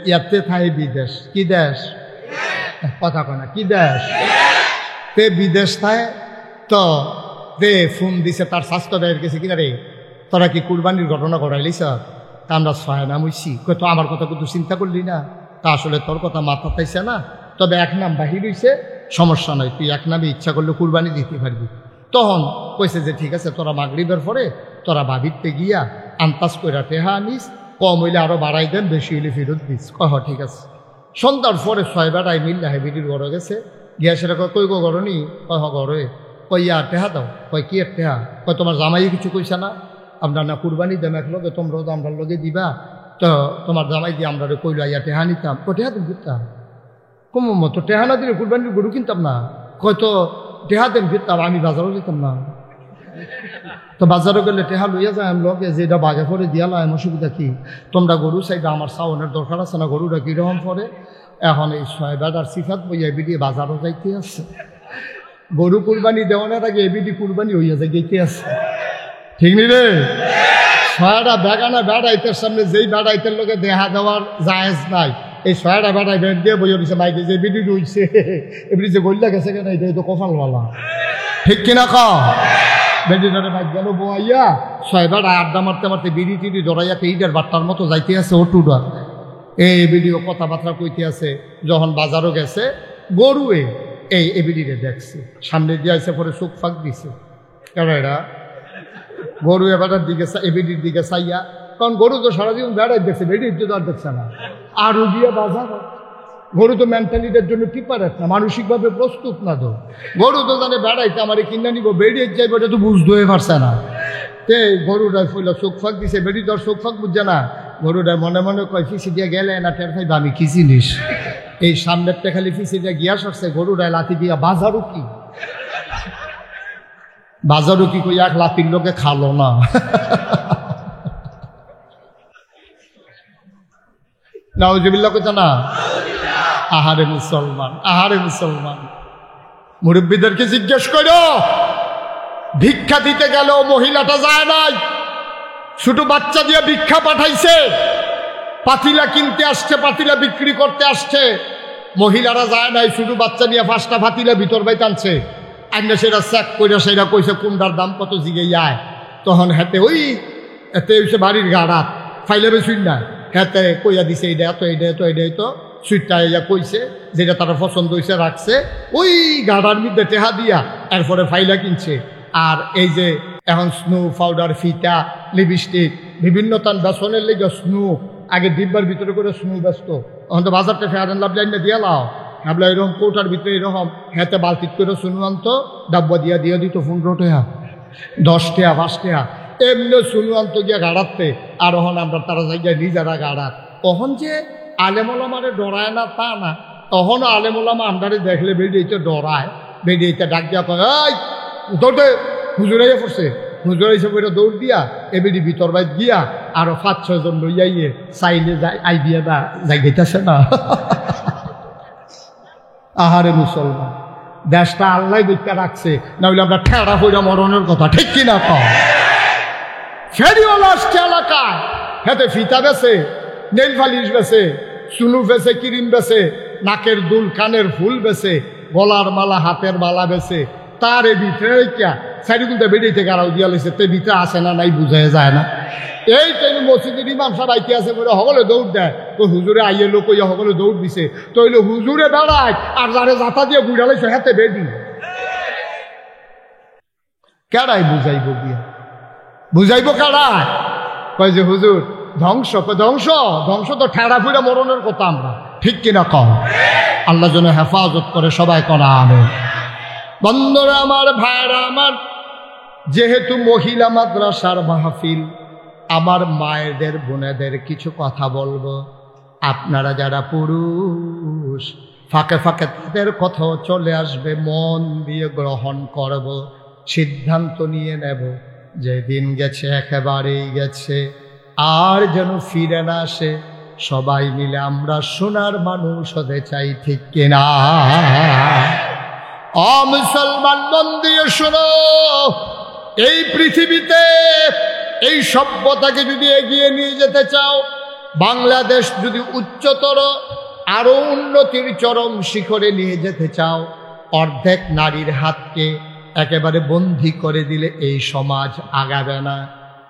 ইয়াতে থাই বিদেশ, কি দেশ কথা কয় না, কি দেশ তে বিদেশ থায় তো দে ফোন দিছে তার স্বাস্থ্য ব্যয়ের গেছে কিনা রে, তোরা কি কুরবানির ঘটনা ঘটাইলিস? তা আমরা ছয় নাম হইছি, তো আমার কথা কিন্তু চিন্তা করলি না? তা আসলে তোর কথা মাথা পাইছে না, তবে এক নাম বাহির হইছে, সমস্যা নয়, তুই এক নামে ইচ্ছা করলে কুরবানি দিতে পারবি। তখন কইছে যে ঠিক আছে, তোরা মাগরিবের পরে তোরা ভাবিতে গিয়া আন্তাজ কইরা টেহা আনিস, কম হইলে আরো বাড়াই দেন, বেশি হইলে ফেরত দিস। কহ ঠিক আছে। সন্ধ্যার পরে ছয় বেড়াই মিল্লা হেবিডির ঘরে গেছে, গিয়া সেটা কই গো ঘরনি, কহ ঘরে, কই আর টেহা দাও, কয় কি আর টেহা, কয় তোমার জামাই কিছু কইছে না, আমরা না কুরবানি দেন এক লগে, তোমরাও তো আমরা লগে দিবা, তো তোমার জামাই দিয়ে আমরা কইল ইয়া টেহা নিতাম, ও টেহা তুমি দিতাম কম মতো, টেহা না দিলে কুরবানির গরু কিনতাম না, হয়তো টেহা দেন ফিরতাম, আমি বাজারও যেতাম না। তো বাজারে গেলে টেহা লইয়া যায় আমি লগে, যেটা বাগে পরে দিয়ালাম, অসুবিধা কি, তোমরা গরু চাইবে, আমার সাউনের দরকার আছে না, গরুটা কীরকম পরে। এখন এই ছয় বেড়ার সিফাত বইয়া এবিডি বাজারও যাইতে আছে, গরু কুরবানি দেওয়ানোর আগে এবিডি কুরবানি হইয়া যায় গেইতে আছে, ঠিক নি রে? ছয়টা বেগানা বেড়াইতের সামনে যেই বেড়াইতের লোকে দেখা দেওয়ার জায়েজ নাই, এই ছয়টা বেড়াই বেড় দিয়ে বইয়া দিছে মাইকে, যে এবিডি রইছে এবিডি যে গল্লা গেছে কেন, এটা তো কপালওয়ালা, ঠিক কিনা ক বেডিটারে বাইক গেল বইয়া, ছয় বেড়া আড্ডা মারতে মারতে বিড়ি টিড়ি জড়াইয়া পেইডার বাট্টার মতো যাইতে আছে ওটুডা, এই ভিডিও কথাবার্তা কইতে আছে। যখন বাজারও গেছে গরুয়ে এই এবিডিরে দেখছে, সামনে দিয়ে আসে, পরে চোখ ফাঁক দিছে, কেন এরা গরু এবারের দিকে এবিডির দিকে চাইয়া, কারণ গরু তো সারাদিন বেড়াই দেখছে, বেডির তো আর দেখছে না, আরও দিয়ে বাজার, গরু তো মেন্টালিটির জন্য প্রিপারেট না, মানসিকভাবে প্রস্তুত না, তো গরু তো জানে বেড়াইতে আমার কিনা নিব, বেরিয়ে যাইব, এটা তো বুঝতে পারছে না। তে গরুটাই ফইলা চোখ ফাঁক দিছে, বেড়ি তোর চোখ ফাঁক বুঝছে না, গরুটাই মনে মনে কয় ফিসি দিয়ে গেলে না টের খাইবা আমি কি জিনিস, এই সামনেরটা খালি ফিসি দিয়ে গিয়া সরছে, গরুটাই লাথি দিয়া বাজারও কি, বাজারও কি কই এক লাতির লোকে খালো না। নাউজুবিল্লাহ কইতা না, আহারে মুসলমান, আহারে মুসলমান, মুরব্বীদেরকে জিজ্ঞেস করো, ভিক্ষা দিতে গেল মহিলাটা যায় নাই, ছোট বাচ্চা দিয়ে ভিক্ষা পাঠাইছে, পাতিলা কিনতে আসছে, পাতিলা বিক্রি করতে আসছে, মহিলারা যায় নাই, ছোট বাচ্চা নিয়ে 5টা পাতিলা ভিতর বাইতে আনছে, আইনা সেটা চেক করে সেটা কইছে কোনটার দাম কত জিগে যায়, তখন হাতে ওই এতে হইছে বাড়ির গাড়াত ফাইলে বেশুন না, হাতে কইয়া দিছে এইটা এত, এইটা এত, এইটা তো সুইটটা ইয়া কইছে, যেটা তারা পছন্দ হয়েছে রাখছে, ওই গাড়ার মধ্যে টেহা দিয়া এরপরে ফাইলা কিনছে। আর এই যে এখন স্নো পাউডার, ফিতা, লিপস্টিক, বিভিন্ন তান বেসনের লেগে স্নো, আগে ডিব্বার ভিতরে করে স্নো ব্যস্ত, এখন তো বাজারটা ফেয়ার অ্যান্ড লাভলি আইনা দিয়া লাও, ভাবলা এরকম কৌটার ভিতরে এরকম হাতে বালতিত করে স্নো আনতো, ডাব্বা দিয়া দিয়ে দিত 15 টাকা, 10 টাকা, 5 টাকা, এমনি স্নো আনতো গিয়া গাড়াতে। আর ওখানে আমরা তারা জায়গায় নিজেরা গাড়াত, তখন যে আলেমোলামারে ডরায় না তা না, তখনও আলেমোলামা আমদারে দেখলে বেরিয়েছে ডরায়, বেরিয়েছে ডাক দিয়া কয়, এই দৌড়ে হুজুরাইয়া পড়ছে, হুজুর হিসেবে দৌড় দিয়া এবিডি ভিতর বাইর গিয়া আরো 5-6 জন লইয়াইয়ে চাইলে আই দিয়া না যাই গেইতেছে না। আহারে মুসলমান, দেশটা আল্লাহ দেখা রাখছে, নইলে আমরা ঠেড়া হইয়া মরণের কথা, ঠিক কিনা কও? ফেরিওয়ালা আসছে এলাকায়, হাতে ফিতা বেছে, নেল পালিশ বেছে, চুলু বেছে, ক্রিম বেছে, নাকের দুল, কানের ফুল বেছে, গলার মালা, হাতের মালা বেছে, তার এ ভিতরে সাইডে বেরিয়ে গাড়াও দিয়া লেছে, তে ভিতরে আসে না নাই বুঝাই যায় না। এই টাইম মসজিদের ইমাম সাহেব আইতে আছে বলে সকলে দৌড় দেয়, তো হুজুরে আইয়ে লোক ইয়া সকলে দৌড় দিছে, তো হইলো হুজুরে বেড়ায় আর যারে যাতা দিয়ে বুড়ালাইছে হাতে বেডি, কেডাই বুঝাইব গিয়া, বুঝাইব কেডায়? কয় যে হুজুর ধ্বংস, ধ্বংস ধ্বংস তো ঠেড়া ফুড়া মরণের কথা আমরা, ঠিক কিনা কম? আল্লাহ যেন হেফাজত করে, সবাই করা আমেন। বন্ধুরা আমার, ভাইরা আমার, যেহেতু মহিলা মাদ্রাসার মাহফিল, আমার মায়েদের বোনেদের কিছু কথা বলবো। আপনারা যারা পুরুষ, ফাঁকে ফাঁকে তাদের কথাও চলে আসবে, মন দিয়ে গ্রহণ করব, সিদ্ধান্ত নিয়ে নেব। যেদিন গেছে একেবারেই গেছে, আর যেন ফিরে না আসে। সবাই মিলে আমরা সোনার মানুষ হতে চাই, ঠিক কিনা? মুসলমান মন দিয়ে শোনো, এই পৃথিবীতে এই সভ্যতাকে যদি এগিয়ে নিয়ে যেতে চাও, বাংলাদেশ যদি উচ্চতর আরো উন্নতির চরম শিখরে নিয়ে যেতে চাও, অর্ধেক নারীর হাতকে একেবারে বন্দী করে দিলে এই সমাজ আগাবে না।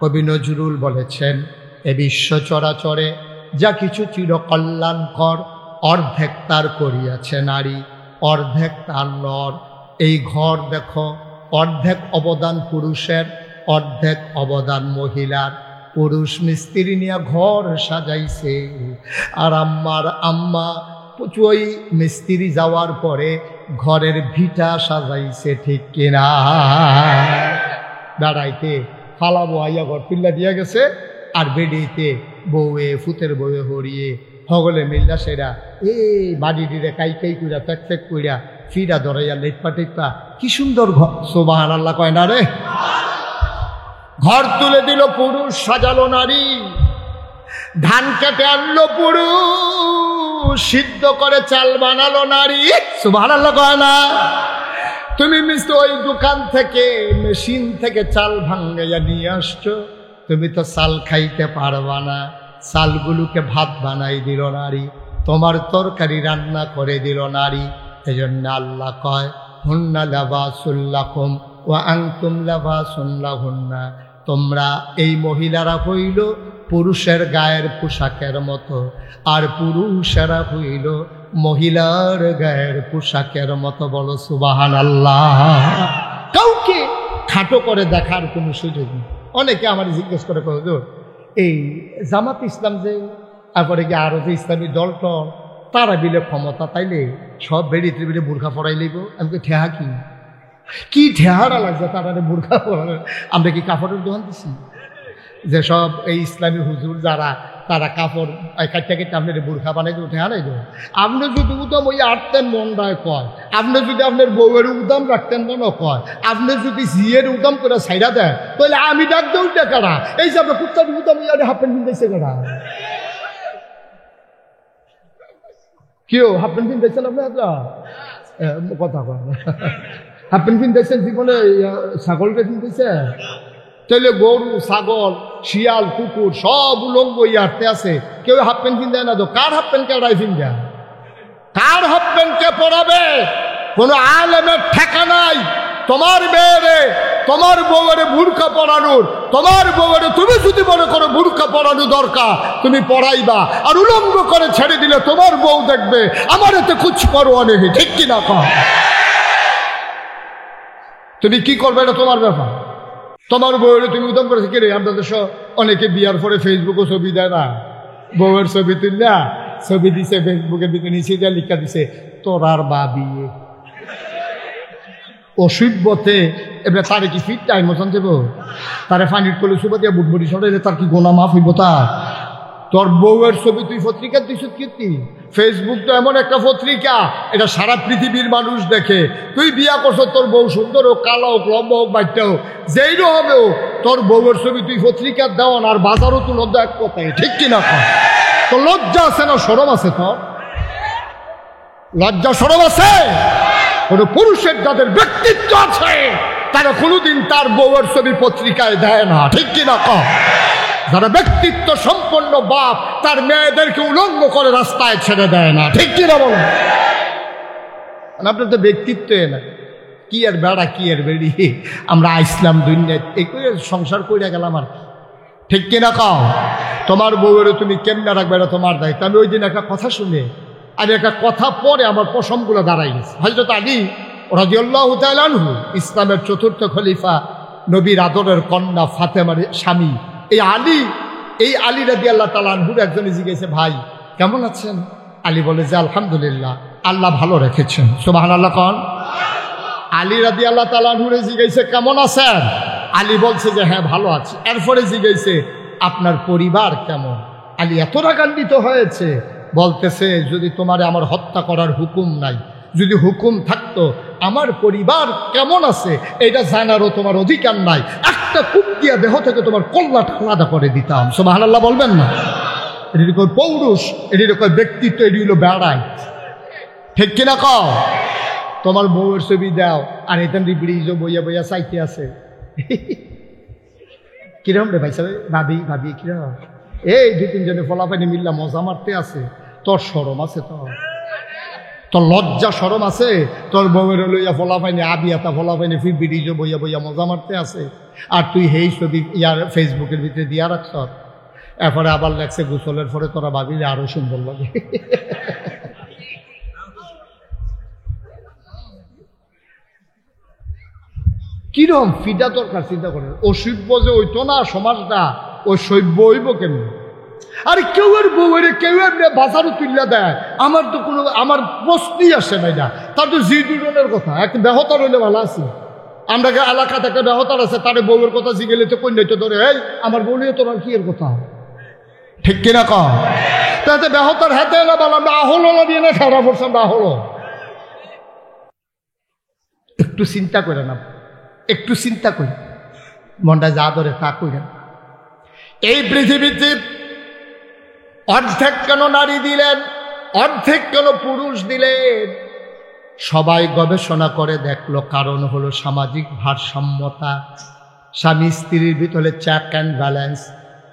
কবি নজরুল বলেছেন, এ বিশ্ব চরাচরে যা কিছু চিরকল্যাণকর, অর্ধেক তার করিয়াছে নারী, অর্ধেক তার নর। এই ঘর দেখো, অর্ধেক অবদান পুরুষের, অর্ধেক অবদান মহিলার। পুরুষ মিস্ত্রি নিয়ে ঘর সাজাইছে, আর আম্মা ওই মিস্ত্রি যাওয়ার পরে ঘরের ভিটা সাজাইছে, ঠিক কিনা? বেড়াইতে ফালাবো আইয়া ঘর পিল্লা দিয়া গেছে, আর বেডিতে বউয়ে ফুতের বউয়ে হরিয়ে হগলে মিল্লা সেরা এই বাড়ি ডিরে কাই কাই কইরা ফেক ফেক কইরা ফিরা ধরাইয়া লেটপা টেটপা, কি সুন্দর ঘর। সুবহানাল্লাহ কয় না রে? ঘর তুলে দিল পুরুষ, সাজালো নারী। ধান কেটে আনলো পুরুষ, সিদ্ধ করে চাল বানালো নারী। সুবহানাল্লাহ কয় না? তুমি মিস্ত্রি ওই দোকান থেকে মেশিন থেকে চাল ভাঙ্গাইয়া নিয়ে আসছো, তুমি তো চাল খাইতে পারবা না, চালগুলোকে ভাত বানাই দিল নারী, তোমার তরকারি রান্না করে দিল নারী। এজন্য আল্লাহ কয়, হুন্না লাবাসুল লাকুম ওয়া আনতুম লাবাসুন লাহুন্না। তোমরা এই মহিলারা হইল পুরুষের গায়ের পোশাকের মতো, আর পুরুষেরা হইল মহিলার গায়ের পোশাকের মতো। বলো সুবহানাল্লাহ। কাউকে খাটো করে দেখার কোনো সুযোগ নেই। অনেকে আমার জিজ্ঞেস করে হুজুর, এই জামাত ইসলাম যে তারপরে কি আরো যে ইসলামী দলটল, তারা বিলে ক্ষমতা তাইলে সব বেরিয়ে বিলে বোরখা পরাই লইব। আমি ঠেহা কি ঠেহারা লাগছে তারা বোরখা পরানো? আমরা কি কাপড়ের দোকান দিছি যে সব এই ইসলামী হুজুর যারা, তারা কাপড় কাটতে কাটতে আপনার বোরখা বানাই দেবো, ঠেহা নাই দেবো? আপনি যদি উদাম ওই আটতেন মনটায় কয়, আপনি যদি আপনার বউয়ের উদাম রাখতেন মনও কয়, আপনি যদি জিয়ের উদাম করে সাইডা দেয়, তাহলে আমি ডাক দেউ কারা? এই যে আপনার কুত্তার উদাম ইয়ারে হাফ প্যান্ট কিনতেছে কারা? কেউ হাফ প্যান্ট কিনতেছেন আপনার কথা কয়? হাফ প্যান্ট কিনতেছেন জীবনে? ছাগলকে কিনতেছে? তাহলে গরু, ছাগল, শিয়াল, কুকুর সব উলঙ্গ ইয়ারতে আছে, কেউ হাফ প্যান্ট কিনতে না তো? কার হাফ প্যান্ট কেউ রাইফিন দেয়? কার হাফ প্যান্ট কে পরাবে? কোনো আলেমের ঠেকা নাই তোমার মেয়েরে, তোমার বউয়ের বুরকা পরানোর। তোমার বউয়ের তুমি যদি মনে করো বুরকা পরানো দরকার, তুমি পরাইবা, আর উলঙ্গ করে ছেড়ে দিলে তোমার বউ দেখবে আমার এতে কুছ করো অনেক, ঠিক কিনা? তুমি কি করবে এটা তোমার ব্যাপার। তোমার বউয়ের তুমি উদম করেছে কে রে? আপনাদের সব অনেকে বিয়ার পরে ফেসবুকে ছবি দেয় না, বউয়ের ছবি তুললা ছবি দিছে ফেসবুকের ভিতরে নিচে যা লিখা দিছে তোরার বা বিয়ে। অসভ্যতে এবার তারে কি ফিট টাইম মতন দেব? তারে ফানির করলে সুবা দিয়া বুটবুটি সরাইলে তার কি গোনা মাফ হইব? তোর বউয়ের ছবি তুই পত্রিকা দিস কীর্তি? ফেসবুক তো এমন একটা পত্রিকা, এটা সারা পৃথিবীর মানুষ দেখে। তুই বিয়া করছো, তোর বউ সুন্দর হোক, কালো হোক, লম্বা হোক, বাচ্চা হোক, যেই হবে তোর বউয়ের ছবি তুই পত্রিকার দেওয়ান, আর বাজারও তুই লজ্জা এক কথায়, ঠিক কিনা? তোর লজ্জা আছে না শরম আছে? তোর লজ্জা শরম আছে? কোনো পুরুষের যাদের ব্যক্তিত্ব আছে তারা কোনোদিন তার বউয়ের ছবি পত্রিকায় দেয় না, ঠিক কিনা? যারা ব্যক্তিত্ব সম্পন্ন বাপ তার মেয়েদেরকে উলঙ্গ করে রাস্তায় ছেড়ে দেয় না, ঠিক কিনা বলেন? আপনার তো ব্যক্তিত্ব না, কি আর বেড়া কি আর বেড়ি, আমরা ইসলাম দুনিয়ায় এই করে সংসার করে গেলাম, আর ঠিক কিনা? তোমার বউয়ের তুমি কেমনে রাখবে এটা তোমার দায়িত্ব। আমি ওই দিন একটা কথা শুনে, আর একটা কথা পরে আমার পশমগুলো দাঁড়াই গেছে। হযরত আলী রাদিয়াল্লাহু তাআলা আনহু, ইসলামের চতুর্থ খলিফা, নবীর আদরের কন্যা ফাতেমার স্বামী, এই আলী রাদিয়াল্লাহু তাআলা আনহুর একজনে জিজ্ঞেসে, ভাই কেমন আছেন? আলী বলে যে আলহামদুলিল্লাহ, আল্লাহ ভালো রেখেছেন। সুবহানাল্লাহ কন। আলী রাদিয়াল্লাহু তাআলা আনহুরে জিজ্ঞেসে কেমন আছেন? আলী বলছে যে হ্যাঁ ভালো আছি। এরপরে জিজ্ঞেসে আপনার পরিবার কেমন? আলী এত রাগান্বিত হয়েছে, বলতেছে যদি তোমারে আমার হত্যা করার হুকুম নাই, যদি হুকুম থাকতো আমার পরিবার কেমন আছে এটা জানারও তোমার অধিকার নাই। একটা কূপ দিয়া দেহ থেকে তোমার কল্লাটা আলাদা করে দিতাম। সুবহানাল্লাহ বলবেন না? এটি কয় পৌরুষ, এটি কয় ব্যক্তিত্ব, এটি হলো বেড়াই। ঠিক কিনা কও? তোমার বউয়ের ছবি দাও আর এখান ব্রিজ বইয়া বইয়া চাইতে আছে। কিরম রে ভাই সাহেব, ভাবি ভাবি কিরম? এই 2-3 জনে ফলাফানি মিল্লা মজা মারতে আছে। তোর শরম আছে? তোর লজ্জা শরম আছে? তোর বউয়ের লইয়া ফলাফাইনি আবিয়াতা ফলাফাইনি ফির ব্রিজ বইয়া বইয়া মজা মারতে আছে, আর তুই হেই ছবি ইয়ার ফেসবুকের ভিতরে দিয়া রাখছ। এরপরে আবার লেখছে গোসলের পরে তোরা ভাবিলে আরো সুন্দর লাগে। কিরম ফিটা দরকার চিন্তা করেন। অসভ্য যে হইতো না সমাজটা, ওই সভ্য হইব কেমন? আরে কেউ এর বউয়ের কেউ এমনি বাজারও তুললা দেয়, আমার তো কোনো আমার প্রশ্নই আসে না। এটা তার তো জি দুজনের কথা। এক বেহতার হইলে ভালো আছে। আমরা এলাকা থেকে বেহতার আছে, তার বউয়ের কথা জিগেলে তো কন্যাই তো ধরে, এই আমার বউ নিয়ে তোমার কি এর কথা? ঠিক কিনা কম? তাতে বেহতার হাতে না বললাম না হলো না দিয়ে না খারাপ করছে না হলো। একটু চিন্তা করে না, একটু চিন্তা করি, মনটা যা ধরে তা করেন। এই পৃথিবীতে অর্ধেক কেন নারী দিলেন, অর্ধেক কেন পুরুষ দিলেন? সবাই গবেষণা করে দেখলো কারণ হলো সামাজিক ভারসাম্যতা। স্বামী স্ত্রীর ভিতরে চেক অ্যান্ড ব্যালেন্স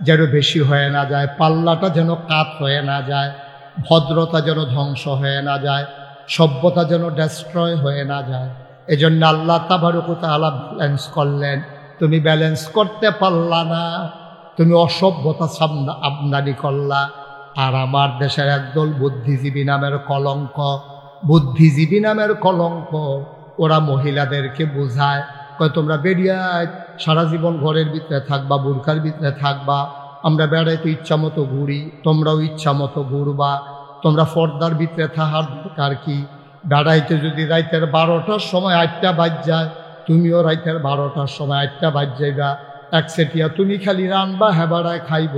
যেন বেশি হয়ে না যায়, পাল্লাটা যেন কাত হয়ে না যায়, ভদ্রতা যেন ধ্বংস হয়ে না যায়, সভ্যতা যেন ডেস্ট্রয় হয়ে না যায়। এজন্য আল্লাহ তাবারক ওয়া তাআলা ব্যালেন্স করলেন। তুমি ব্যালেন্স করতে পারলা না, তুমি অসভ্যতা আমদানি করলা। আর আমার দেশের একদল বুদ্ধিজীবী নামের কলঙ্ক, বুদ্ধিজীবী নামের কলঙ্ক, ওরা মহিলাদেরকে বোঝায়, কয় তোমরা বেরিয়ে সারা জীবন ঘরের ভিতরে থাকবা, বুরকার ভিতরে থাকবা, আমরা বেড়াইতে ইচ্ছা মতো ঘুরি, তোমরাও ইচ্ছা মতো ঘুরবা, তোমরা পর্দার ভিতরে থাকার দরকার কি? বেড়াইতে যদি রাইতের 12টার সময় 8টা বাজ যায়, তুমিও রাইতের 12টার সময় 8টা বাজ যাইবা। একসেটিয়া তুমি খালি রানবা, হেবাড়ায় খাইব,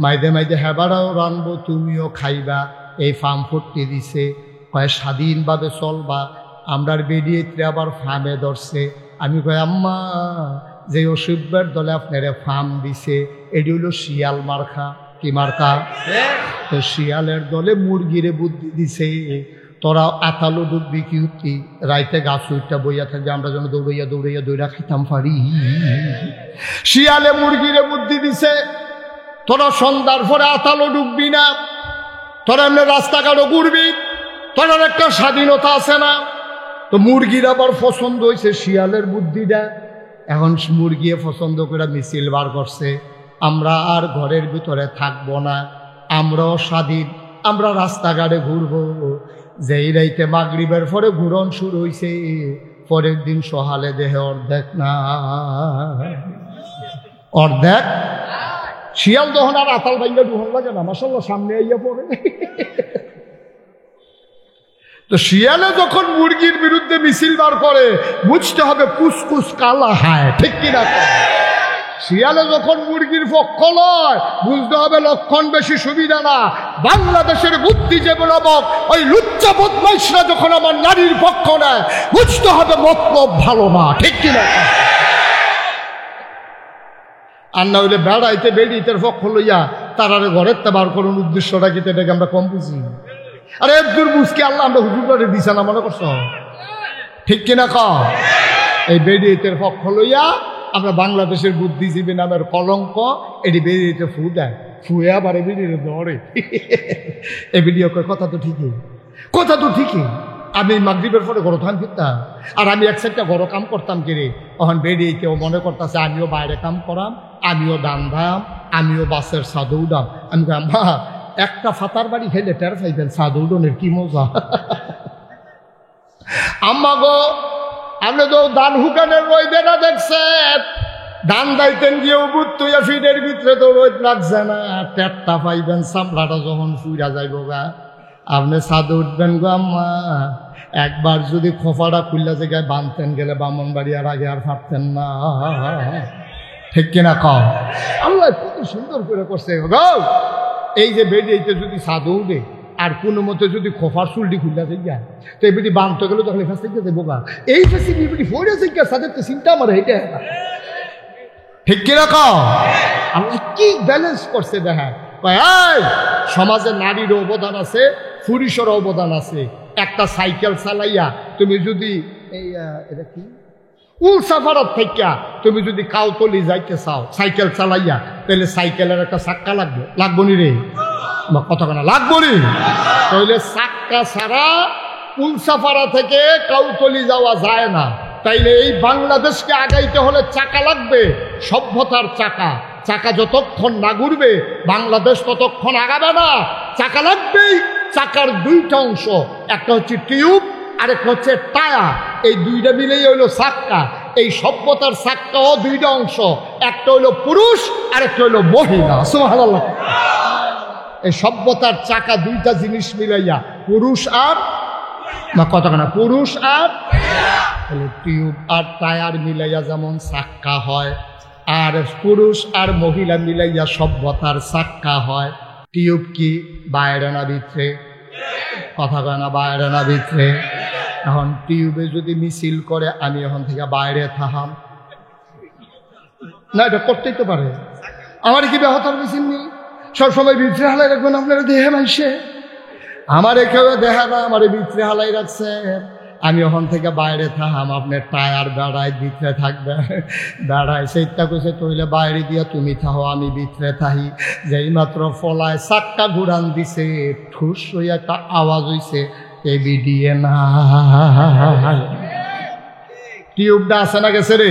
মাইদে মাইদে হেবাড়াও রানবো, তুমিও খাইবা। এই ফার্ম ফুটতে দিছে, কয় স্বাধীনভাবে চলবা। আমরার বেরিয়ে আবার ফার্মে ধরছে। আমি কয় আম্মা, যে অসভ্যের দলে আপনারা ফার্ম দিছে, এটি হলো শিয়াল মার্কা। কি মার্কা? তো শিয়ালের দলে মুরগিরে বুদ্ধি দিছে, তোরা আতালো ডুববি কি উঠতি, রাইতে গাছ উঠটা বইয়া থাকবে, আমরা যেন দৌড়াইয়া দৌড়াইয়া দৌড়া খাইতাম পারি। শিয়ালে মুরগিরে বুদ্ধি দিছে, তোরা সন্ধ্যার পরে আতালো ডুববি না, তোরা এমনি রাস্তাঘাটও ঘুরবি, তোর একটা স্বাধীনতা আছে না। তো মুরগির আবার পছন্দ হয়েছে শিয়ালের বুদ্ধিটা। এখন মুরগিয়ে পছন্দ করে মিছিল বার করছে, আমরা আর ঘরের ভিতরে থাকবো না, আমরাও স্বাধীন, আমরা রাস্তাঘাটে ঘুরবো। যেই রাইতে মাগরিবের পরে ঘুরন শুরু হয়েছে, পরের দিন সহালে দেহে অর্ধেক না, অর্ধেক। শিয়াল যখন আর আতাল বাইঙ্গা ডুহন লাগে না, মাশাআল্লাহ সামনে আইয়া পড়ে। তো শিয়ালে যখন মুরগির বিরুদ্ধে মিছিল বার করে, বুঝতে হবে কুসকুস কালা হায়। ঠিক কিনা? শিয়ালে যখন মুরগির পক্ষ নয়, বুঝতে হবে লক্ষণ বেশি সুবিধা না। বাংলাদেশের বুদ্ধিজীবী ওই লুচ্চা বদমাইশরা যখন আমার নারীর পক্ষ নেয়, বুঝতে হবে মতলব ভালো না। ঠিক কিনা? আর না হইলে বেড়াইতে বেড়িতে পক্ষ লইয়া তারারে ঘরের তে বার করুন, উদ্দেশ্যটা কি? এটাকে আমরা কম বুঝি। আরে একদূর বুঝকে আল্লাহ আমরা হুজুর করে দিছে না, মনে করছো? ঠিক কিনা কও? এই বেড়িতে পক্ষ লইয়া আমরা বাংলাদেশের বুদ্ধিজীবী নামের কলঙ্ক, এটি বেরিয়ে ফু দেয়, ফুয়ে আবার এ বেরিয়ে ধরে। এ ভিডিও কথা তো ঠিকই, কথা তো ঠিকই। আমি মাগরিবের পরে ঘর থাম ফিরতাম, আর আমি এক সাইডটা ঘর কাম করতাম কিরে, তখন বেরিয়ে কেউ মনে করতেছে আমিও বাইরে কাম করাম, আমিও ডান্ধাম, আমিও বাসের সাদু উডাম। আমি আম্মা, একটা ফাতার বাড়ি খেলে টের পাইবেন সাদু উডনের কি মজা। আম্মা গো, আপনি তো ধান হুকানের রোদে না দেখছেন, ধান দাইতেন গিয়ে উবুত তুইয়া ফিডের ভিতরে তো রোদ লাগছে না, টেরটা পাইবেন চামড়াটা যখন ফুইরা যাইব গা। আপনি ছাদে উঠবেন গো আম্মা, একবার যদি খোফাটা খুললা জায়গায় বাঁধতেন, গেলে বামনবাড়ি আর আগে আর পারতেন না। ঠিক কিনা কও? আল্লাহ কত সুন্দর করে করছে গো। এই যে বেরিয়েতে যদি ছাদে উঠে আর কোনো মতে যদি খোফার চুলটি খুললা যায়, তো এই বেটি বাঁধতে গেলে তখন ফেসে যেতে বোকা, এই ফেসে বেটি ফোরে যায় সাদের তো চিন্তা আমার এইটা। ঠিক কিরকম? আল্লাহ কি ব্যালেন্স করছে দেখা। সমাজে নারীর অবদান আছে, পুরুষের অবদান আছে। একটা সাইকেল চালাইয়া তুমি যদি এটা কি উলসাফারত থেকে তুমি যদি কাউতলি যাইতে চাও সাইকেল চালাইয়া, তাহলে সাইকেলের একটা চাক্কা লাগবো নি রে, কতখানা লাগবো নি? তাহলে চাক্কা ছাড়া উলসাফারা থেকে কাউতলি যাওয়া যায় না। তাইলে এই বাংলাদেশকে আগাইতে হলে চাকা লাগবে, সভ্যতার চাকা। চাকা যতক্ষণ না ঘুরবে বাংলাদেশ ততক্ষণ আগাবে না। চাকা লাগবেই। চাকার দুইটা অংশ, একটা হচ্ছে টিউব আর একটা হচ্ছে টায়ার। এই দুইটা মিলেই হইলো চাক্কা। এই সভ্যতার চাক্কাও দুইটা অংশ, একটা হইলো পুরুষ আর একটা হইলো মহিলা। সুবহানাল্লাহ। এই সভ্যতার চাকা দুইটা জিনিস মিলাইয়া পুরুষ আর কতখানা পুরুষ আর টিউব আর টায়ার মিলাইয়া যেমন চাক্কা হয়, আর পুরুষ আর মহিলা মিলাইয়া সভ্যতার চাক্কা হয়। টিউব কি বাইরে না ভিতরে? কথা কয় না, বাইরে না ভিতরে? এখন টিউবে যদি মিছিল করে আমি এখন থেকে বাইরে থাকাম না, এটা করতেই তো পারে। আমার কি ব্যাহতার মিছিল নেই? সবসময় ভিতরে হালাই রাখবেন আপনারা দেহে মাইসে? আমার কেউ দেখা না, আমার ভিতরে হালাই রাখছে। আমি ওখান থেকে বাইরে থাকাম, আপনার টায়ার বেড়ায় ভিতরে থাকবে। বেড়ায় সেইটা কইছে তইলে বাইরে দিয়া তুমি থাকো, আমি ভিতরে থাকি। যেই মাত্র ফলায় চাক্কা ঘুরান দিছে, ঠুস হইয়া একটা আওয়াজ হইছে, এবি দিয়ে না। টিউবটা আছে না গেছে রে?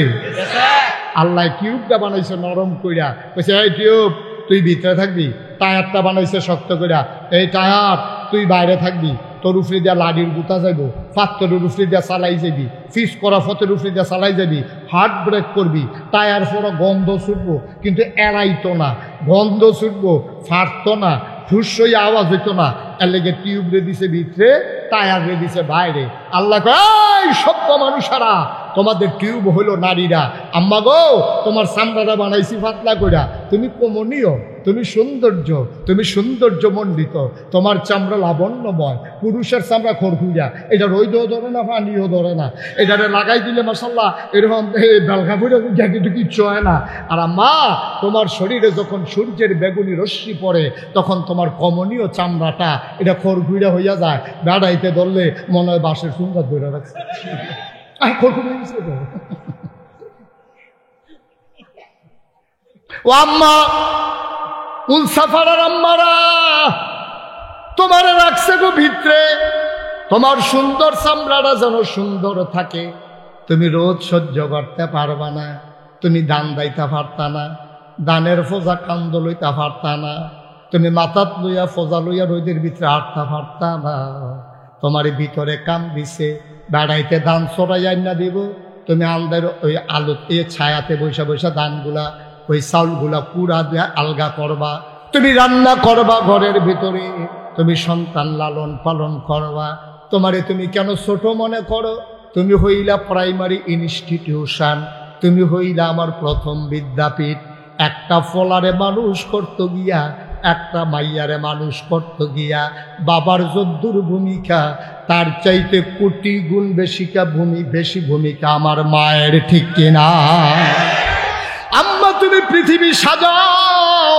আল্লাহ টিউবটা বানাইছে নরম কইরা, কইছে এই টিউব তুই ভিতরে থাকবি। টায়ারটা বানাইছে শক্ত কইরা, এই টায়ার তুই বাইরে থাকবি। তোর উফরে দিয়া লাডির গুতা যাইব, পাত্তরের উফরে দিয়া চালাই যাবি, ফিস করা ফতের উফরে দিয়া চালাই যাবি, হার্ট ব্রেক করবি। টায়ার পরা গন্ধ ছুটবো, কিন্তু এড়াইতো না। গন্ধ ছুটবো, ফাটতো না, ঠুস হইয়া আওয়াজ হইতো না। এর লেগে টিউব রে দিছে ভিতরে, টায়ার রে দিছে বাইরে। আল্লাহ কয় সভ্য মানুষেরা, তোমাদের টিউব হইল নারীরা। আম্মা গো, তোমার চামড়াটা বানাইছি পাতলা কইরা, তুমি কমনীয়, তুমি সৌন্দর্য, তুমি সৌন্দর্য মণ্ডিত, তোমার চামড়া লাবণ্যময়। পুরুষের চামড়া খড়খুইয়া, এটা রোদও ধরে না, পানিও ধরে না। এটারে লাগাই দিলে মাশাল্লাহ এরকম বেলকা ফুটে কিন্তু কিচ্ছু হয় না। আর আম্মা, তোমার শরীরে যখন সূর্যের বেগুনি রশ্মি পড়ে, তখন তোমার কমনীয় চামড়াটা এটা খড়খুইয়া হইয়া যায়। বেড়াইতে ধরলে মনে হয় বাঁশের সুন্দর ধরে রাখছে। ও আম্মা, উলসাফারার আম্মারা, তোমারে রাখছে গো ভিতরে, তোমার সুন্দর চামড়াটা যেন সুন্দর থাকে। তুমি রোদ সহ্য করতে পারবা না, তুমি দান দাইতে পারতা না, দানের ফোজা কান্দ লইতে পারতা না, তুমি মাথাত লইয়া ফোজা লইয়া রোদের ভিতরে হাঁটতে পারতা না। তোমার ভিতরে কাম দিছে, বেড়াইতে ধান ছড়াই আইনা দিব, তুমি আলদের ওই আলু ছায়াতে বৈশা বৈশা ধানগুলা ওই চাউলগুলা পুরা দিয়ে আলগা করবা, তুমি রান্না করবা ঘরের ভিতরে, তুমি সন্তান লালন পালন করবা। তোমারে তুমি কেন ছোট মনে করো? তুমি হইলা প্রাইমারি ইনস্টিটিউশন, তুমি হইলা আমার প্রথম বিদ্যাপীঠ। একটা ফলারে মানুষ করতে গিয়া, একটা মাইয়ারে মানুষ করতে গিয়া বাবার যদ্দুর ভূমিকা, তার চাইতে কোটি গুণ বেশি ভূমিকা আমার মায়ের। ঠিক কিনা? আম্মা তুমি পৃথিবী সাজাও,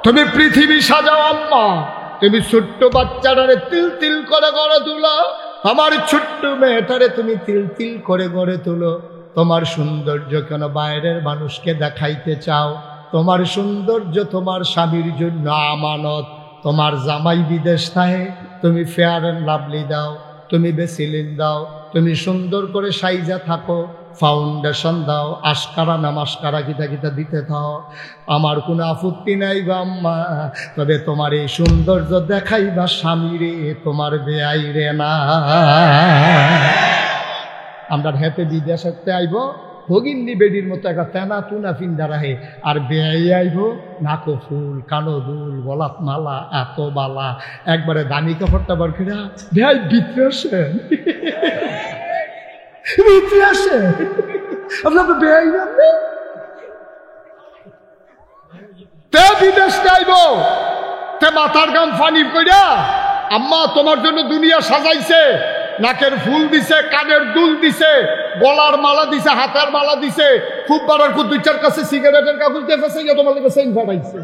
তুমি পৃথিবী সাজাও আম্মা। তুমি ছোট্ট বাচ্চাটারে তিল তিল করে গড়ে তুলো, আমার ছোট্ট মেয়েটারে তুমি তিল তিল করে গড়ে তুলো। তোমার সৌন্দর্য কেন বাইরের মানুষকে দেখাইতে চাও? তোমার সৌন্দর্য তোমার স্বামীর জন্য আমানত। তোমার জামাই বিদেশ থাকে, তুমি ফেয়ার অ্যান্ড লাভলি দাও, তুমি বেসিলিন দাও, তুমি সুন্দর করে সাইজা থাকো, ফাউন্ডেশন দাও, আস্কারা না মাস্কারা কিতা কিতা দিতে থাও। আমার কোনো আপত্তি নাই গো আম্মা, তবে তোমার এই সৌন্দর্য দেখাইবা স্বামীরে, তোমার বেআই রে না। আমরা হেতে বিদেশে আইব ভগিন্নি বেডির মতো একটা তেনা তুনা ফিন্দা রাহে, আর বেআই আইব নাকো ফুল, কানো দুল, গলাত মালা, এত বালা, একবারে দামি কাপড়টা বার করে বেআই ভিতরে আসেন, ভিতরে আসে। আপনার বেআই জানবে তে বিদেশ আইব, তে মাথার গাম ফানি কইরা আম্মা তোমার জন্য দুনিয়া সাজাইছে, নাকের ফুল দিছে, কানের দুল দিছে, গলার মালা দিছে, হাতের মালা দিছে, খুব বাড়ার কুদ্দুচার কাছে সিগারেটের কাগজ দিয়ে ফেসে গিয়ে তোমার কাছে চেইন ফাটাইছে।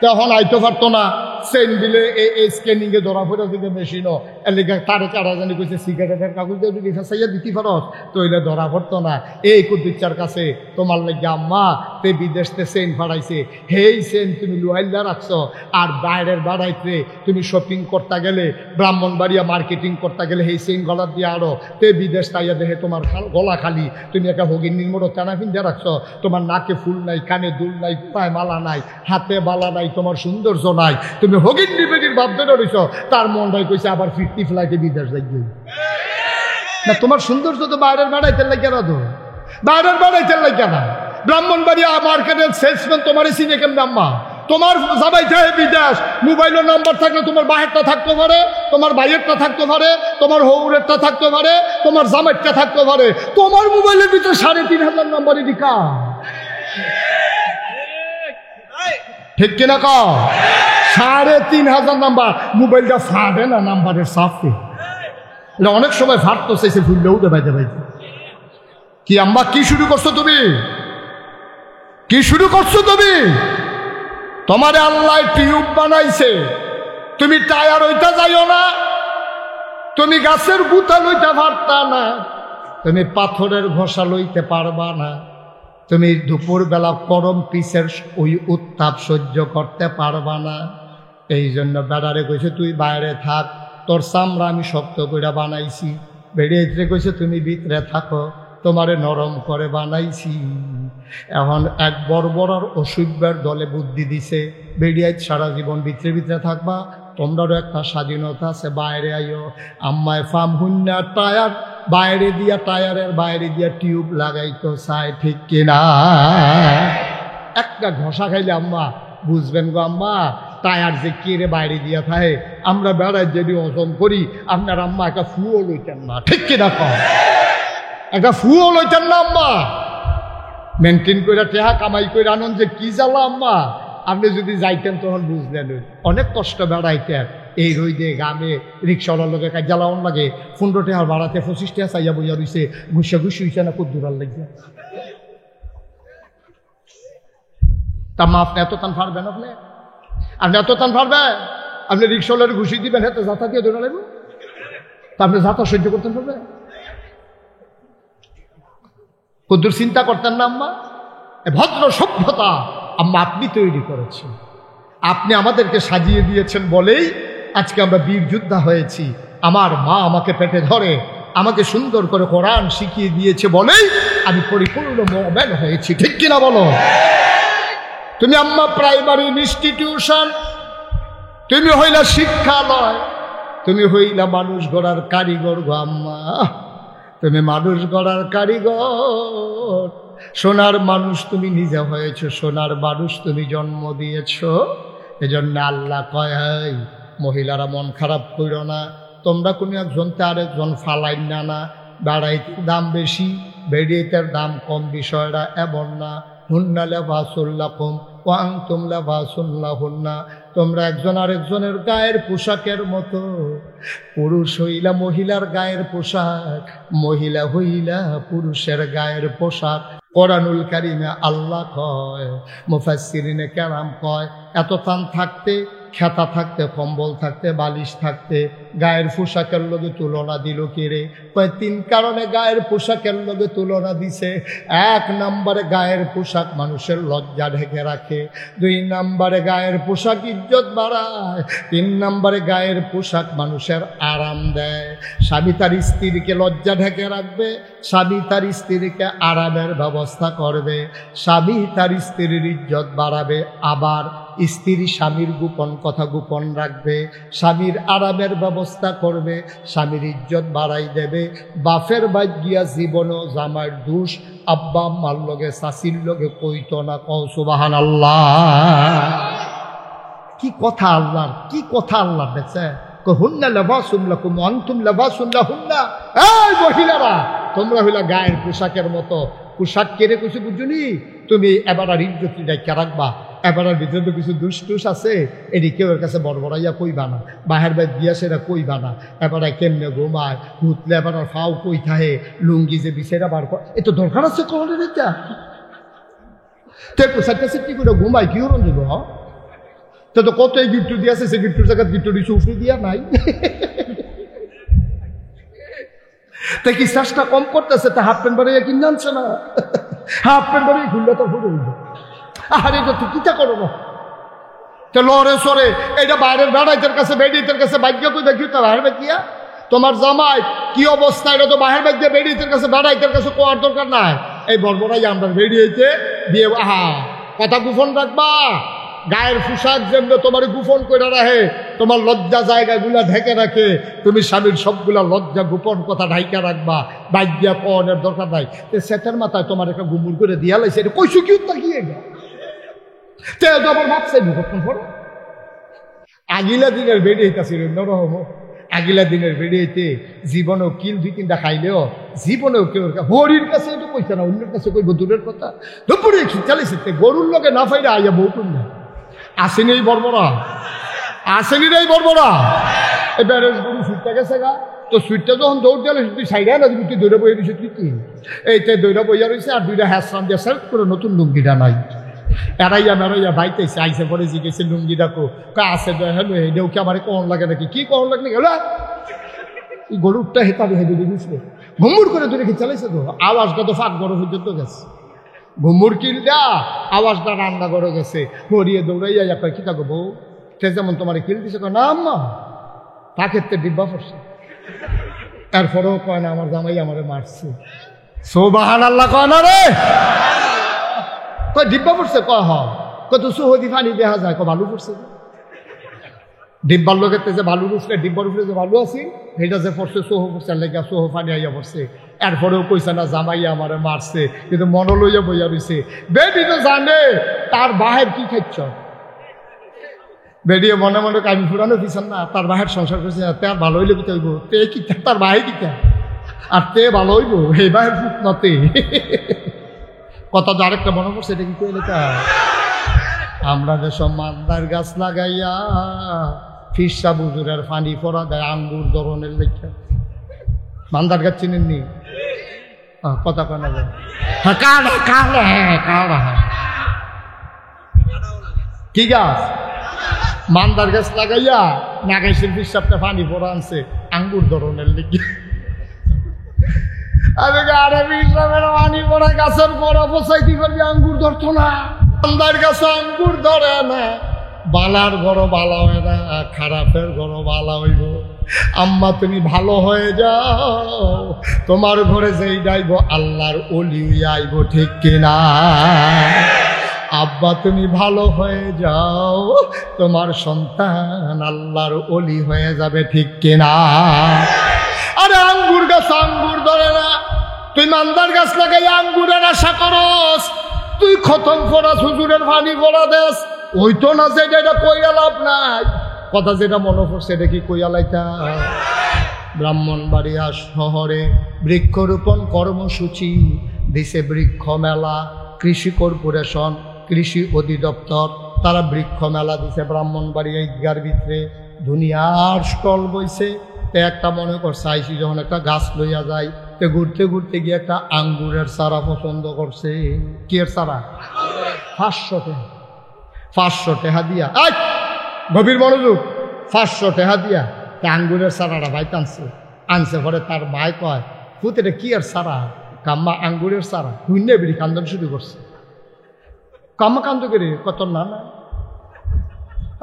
তখন আইতে পারতো না, চেইন দিলে এই স্ক্যানিং এ ধরা পড়ে যদি মেশিনও এলিগা তারে কারা জানি কইছে সিগারেটের কাগজ দিয়ে যদি ফেসাইয়া দিতে পারো তো এলে ধরা পড়তো না। এই কুদ্দুচার কাছে তোমার লাগে আম্মা তে বিদেশতে চেইন ফাটাইছে, হেই চেইন তুমি লুয়াইলা রাখছো, আর বাইরের বাড়াইতে তুমি শপিং করতে গেলে, ব্রাহ্মণবাড়িয়া মার্কেটিং করতে গেলে সেই চেইন গলা দিয়ে আরো তে বিদেশ তাইয়া দেখে তোমার গলা খালি, তুমি একটা হগিনীর মোড়ো টানা ফিন্দে রাখছো, তোমার নাকে ফুল নাই, কানে দুল নাই, পায়ে মালা নাই, হাতে বালা নাই, তোমার সৌন্দর্য নাই, তুমি হগিনী বেটির ভাব ধরে রইছ, তার মনটাই কইছে আবার 50 ফ্লাইটে বিদেশ যাই না। তোমার সৌন্দর্য তো বাইরের বাড়াইতে লাগে না, তো বাইরের বাড়াইতে লাগে না। ব্রাহ্মণবাড়িয়া মার্কেটের সেলসম্যান তোমার চিনে কেমন আম্মা? তোমার যাবাই থাকে বিদেশ, মোবাইলের নাম্বার থাকলে তোমার বাহেরটা থাকতে পারে, তোমার ভাইয়েরটা থাকতে পারে, তোমার হৌরেরটা থাকতে পারে, তোমার জামাইরটা থাকতে পারে, তোমার মোবাইলের ভিতরে 3500 নাম্বারই লিখা, ঠিক কিনা কও? 3500 নাম্বার। মোবাইলটা ফাটে না নাম্বারের সাফে, এটা অনেক সময় ফাটতো, চাইছে ভুললেও দেবাইতে পাইতে। কি আম্মা কি শুরু করছো তুমি? কি শুরু করছো তুমি? তোমারে আল্লাহ টিউব বানাইছে, তুমি টায়ার হইতে যাইও না, তুমি গাছের গুতা লইতে পারতা না, তুমি পাথরের ঘষা লইতে পারবা না, তুমি দুপুরবেলা গরম পিসের ওই উত্তাপ সহ্য করতে পারবা না। এই জন্য বেড়ারে কইছে তুই বাইরে থাক, তোর চামড়া আমি শক্ত করে বানাইছি। বেড়িয়ে কইছে তুমি ভিতরে থাকো, তোমারে নরম করে বানাইছি। এখন এক বর্বর অসভ্যের দলে বুদ্ধি দিছে, বেরিয়ে সারা জীবন ভিতরে ভিতরে থাকবা, তোমরারও একটা স্বাধীনতা আছে, বাইরে আইও। আম্মায় ফার্ম হুন্না টায়ার বাইরে দিয়া, টায়ারের বাইরে দিয়া টিউব লাগাইতো চাই, ঠিক কিনা? একটা ঘষা খাইলে আম্মা বুঝবেন গো আম্মা, টায়ার যে কেড়ে বাইরে দিয়া থাকে। আমরা বেড়ায় যদি ওজন করি, আপনার আম্মা একটা ফুও লইতেন না, ঠিক কিনা কম? একটা ফুও লইতেন না আম্মা, মেনটেন করে টেহা কামাই করে আনন্দ যে কি জ্বালা আম্মা। আপনি যদি যাইতেন তখন বুঝলেন অনেক কষ্ট বেড়াইতেন, এই রইদে গামে রিক্সাওয়ালার লোকের কাজ জ্বালাওয়ান লাগে, 15 টাকা বাড়াতে 25 টাকা চাইয়া বইয়া রইছে, ঘুষে ঘুষি হইছে না, খুব দূরাল লাগছে। তা মা আপনি এত টান পারবেন? আপনি এত টান পারবেন? আপনি রিক্সাওয়ালার ঘুষি দিবেন, হাতে যাতা দিয়ে ধরে লাগবে, তা আপনি যাতা সহ্য করতেন পারবেন? কদ্দুর চিন্তা করতেন না আম্মা? ভদ্র সভ্যতা আম্মা আপনি তৈরি করেছেন, আপনি আমাদেরকে সাজিয়ে দিয়েছেন বলেই আজকে আমরা বীর যোদ্ধা হয়েছি। আমার মা আমাকে পেটে ধরে আমাকে সুন্দর করে কোরআন শিখিয়ে দিয়েছে বলেই আমি পরিপূর্ণ মুমিন হয়েছি, ঠিক কিনা বলো? তুমি আম্মা প্রাইমারি ইনস্টিটিউশন, তুমি হইলা শিক্ষালয়, তুমি হইলা মানুষ গড়ার কারিগর গো আম্মা, তুমি মানুষ গড়ার কারিগর। সোনার মানুষ তুমি নিজে হয়েছ, সোনার মানুষ তুমি জন্ম দিয়েছ। এজন্য আল্লাহ কয় মহিলারা মন খারাপ করো না, তোমরা কোনো একজনতে আরেকজন ফালাই না, বেড়াইতের দাম বেশি, বেড়িয়েতের দাম কম, বিষয়টা এমন না। হুন্না লিবাসুল লাকুম ওয়া আনতুম লিবাসুল লাহুন্না, তোমরা একজন আরেকজনের গায়ের পোশাকের মতো। পুরুষ হইলা মহিলার গায়ের পোশাক, মহিলা হইলা পুরুষের গায়ের পোশাক। কোরআনুল কারিমে আল্লাহ কয়, মুফাসসিরিনে কেরাম কয়, এত টান থাকতে, খেতা থাকতে, কম্বল থাকতে, বালিশ থাকতে গায়ের পোশাকের লগে তুলনা দিল কে রে? কয় 3 কারণে গায়ের পোশাকের লগে তুলনা দিছে। 1 নম্বরে গায়ের পোশাক মানুষের লজ্জা ঢেকে রাখে, 2 নম্বরে গায়ের পোশাক ইজ্জত বাড়ায়, 3 নম্বরে গায়ের পোশাক মানুষের আরাম দেয়। স্বামী তার স্ত্রীকে লজ্জা ঢেকে রাখবে, স্বামী তার স্ত্রীকে আরামের ব্যবস্থা করবে, স্বামী তার স্ত্রীর ইজ্জত বাড়াবে, আবার স্ত্রী স্বামীর গোপন কথা গোপন রাখবে, স্বামীর আরামের ব্যবস্থা করবে, স্বামীর ইজ্জত বাড়াই দেবে। বাপের বাইক গিয়া জীবনও জামার দোষ আব্বা আম্মার লগে শাশির লগে কইত না, কও সুবহানাল্লাহ। কি কথা আল্লাহর, কি কথা আল্লাহ দেখছে। হুন্না লিবাসুম লাকুম ওয়া আনতুম লিবাসুন লাহুন্না, এই মহিলারা তোমরা হইলা গায়ের পোশাকের মতো। পোশাক কেড়ে কইছে বুঝুনি, তুমি এবার আর ইজ্জত রেখে রাখবা, এবারের ভিতরে তো কিছু দুষ্টুস আছে, এটি কেউ এর কাছে বড় বড়াইয়া কইবা না, বাহের বাইর দিয়া সেটা কইবা না। এবারে কেমনে ঘুমায়, হুতলে এবার ফাও কই থাহে, লুঙ্গি যে বিছেরা বার কর, এ তো দরকার আছে কখনো এটা সাইটটা সিটি করে ঘুমায় কি হরণ দিব। তো কত এই গিফট দিয়েছে, সে গিফটের জায়গায় গিফট দিচ্ছে, উফরি দিয়া নাই। তাই কি শ্বাসটা কম করতেছে, তা হাফ প্যান্ট বাড়িয়ে কিনে আনছে না, হাফ প্যান্ট বাড়িয়ে ঘুরলে তো ফুটে উঠবে। আরে এটা তুই কিতা করো না, তো লড়ে সরে এটা বাইরের বেড়াইতের কাছে বেডিতের কাছে ভাগ্য কই দেখি তো বাহির বাকিয়া তোমার জামাই কি অবস্থা, এটা তো বাহির বাগ্যে বেডিতের কাছে বেড়াইতের কাছে কোয়ার দরকার নাই। এই বড়বড়াই আমরা বেরিয়েছে বিয়ে, আহা কথা গোপন রাখবা, গায়ের পোশাক যেমন তোমার গোপন করে রাখে, তোমার লজ্জা জায়গাগুলা ঢেকে রাখে, তুমি স্বামীর সবগুলা লজ্জা গোপন কথা ঢাইকা রাখবা, বাইজ্ঞা কনের দরকার নাই। সেটার মাথায় তোমার একটা গুমুর করে দিয়া লাইছে, এটা কইসু কি তাকিয়ে গা তে আবার ভাবছে বিপক্ষণ করো। আগিলা দিনের বেরিয়েছিল নরহম, আগিলা দিনের বেরিয়েতে জীবনেও কিল দুই তিনটা খাইলেও জীবনেও কেউ হরির কাছে তো কইছে না, অন্যের কাছে কইব দূরের কথা। দুপুরে খিচালিছে গরুর লোকে না ফাইলে আইয়া বউ কন্যা আসেনি এই বর্বরা, আসেনি রে বর্বরা। এবারে গরু সুইটটা গেছে গা, তো সুইটটা যখন দৌড় দিলে তুই সাইডে না দিবি, তুই দৌড়ে বইয়া দিছে তুই কি এইটা দৌড়া বইয়া রয়েছে, আর দুইটা হ্যাঁ দিয়ে সেলফ করে নতুন লুঙ্গিটা নাই, এড়াইয়া মেড়াইয়া বাইতেছে, আইসে পরে জিজ্ঞেসে লুঙ্গি ডাকো আছে হ্যালো, এটাও কি আমার কখন লাগে নাকি, কি কখন লাগে নাকি, গরুরটা হেতাবে হেঁটে দিয়েছিল, ঘুমুর করে দূরে চালাইছে, তো আওয়াজটা তো ফাঁক বড় পর্যন্ত গেছে, ঘুমুর কিলটা আওয়াজটা রান্না করে গেছে, হরিয়ে দৌড়াইয়া একটা কি থাকো বউ সে যেমন তোমার কিল দিছে, না আম্মা তা ক্ষেত্রে ডিব্বা পড়ছে, তারপরেও কয় না আমার জামাই আমারে মারছে, সুবহানাল্লাহ কয় না রে, কয় ডিব্বা পড়ছে, কয় কত সুহদি পানি দেখা যায়, কয় ভালো পড়ছে, ডিব্বার লোকের যে ভালো উঠছে, ডিব্বার উপরে যে ভালো আছি সেটা যে পড়ছে সোহ পড়ছে, লেগে সোহ পানি আইয়া পড়ছে, এরপরেও কইছে না জামাইয়া আমারে মারছে, কিন্তু মন লইয়া বইয়া রয়েছে। বেডি তো জানে তার বাহের কি খাচ্ছ, বেডিয়ে মনে মনে কামি ফুরানো দিচ্ছেন না, তার বাহের সংসার করছে, তার ভালো হইলে কি হইব, তে কি তার বাহে কিতা, আর তে ভালো হইব এই বাহের ফুট নতে কথা। তো আরেকটা মনে পড়ছে, এটা কি কইলে তা আমরা যেসব মান্দার গাছ লাগাইয়া ফিরসা বুজুরের ফানি পরা দেয় আঙ্গুর ধরনের লেখা, মান্দার গাছ চিনেননি, কথা কানা যায়, হ্যাঁ কারা কারা, হ্যাঁ কারা, কি গাছ, মান্দার গাছ লাগাইয়া নাগাইছেন ফিরসাবটা ফানি পরা আনছে আঙ্গুর ধরনের লেখা। আরে আরে ফিরসাবের ফানি পরা গাছের পরা বসাইতে পারবি, আঙ্গুর ধরতো না, মান্দার গাছে আঙ্গুর ধরে না, বালার ঘর বালা হয় না, খারাপের ঘর বালা হইব। আম্মা তুমি ভালো হয়ে যাও, তোমার ঘরে যেই যাইব আল্লাহর ওলি আইব, ঠিক কিনা? আব্বা তুমি ভালো হয়ে যাও, তোমার সন্তান আল্লাহর ওলি হয়ে যাবে, ঠিক কিনা? আরে আঙ্গুর গাছ আঙ্গুর ধরে না, তুই মান্দার গাছ লাগাই আঙ্গুরের আশা করস, তুই খতম ফরাস হুজুরের পানি পড়া দেস, ওই তো না যেটা এটা কইয়া লাভ নাই, কথা যেটা মনে পড়ছে এটা কি কইয়া লাইতা। ব্রাহ্মণবাড়িয়া শহরে বৃক্ষরোপণ কর্মসূচি দিছে, বৃক্ষ মেলা, কৃষি কর্পোরেশন, কৃষি অধিদপ্তর তারা বৃক্ষ মেলা দিছে ব্রাহ্মণবাড়িয়া ঈদগার ভিতরে, দুনিয়ার স্টল বইছে। তো একটা মনে করছে আইসি যখন একটা গাছ লইয়া যায়, তো ঘুরতে ঘুরতে গিয়ে একটা আঙ্গুরের চারা পছন্দ করছে, কি এর চারা, 500 টাকা, 500 টাকা দিয়া, গভীর মনোযোগ, 500 টাকা দিয়া তা আঙ্গুরের চারাটা ভাই আনছে পরে তার ভাই কয় পুতেটা কি আর চারা, কাম্মা আঙ্গুরের চারা, হুইনে বেরি কান্দন শুরু করছে, কাম্মা কান্দ করে কত না না,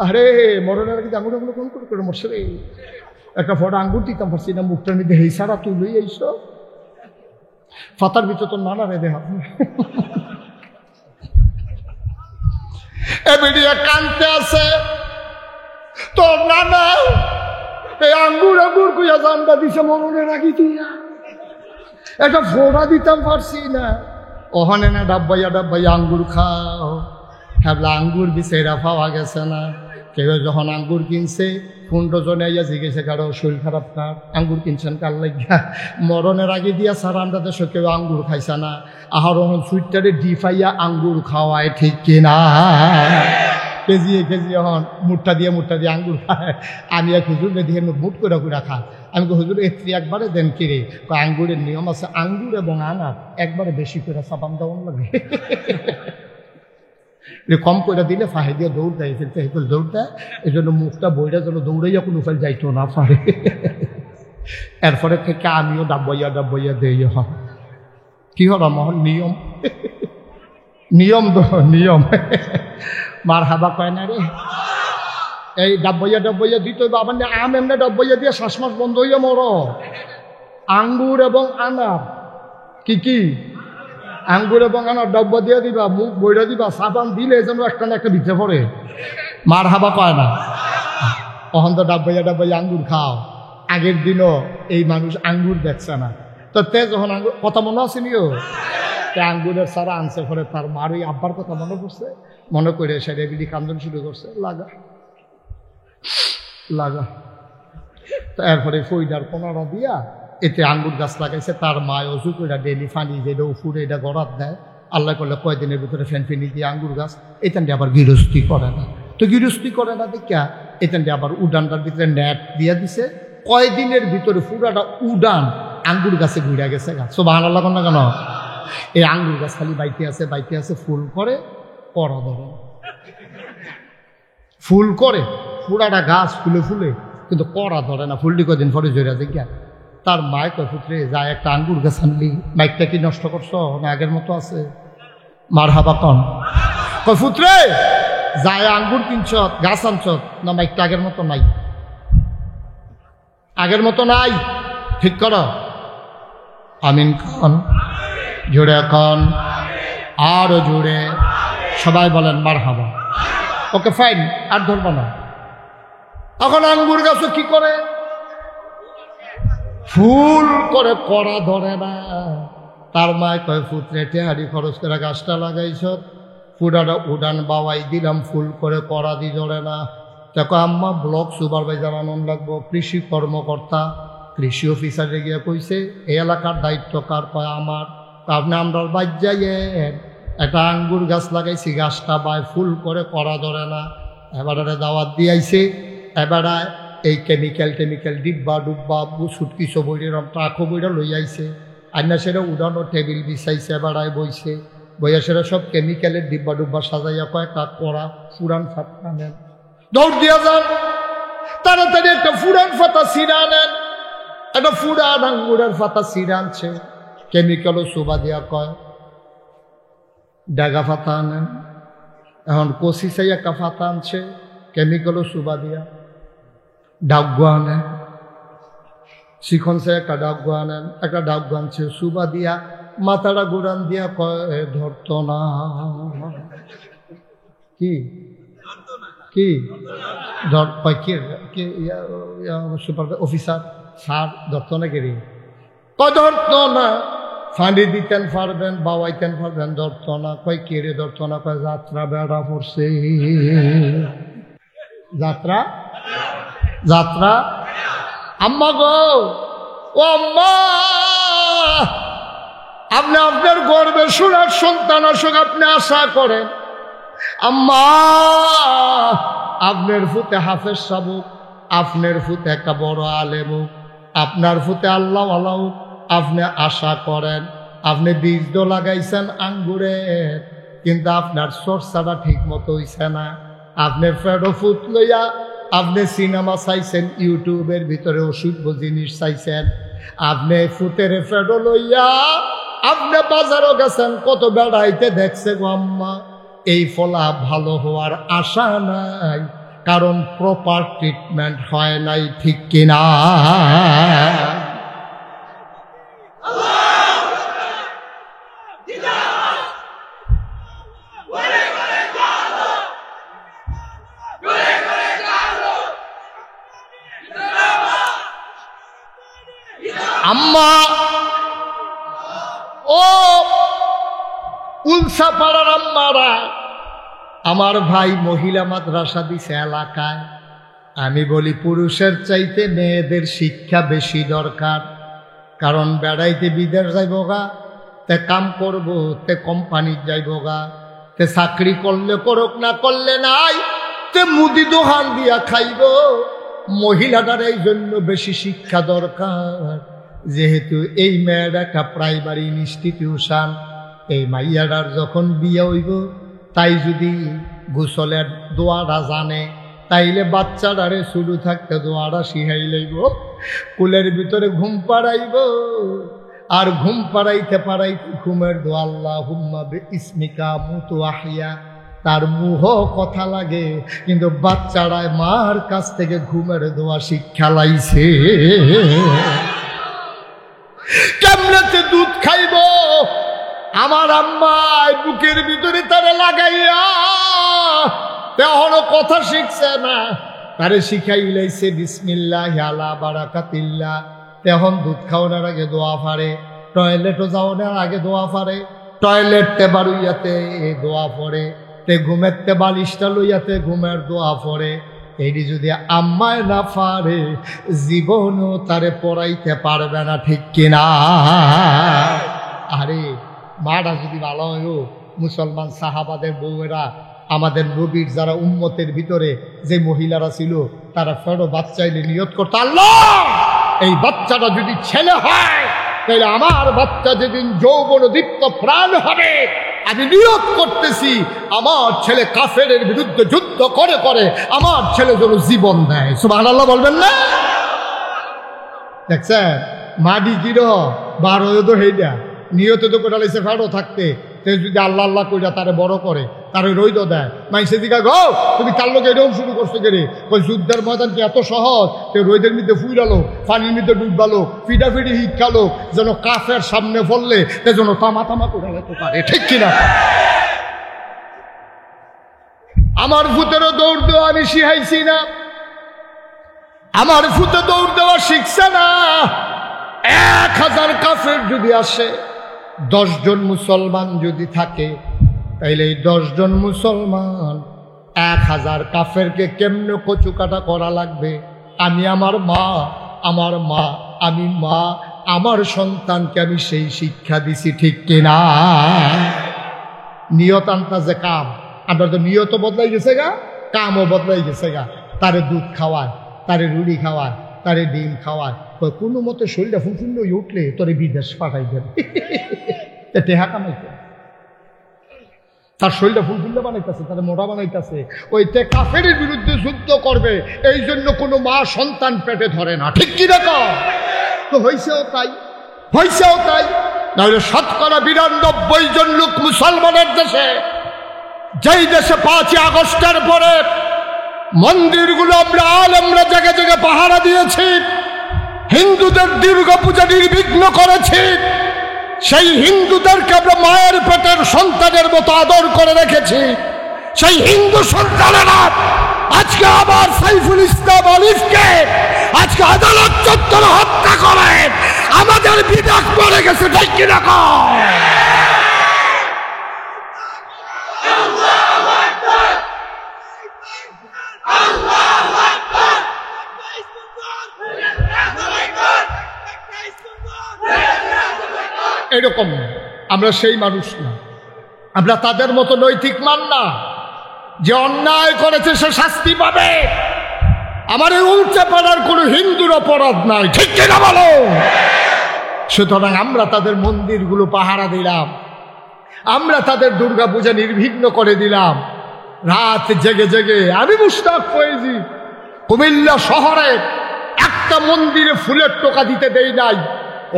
আরে মরণের আগে আঙ্গুর আঙ্গুর কোন করে মরছে রে, একটা ফটো আঙ্গুর দিতাম পারছি না, মুখটার মধ্যে এই ছাড়া তুই লই আইস, ফাতার ভিতর তোর নানা রে দেহা এবিডিয়া কানতে আছে, তোর নানা এই আঙ্গুর আঙ্গুর কুইয়া জানটা দিছে মরণের আগে দিয়া, একটা ফোড়া দিতাম পারছি না, ওখানে না ডাব্বাইয়া ডাব্বাইয়া আঙ্গুর খাও, হ্যাবলা আঙ্গুর বিছেরা পাওয়া গেছে না, কেউ যখন আঙ্গুর কিনছে 15 জনে আইয়া জিজ্ঞেসে কারো শরীর খারাপ না, আঙ্গুর কিনছেন কার লাগিয়া? মরণের আগে দিয়া স্যার আমরা দেশে কেউ আঙ্গুর খাইছে না, আহার সুইটারে ডিফাইয়া আঙ্গুর খাওয়ায়, ঠিক কিনা? কেজিয়ে হন মুঠটা দিয়ে আঙ্গুর খায়। আমি এক হুজুর দিয়ে মুঠ করে খা। আমি হুজুর এত্রি একবারে দেন কিরে? আঙ্গুরের নিয়ম আছে, আঙ্গুর এবং আনার একবারে বেশি করে চাপান দেওয়ান লাগে, কম করে দিলে ফাহে দিয়ে দৌড় দেয়, ফেলতে হেফেল দৌড় দেয়। এই জন্য মুখটা বইটা যেন দৌড়াইয়া কোনো ফেল যাইতো না পারে। এরপরে থেকে আমিও ডাব্বাইয়া দেই। কি হল মহল নিয়ম, নিয়ম মার হাবা কয় না রে। এই ডাব্বাইয়া দিতে হবে। আবার আম এমনি ডাব্বাইয়া দিয়ে শ্বাসমাস বন্ধ হইয়া মর। আঙ্গুর এবং আনার কি আঙ্গুর এবং আনার ডাব্বা দিয়ে দিবা, মুখ বইরা দিবা, সাবান দিলে যেন একটা না একটা ভিতরে পড়ে। মার হাবা কয় না। অহন তো ডাব্বাইয়া আঙ্গুর খাও। আগের দিনও এই মানুষ আঙ্গুর দেখছে না, তো তে যখন আঙ্গুর কথা মনে আছে নিও, আঙ্গুরের সারা আনছে পরে তার মার ওই আব্বার কথা মনে পড়ছে, মনে করে সে রেবিডি কান্দন শুরু করছে, লাগা। তো এরপরে ফইডার কোনারা দিয়া এতে আঙ্গুর গাছ লাগাইছে। তার মায় অজু করে ডেলি ফানি যেটা উফুরে এটা গড়াত দেয়। আল্লাহ করলে কয়দিনের ভিতরে ফেনি দিয়ে আঙ্গুর গাছ এখান দিয়ে আবার গৃহস্থী করে না। তো গৃহস্থী করে না দেখা এখান দিয়ে আবার উডানটার ভিতরে নেট দিয়া দিছে। কয়দিনের ভিতরে পুরাটা উডান আঙ্গুর গাছে ঘুরে গেছে। গাছ সুবহানাল্লাহ না কেন? এই আঙ্গুর গাছ খালি বাইতে আছে, ফুল করে করা ধরে, ফুল করে পুরাটা গাছ ফুলে কিন্তু করা ধরে না। ফুলটি কদিন পরে জড়া দেখা তার মায় কয়, পুত্রে যায় একটা আঙ্গুর গাছ আনলি, মাইকটা কি নষ্ট করছো না আগের মতো আছে? মার হাবা কন। কয় পুত্রে যায় আঙ্গুর কিনছ, গাছ আনছ না, মাইকটা আগের মতো নাই, ঠিক করো। আমিন কন, জোরে কন, আরো জোরে সবাই বলেন মার হাবা। ওকে ফাইন, আর ধরবো না। এখন আঙ্গুর গাছও কি করে? ফুল করে করা ধরে না। তার মায় কয়, পুত্রে টেহারি খরচ করে গাছটা লাগাইছ, পুরাটা উডান বাওয়াই দিলাম, ফুল করে করা দি ধরে না। দেখো আম্মা ব্লক সুপারভাইজার আনন্দ লাগবো, কৃষি কর্মকর্তা, কৃষি অফিসারে গিয়ে কইছে এই এলাকার দায়িত্ব কার? কয় আমার। আপনি আমরা বাদ যাইয়েন, একটা আঙ্গুর গাছ লাগাইছি, গাছটা বাই ফুল করে করা ধরে না। এবারে দাওয়াত দিয়েছে, এবারে এই কেমিক্যাল ডিব্বা ডুব্বা সুটকি সবইর ট্রাকও বইটা লই আইছে। আইনা সেটা উড়ানো টেবিল বিছাইছে, এবারায় বইছে, বইয়া সেটা সব কেমিক্যালের ডিব্বা ডুব্বা সাজাইয়া কয়েকটা করা ফুরান ফাতা নেন, দৌড় দিয়া যান তাড়াতাড়ি একটা ফুরান ফাতা সিরা নেন। একটা ফুরান আঙ্গুরের ফাতা সিরা আনছে, কেমিক্যালও শোভা দিয়া কয় ডাগা ফাতা আনেন। এখন কষি চাই একটা ফাতা আনছে, কেমিক্যালও শোভা দিয়া। ডাকগো আনেন, শিখন চাই একটা ডাকগো আনেন, একটা ডাকগো আনছে শোভা দিয়া, মাথাটা গুড়ান দিয়া কয় ধরত না। কি ধর কয় কি সুপার অফিসার স্যার ধরত না, কেরি কয় ধরত না। ফাঁড়ি দিতেন পারবেন, বাওয়াইতেন পারবেন, ধরত না। কয় কেড়ে ধরত না? কয় যাত্রা বেড়া পড়ছে, যাত্রা। আম্মা গো, ও আম্মা, আপনি আপনার গর্বে সোনার সন্তান আসুক আপনি আশা করেন। আম্মা আপনার ফুতে হাফেজ সাবুক, আপনার ফুতে একটা বড় আলেম হোক, আপনার ফুতে আল্লাহ আল্লাহ আপনি আশা করেন। আপনি বীজ তো লাগাইছেন আঙ্গুরের, কিন্তু আপনার চর্চাটা ঠিক মতো হইছে না। আপনি ফেডো ফুট লইয়া আপনি সিনেমা চাইছেন, ইউটিউবের ভিতরে অসুস্থ জিনিস চাইছেন। আপনি ফুতের ফেডো লইয়া আপনি বাজারও গেছেন, কত বেড়াইতে দেখছে গো আম্মা। এই ফলা ভালো হওয়ার আশা নাই, কারণ প্রপার ট্রিটমেন্ট হয় নাই, ঠিক কিনা? আম্মা ও উলসা পাড়ার আম্মারা, আমার ভাই মহিলা মাদ্রাসা দিছে এলাকায়। আমি বলি পুরুষের চাইতে মেয়েদের শিক্ষা বেশি দরকার। কারণ বেড়াইতে বিদেশ যাইব গা, তে কাম করব, তে কোম্পানি যাইব গা, তে চাকরি করলে করুক, না করলে নাই, তে মুদি দোকান দিয়া খাইব। মহিলাটার এই জন্য বেশি শিক্ষা দরকার। যেহেতু এই মেয়ের একটা প্রাইমারি ইনস্টিটিউশন, এই মাইয়াটার যখন বিয়ে হইব, তাই যদি গোসলের দোয়াটা জানে, তাইলে বাচ্চাটারে শুরু থাকতে দোয়াটা শিখাই লইব। কুলের ভিতরে ঘুম পাড়াইব, আর ঘুম পাড়াইতে পাড়াইতে ঘুমের দোয়া আল্লাহুম্মা বিইসমিকা মুতু আহিয়া, তার মুহ কথা লাগে, কিন্তু বাচ্চারায় মার কাছ থেকে ঘুমের দোয়া শিক্ষা লাইছে। কেমনেতে দুধ খাইব আমার আম্মায় বুকের ভিতরে তারে লাগাইয়া, তেহনো কথা শিখছে না, তারে শিখাই লাইছে বিসমিল্লাহি আলা বারাকাতিল্লাহ। তেহন দুধ খাওয়ানোর আগে দোয়া ফারে, টয়লেটও যাওয়ানোর আগে দোয়া ফারে, টয়লেটতে বারুইয়াতে দোয়া পড়ে, তে ঘুমেরতে বালিশটা লইয়াতে ঘুমের দোয়া পড়ে। এইটি যদি আম্মায় না পারে, জীবনও তারে পড়াইতে পারবে না, ঠিক কিনা? আরে মাটা যদি ভালো হয়, মুসলমান সাহাবাদের বউয়েরা, আমাদের নবীর যারা উম্মতের ভিতরে যে মহিলারা ছিল, তারা ফেরো বাচ্চাইলে নিয়ত করতো, আল্লাহ এই বাচ্চাটা যদি ছেলে হয়, তাহলে আমার বাচ্চা যেদিন যৌবন দীপ্ত প্রাণ হবে, আমি নিয়ত করতেছি আমার ছেলে কাফেরের বিরুদ্ধে যুদ্ধ করে করে আমার ছেলে যেন জীবন দেয়। সুবহানাল্লাহ বলবেন না? দেখছেন মাডি গিরহ বার হয়ে তো হেইডা নিয়ত তো কোটা লাইছে ফেরো থাকতে, যদি আল্লাহ আল্লাহ কইরা তারে বড় করে, তারে রইদ দেয়। মাইসে দিকা গো তুমি তার লোক এরকম শুরু করছো কেরে? ওই যুদ্ধের ময়দান কি এত সহজ? তে রইদের মধ্যে ফুইরালো, পানির মধ্যে ডুববালো, ফিডাফিডি শিক্ষালো, যেন কাফের সামনে পড়লে তে যেন তামা তামা করে যেতে পারে, ঠিক কিনা? আমার ভূতেরও দৌড় দেওয়া আমি শিখাইছি না, আমার ভূতে দৌড় দেওয়া শিখছে না। 1000 কাফের যদি আসে, 10 জন মুসলমান যদি থাকে, তাইলে এই 10 জন মুসলমান 1000 কাফেরকে কেমনে কচুকাটা করা লাগবে। আমি আমার মা, আমি মা, আমার সন্তানকে আমি সেই শিক্ষা দিছি, ঠিক কিনা? নিয়ত আনতা যে কাম, আপনার তো নিয়ত বদলাই গেছে গা, কামও বদলাই গেছে গা। তারে দুধ খাওয়ায়, তারে রুটি খাওয়ায়, তারে ডিম খাওয়ায়, কোনো মতে শরীরটা ফুলফুল্ল হয়ে উঠলে তোরে বিদেশ পাঠাই দেন, টেহা কামাইতে। তার শরীরটা ফুলফুল্লা বানাইতেছে, তারা মোটা বানাইতেছে, ওই তে কাফের বিরুদ্ধে যুদ্ধ করবে, এই জন্য কোনো মা সন্তান পেটে ধরে না, ঠিক কি রকম? তো হয়েছেও তাই, হয়েছেও তাই। তাহলে 92% জন লোক মুসলমানের দেশে, যেই দেশে 5ই আগস্টের পরে মন্দিরগুলো আমরা আলেমরা জায়গায় জায়গায় পাহারা দিয়েছি, হিন্দুদের দুর্গা পূজা নির্বিঘ্ন করেছি, সেই হিন্দুদেরকে আমরা মায়ের পেটের সন্তানের মতো আদর করে রেখেছি। সেই হিন্দু সন্তানেরা আজকে আবার সাইফুল ইসলাম আলিফকে আজকে আদালত চত্বরে হত্যা করে আমাদের বিবেক মরে গেছে, ঠিক কিনা? এরকম আমরা সেই মানুষ না, আমরা তাদের মতো নৈতিক মান না যে অন্যায় করেছে সে শাস্তি পাবে। আমার এই উল্টে পাড়ার কোনো হিন্দুর অপরাধ নাই, ঠিক কিনা বলো? সুতরাং আমরা তাদের মন্দিরগুলো পাহারা দিলাম, আমরা তাদের দুর্গা পূজা নির্বিঘ্ন করে দিলাম। রাত জেগে জেগে আমি মুশতাক ফয়েজি কুমিল্লা শহরে একটা মন্দিরে ফুলের টোকা দিতে দেই নাই।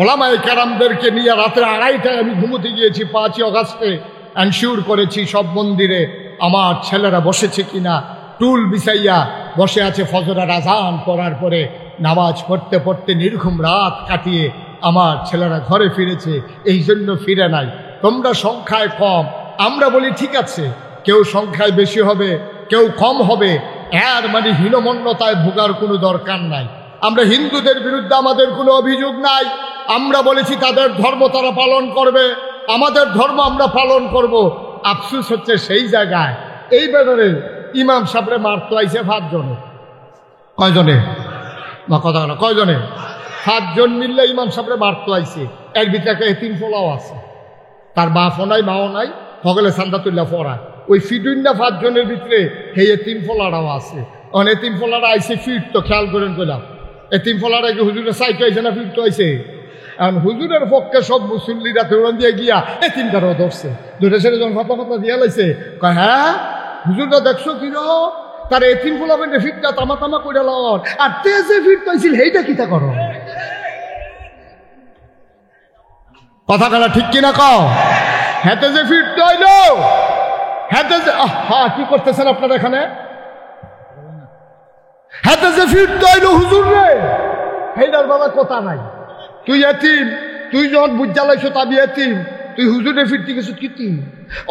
ওলামায়ে কেরামদেরকে নিয়ে রাত্রে 2:30টায় আমি ঘুমোতে গিয়েছি 5ই আগস্টে, এনশিওর করেছি সব মন্দিরে আমার ছেলেরা বসেছে কিনা, টুল বিছাইয়া বসে আছে। ফজরের আজান পড়ার পরে নামাজ পড়তে পড়তে নির্ঘুম রাত কাটিয়ে আমার ছেলেরা ঘরে ফিরেছে। এই জন্য ফিরে নাই। তোমরা সংখ্যায় কম, আমরা বলি ঠিক আছে, কেউ সংখ্যায় বেশি হবে, কেউ কম হবে, এর মানে হীনমন্যতায় ভোগার কোনো দরকার নাই। আমরা হিন্দুদের বিরুদ্ধে আমাদের কোনো অভিযোগ নাই। আমরা বলেছি তাদের ধর্ম তারা পালন করবে, আমাদের ধর্ম আমরা পালন করব। আফসোস হচ্ছে সেই জায়গায় এই ব্যাপারে ইমাম সাহেবরে মারতো আইছে 5 জনে। কয়জনে? বা কথা বলো, কয়জনে? 5 জন মিললে ইমাম সাহেবরে মারতো আইছে। এর ভিতরে একটা এতিম ফোলাও আছে, তার বাপও নাই মাও নাই, সকলে চান্দা তুল্লা পড়া। ওই ফিডুইন্ডা 5 জনের ভিতরে সেই এতিম ফোলাটাও আছে। অন এতিম ফোলাটা আইছে ফিট, তো খেয়াল করেন কইলাম এতিম ফোলাটা কি হুজুরের সাইট আইছে না ফিট আইছে? এখন হুজুরের পক্ষে সব মুসল্লিরা তেউরান দিয়ে গিয়া এতিমটারও ধরছে, ধরে সেটা যখন ফাতা ফাতা দিয়া লাইছে, কয় হ্যাঁ হুজুরটা দেখছো কিনো তার এতিম ফোলাবেন ফিটটা তামা তামা করে লন, আর তে যে ফিট পাইছিল সেইটা কিতা করো? কথা কালা ঠিক কিনা কও? হেতে যে ফিট হইল, হেতে যে হ্যাঁ কি করতেছেন আপনারা এখানে? হেতে যে ফিট হইল হুজুর রে, সেইটার বাবা কথা নাই। তুই এতিম, তুই যখন বুঝা লাইছ তাবি এতিম, তুই হুজুরের ফিরতে গেছ কিতি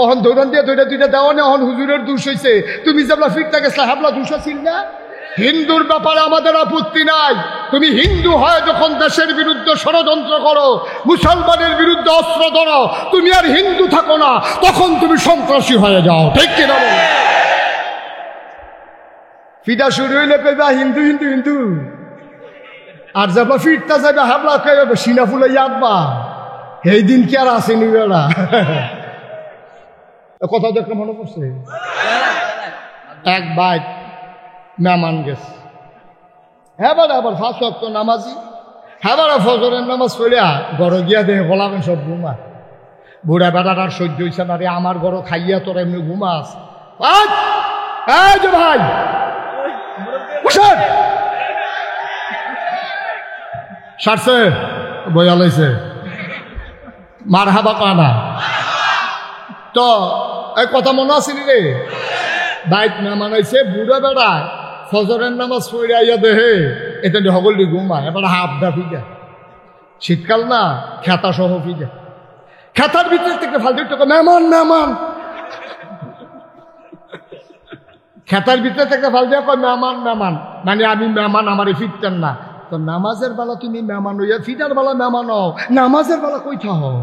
অহন দৌড়ান দিয়ে দুইটা দেওয়া না, অহন হুজুরের দোষ হয়েছে। তুমি যেবলা ফিরতে গেছলা হাবলা দোষ ছিল না? হিন্দুর ব্যাপারে আমাদের আপত্তি নাই। তুমি হিন্দু হয় যখন দেশের বিরুদ্ধে ষড়যন্ত্র করো, মুসলমানের বিরুদ্ধে অস্ত্র ধরো, তুমি আর হিন্দু থাকো না, তখন তুমি সন্ত্রাসী হয়ে যাও, ঠিক কিনা? ফিটা শুরু হইলে কইবা হিন্দু হিন্দু হিন্দু, আর যাবা ফিরতা যাবে হাবলা কইবা সিনা ফুলে যাবা। এই দিন কি আর আসেনি বেড়া? কথা দেখলে মনে পড়ছে, এক বাইক মেহমান গেছে, হ্যাঁ বারে আবার 5 ওয়াক্ত নামাজি, হ্যাঁ বারে ফজরের নামাজ পড়িয়া গড় গিয়া দেখে বলাবেন সব ঘুমা। বুড়া বেড়ার আর সহ্য হইছে না রে, আমার গড় খাইয়া তোর এমনি ঘুমাস। এই যে ভাই সারছে বইয়া লাইছে মার হাবা কানা। তো এই কথা মনে আসেনি রে? বাইক না মানাইছে বুড়া বেড়ায় ফজরের নামাজ পড়ে আইয়া দেহে এটা হগলি ঘুমায়, এবার হাফ দা ফিজা। শীতকাল না, খেতা সহ ফিজা। খেতার ভিতরে থেকে ফালতু টাকা মেহমান মেহমান, খেতার ভিতরে থেকে ফালতু কয় মেহমান মেহমান, মানে আমি মেহমান, আমারে ফিরতেন না। তো নামাজের বেলা তুমি মেহমান হইয়া, ফিটার বেলা মেহমান হও, নামাজের বেলা কইথা হও?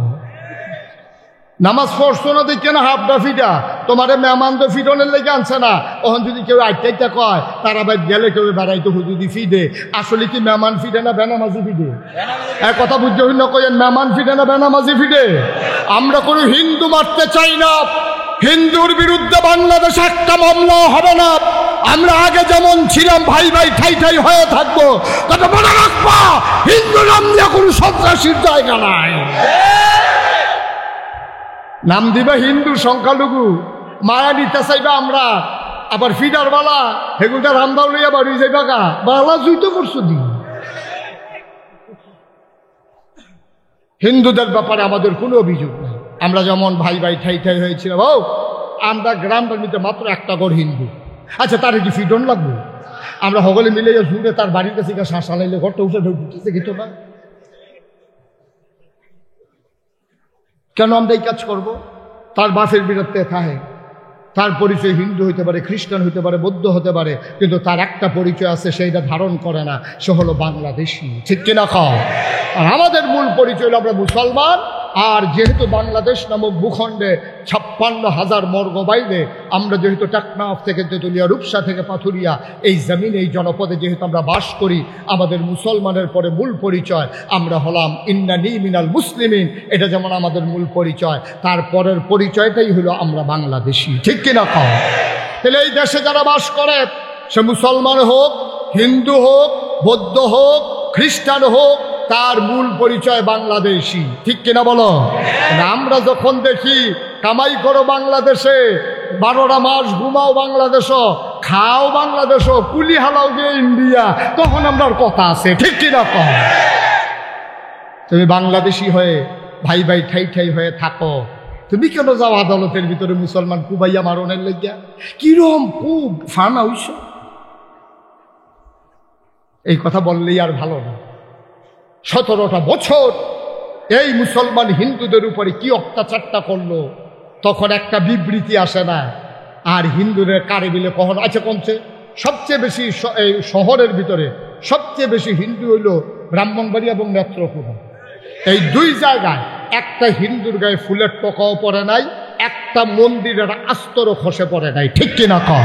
নামাজ পড়ছো না দেখে না হাফ দা ফিটা, তোমারে মেহমান তো ফিটনের লেগে আনছে না। ওখান যদি কেউ আইটা কয় তারা বাইক গেলে কেউ বেড়াইতো হুজুদি ফিডে, আসলে কি মেহমান ফিডে না বেনামাজি ফিডে? এক কথা বুঝতে হইল কইেন মেহমান ফিডে না বেনামাজি ফিডে? আমরা কোনো হিন্দু মারতে চাই না, হিন্দুর বিরুদ্ধে বাংলাদেশে একটা মামলা হবে না। আমরা আগে যেমন ছিলাম ভাই ভাই ঠাই ঠাই হয়ে থাকবো, তবে মনে রাখবা হিন্দু নাম দিয়ে কোনো সন্ত্রাসীর জায়গা নাই। নাম দিবে হিন্দু সংখ্যালঘু, মায়া নিতে চাইবে আমরা, আবার ফিডার বালা হেগুলটা রামদাও লইয়া বাড়ি যাইবা গা বালা জুইতো করছো দি। হিন্দুদের ব্যাপারে আমাদের কোনো অভিযোগ নেই। আমরা যেমন ভাই ভাই ঠাই ঠাই হয়েছিলাম, ও আমরা গ্রামটার মধ্যে মাত্র একটা ঘর হিন্দু, আচ্ছা তার কি ফিডন লাগবে? আমরা সকলে মিলে জুড়ে তার বাড়ির কাছে শ্বাস আলাইলে ঘরটা উঠে ঢুকতেছে কিন্তু না, কেন আমরা এই কাজ করব? তার বাপের বিরুদ্ধে থাকে, তার পরিচয় হিন্দু হইতে পারে, খ্রিস্টান হইতে পারে, বৌদ্ধ হতে পারে, কিন্তু তার একটা পরিচয় আছে, সেইটা ধারণ করে না, সে হলো বাংলাদেশি, ঠিক কিনা খাও? আর আমাদের মূল পরিচয় হলো আমরা মুসলমান। আর যেহেতু বাংলাদেশ নামক ভূখণ্ডে 56,000 বর্গ বাইরে, আমরা যেহেতু টেকনাফ থেকে তেঁতুলিয়া, রূপসা থেকে পাথুরিয়া, এই জমিন এই জনপদে যেহেতু আমরা বাস করি, আমাদের মুসলমানের পরে মূল পরিচয় আমরা হলাম ইন্নানি মিনাল মুসলিমিন। এটা যেমন আমাদের মূল পরিচয়, তারপরের পরিচয়টাই হলো আমরা বাংলাদেশি, ঠিক কিনা খাও? তাহলে এই দেশে যারা বাস করে, সে মুসলমান হোক, হিন্দু হোক, বৌদ্ধ হোক, খ্রিস্টান হোক, তার মূল পরিচয় বাংলাদেশি, ঠিক কিনা বলো? আমরা যখন দেখি কামাই করো বাংলাদেশে, 12টা মাস ঘুমাও বাংলাদেশও, খাও বাংলাদেশও, কুলি হালাও গিয়ে ইন্ডিয়া, তখন আমরা কথা আছে, ঠিক কিনা কম? তুমি বাংলাদেশি হয়ে ভাই ভাই ঠাই ঠাই হয়ে থাকো, তুমি কেন যাও আদালতের ভিতরে মুসলমান কুবাইয়া মারণের লেগিয়া? কিরম খুব ফানা হইস? এই কথা বললেই আর ভালো না। 17টা বছর এই মুসলমান হিন্দুদের উপরে কি অত্যাচারটা করলো, তখন একটা বিবৃতি আসে না। আর হিন্দুদের কারে বিলে কখন আছে কমছে? সবচেয়ে বেশি এই শহরের ভিতরে সবচেয়ে বেশি হিন্দু হইল ব্রাহ্মণবাড়ি এবং নেত্রকোনা। এই 2 জায়গায় একটা হিন্দুর গায়ে ফুলের টোকাও পড়ে নাই, একটা একটা মন্দিরের আস্তর খসে পড়ে নাই, ঠিক কিনা কম?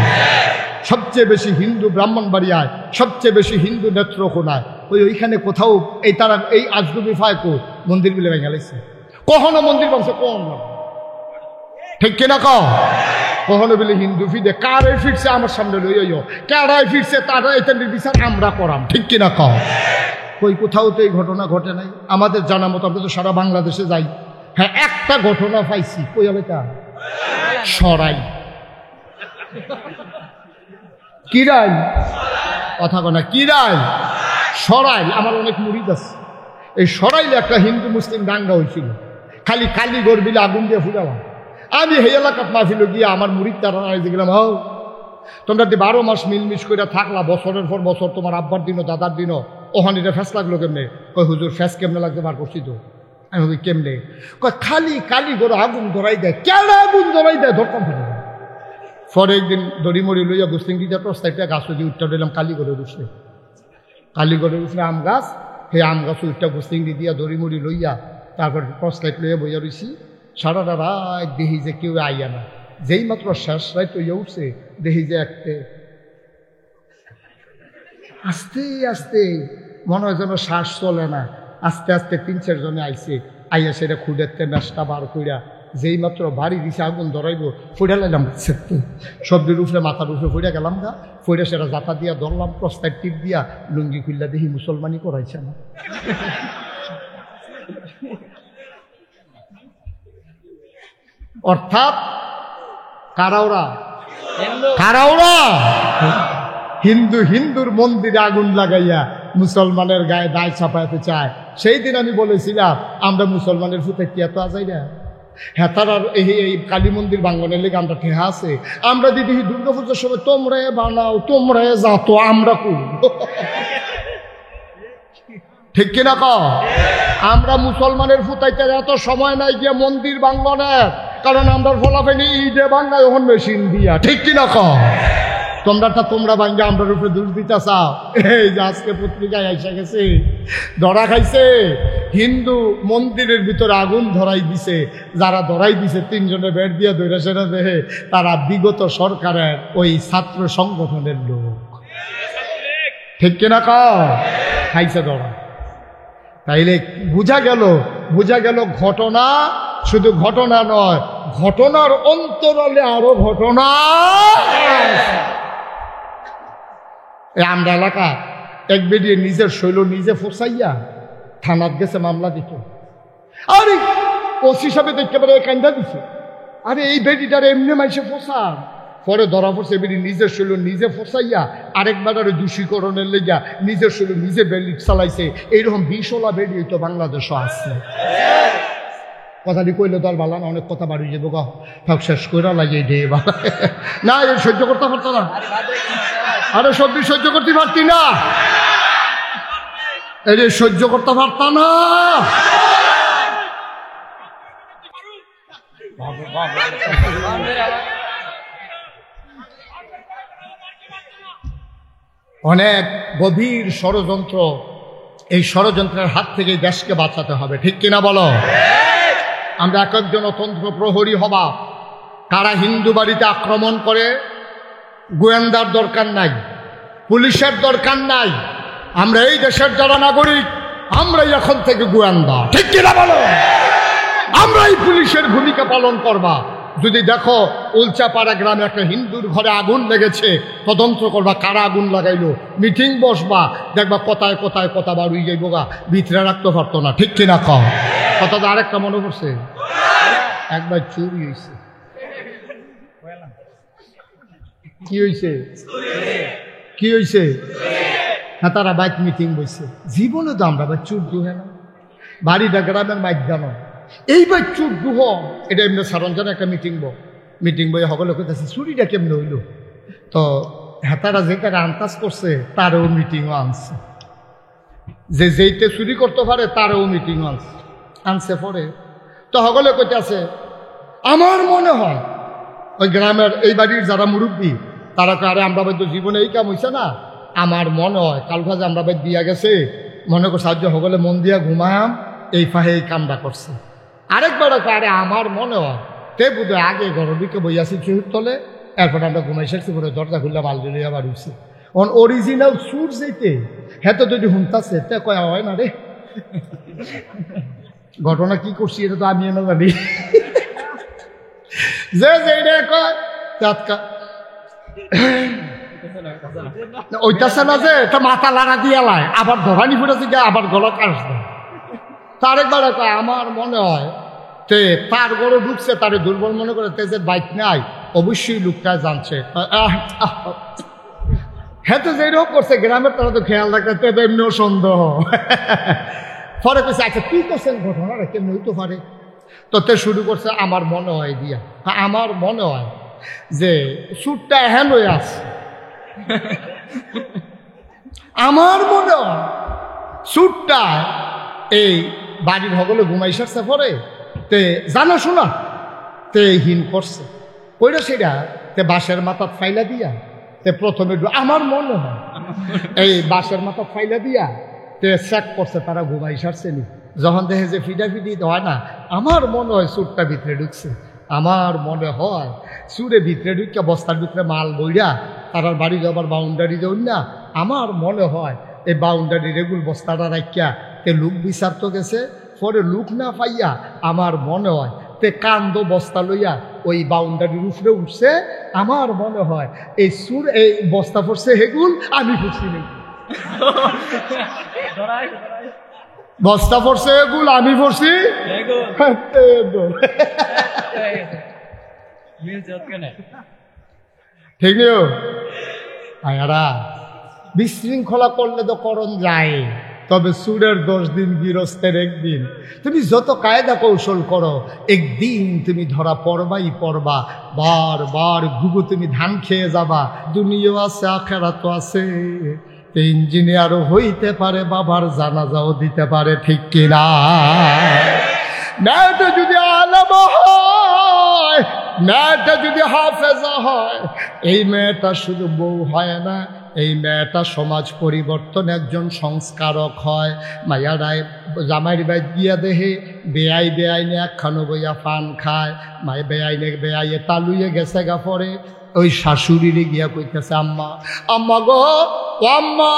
সবচেয়ে বেশি হিন্দু ব্রাহ্মণবাড়িয়ায়, সবচেয়ে বেশি হিন্দু নেত্রকোনায়, ওইখানে কোথাও এই তারা এই আজগুবি ফায়কু মন্দিরগুলো ভেঙে গেছে। কখনো মন্দির ভাঙছে, কখনো, ঠিক কিনা কম? কখনো বলে হিন্দু ফিদে কারে ফিরছে আমার সামনে লইও, কারাই ফিরছে তারা এটার বিচার আমরা করাম, ঠিক কিনা কম? কই কোথাও তো এই ঘটনা ঘটে নাই আমাদের জানা মতো। আমরা তো সারা বাংলাদেশে যাই, হ্যাঁ একটা ঘটনা পাইছি, কই এলাকা সরাই কিরাই, কথা কনা কিরাই সরাই। আমার অনেক মুরিদ আছে এই সরাইলে একটা হিন্দু মুসলিম দাঙ্গা হয়েছিল, খালি কালীগড় বিলে আগুন দিয়ে ফুটালাম। আমি এই এলাকাত মাহফিল গিয়ে আমার মুরিদ তারা গেলাম, হও তোমরা 12 মাস মিলমিশ করে থাকলা, বছরের পর বছর, তোমার আব্বার দিনও দাদার দিনও, ওখানে এটা ফ্যাস লাগলো কেমনে? কই হুজুর ফ্যাস কেমনে লাগতে বার করছি তো। আমি কই কেমনে? কই খালি কালীগড় আগুন ধরাই দেয়, কেন আগুন ধরাই দেয়, ধরতাম ফেলে। পরে একদিন দড়িমড়ি লইয়া গোস্তিং দিতে প্রস্তাবটা গাছ দিয়ে উঠটা দিলাম কালীগড়ের উঠলে, কালীগড়ের উঠলে আম গাছ, সেই আম গাছ উঠটা গোস্তিং দিয়া দড়িমড়ি লইয়া তারপর প্রস্তাব লইয়া বইয়া রইছি। সারাটা রাত দেখি যে কেউ আইয়া না, যেই মাত্র শেষ রাত হইয়া উঠছে দেখি যে একটা আস্তে আস্তে মনে হয় যেন শ্বাস চলে না, আস্তে আস্তে 3-4 জনে আইছে, আইয়া সেটা খুঁড়েতে ম্যাচটা বার কইরা যেই মাত্র বাড়ি দিছে আগুন ধরাইব, ফুড়ে লাইলাম সবজির উপরে মাথার উপরে ফুড়ে গেলাম গা, ফুড়ে সেটা জাতা দিয়া ধরলাম, প্রস্তাব টিপ দিয়া লুঙ্গি খুললা দেখি মুসলমানি করাইছে না। অর্থাৎ কারাওরা হিন্দু হিন্দুর মন্দিরে আগুন লাগাইয়া মুসলমানের গায়ে দায় চাপাইতে চায়। সেই দিন আমি বলেছিলাম আমরা মুসলমানের ফুটে কি এত আজাই না, হ্যাঁ তার আর এই কালী মন্দির বাঙ্গনের লেগে আমরা ঠেহা আছে। আমরা দিদি দুর্গাপূজার সময় তোমরা বানাও, তোমরা যাতো, আমরা করব, ঠিক কিনা ক? আমরা মুসলমানের ফুটাইতে এত সময় নাই গিয়ে মন্দির বাঙ্গনের, কারণ আমরা ফলাফেনি ঈদে বাংলায় ওখান মেশিন দিয়া, ঠিক কিনা ক? তোমরা ভাঙ্গে আমরা রূপে দোষ দিতে চাও। এই যে আজকে পত্রিকায় আইসা গেছে, ধরা খাইছে হিন্দু মন্দিরের ভিতরে আগুন ধরাই দিছে, যারা ধরাই দিছে 3 জনে বের দিয়ে ধরে সেটা দেখে তারা বিগত সরকারের ওই ছাত্র সংগঠনের লোক, ঠিক কিনা ক? খাইছে ধরা। তাইলে বোঝা গেল ঘটনা শুধু ঘটনা নয়, ঘটনার অন্তরালে আরো ঘটনা। আমরা এলাকা এক বেরিয়ে নিজের শৈল নিজে ফসাইয়া থানাত গেছে মামলা দিত। আরে ওসি সাহেব দেখতে পারে কান্দা দিছে, আরে এই বেডিটার এমনি মাইসে ফসান, পরে ধরা পড়ছে বেরি নিজের শৈল নিজে ফসাইয়া আরেকবার আরো দূষীকরণের লেগা নিজের শৈল নিজে বেলি চালাইছে। এইরকম 20ওলা বেডি তো বাংলাদেশও আছে। কথাটি কইলে তো আর ভালো না, অনেক কথা বাড়িয়ে যাবো, সব শেষ করে লাগে না, এ সহ্য করতে পারতো না, আরে সবজি সহ্য করতে পারতি না, এই সহ্য করতে পারত না। অনেক গভীর ষড়যন্ত্র, এই ষড়যন্ত্রের হাত থেকে দেশকে বাঁচাতে হবে, ঠিক কিনা বলো? আমরা এক একজন তন্ত্র প্রহরী হবা। কারা হিন্দু বাড়িতে আক্রমণ করে গোয়েন্দার দরকার নাই, পুলিশের দরকার নাই, আমরা এই দেশের যারা নাগরিক আমরাই এখন থেকে গোয়েন্দা, ঠিক কিনা বলো? আমরাই পুলিশের ভূমিকা পালন করবা। যদি দেখো উলচাপাড়া গ্রামে একটা হিন্দুর ঘরে আগুন লেগেছে, তদন্ত করবা কারা আগুন লাগাইলো, মিটিং বসবা, দেখবা কথায় কথায় কথা বাড়ুই যাইব গা, ভিতরে রাখতে পারতো না, ঠিক কিনা কম? কথা তো আরেকটা মনে পড়ছে, একবার চুরি হয়েছে। কি হয়েছে? কি হয়েছে? হ্যাঁ তারা বাইক মিটিং বসছে। জীবনে তো আমরা বা চুর দুহে না, বাড়িটা গ্রামের মাইক জানো, এইবার চুর দুহ এটা এমনি সারঞ্জান একটা মিটিং বই সকলে কোথাছে চুরিটা কেমনে হইল। তো হেতারা যেটা আন্দাজ করছে তারও মিটিংও আনছে, যে যেইতে চুরি করতে পারে তারও মিটিংও আনছে পরে। তো সকলে কইতেছে আমার মনে হয় ওই গ্রামের এই বাড়ির যারা মুরব্বী তারা আরে আমরা তো জীবনে এই কাম হইছে না, আমার মনে হয় কালকা যে আমরা দিয়া গেছে, মনে কর সাহায্য সকলে মন দিয়া ঘুমায়াম, এই ফাহে এই কামটা করছে। আরেকবার আরে আমার মনে হয় তে বুধ আগে গরবিকে বইয়াছি চুর তলে, এরপর আমরা ঘুমাই সারছি, পরে দরজা খুললে মাল দিলে আবার উঠছে। অরিজিনাল সুর যেতে হ্যাঁ তো যদি হুমতাছে তে কয়া হয় না রে। ঘটনা কি করছি এটা তো আমি এনে জানি। যে যেটা কয় ওইটাছে না যে এটা মাথা লাড়া দিয়ে লায়, আবার ধরানি ফুটেছে গিয়ে আবার গলা কাটছে। তার একবারে কয় আমার মনে হয় তে তার গরু ঢুকছে, তারে দুর্বল মনে করে তেজের বাইক নাই, অবশ্যই লোকটা জানছে। হ্যাঁ তো যেরকম করছে গ্রামের তারা তো খেয়াল রাখতে তেজ এমনিও সন্দেহ। পরে কইছে আচ্ছা কি করছেন ঘটনাটা কেমনি হইতে পারে? তো তে শুরু করছে আমার মনে হয় দিয়া, আমার মনে হয় যে সুরটা এহেন হয়ে আছে, আমার মনে হয় সুরটা এই বাড়ির হগলে ঘুমাই সারছে পরে তে জানা শোনা তে হীন করছে কইরা সেটা তে বাঁশের মাথা ফাইলা দিয়া তে প্রথমে আমার মনে হয় এই বাঁশের মাথা ফাইলা দিয়া তে চেক করছে তারা ঘুমাই সারছে নি। যখন দেখে যে ফিডাফিডি হয় না, আমার মনে হয় সুরটা ভিতরে ঢুকছে, আমার মনে হয় সুরে ভিতরে ঢুকে বস্তার ভিতরে মাল বইরা তারার বাড়ি যাবার বাউন্ডারি দেউন না, আমার মনে হয় এই বাউন্ডারি রেগুল বস্তাটা রাখিয়া তে লুক বিচার তো গেছে, পরে লুক না পাইয়া আমার মনে হয় তে কান্দ বস্তা লইয়া ওই বাউন্ডারির উপরে উঠছে। আমার মনে হয় এই সুর এই বস্তা পড়ছে হেগুল, আমি পড়ছি না। বস্তা পড়ছে হেগুল, আমি পড়ছি ঠিক নিও। আয়ারা বিশৃঙ্খলা করলে তো করণ যায়, তবে সুরের 10 দিন গৃহস্থের একদিন। তুমি যত কায়দা কৌশল করো একদিন তুমি ধরা পড়বাই পড়বা, বারবার ঘুঘু তুমি ধান খেয়ে যাবা। দুনিয়াও আছে আখেরাতও আছে, ইঞ্জিনিয়ারও হইতে পারে, বাবার জানাজাও দিতে পারে, ঠিক কিনা? মেয়েটা যদি আলেম হয়, মেয়েটা যদি হাফেজা হয়, এই মেয়েটা শুধু বউ হয় না, এই মেয়েটা সমাজ পরিবর্তন একজন সংস্কারক হয়। মায়ারায় জামাইর বাইর গিয়া দেহে বেআই বেআইনে একখানো বইয়া পান খায়, মায় বেআইনে বেআইয়ে তালুয়ে গেছে গা পরে ওই শাশুড়িরে গিয়া কইতেছে আম্মা আম্মা গো আম্মা,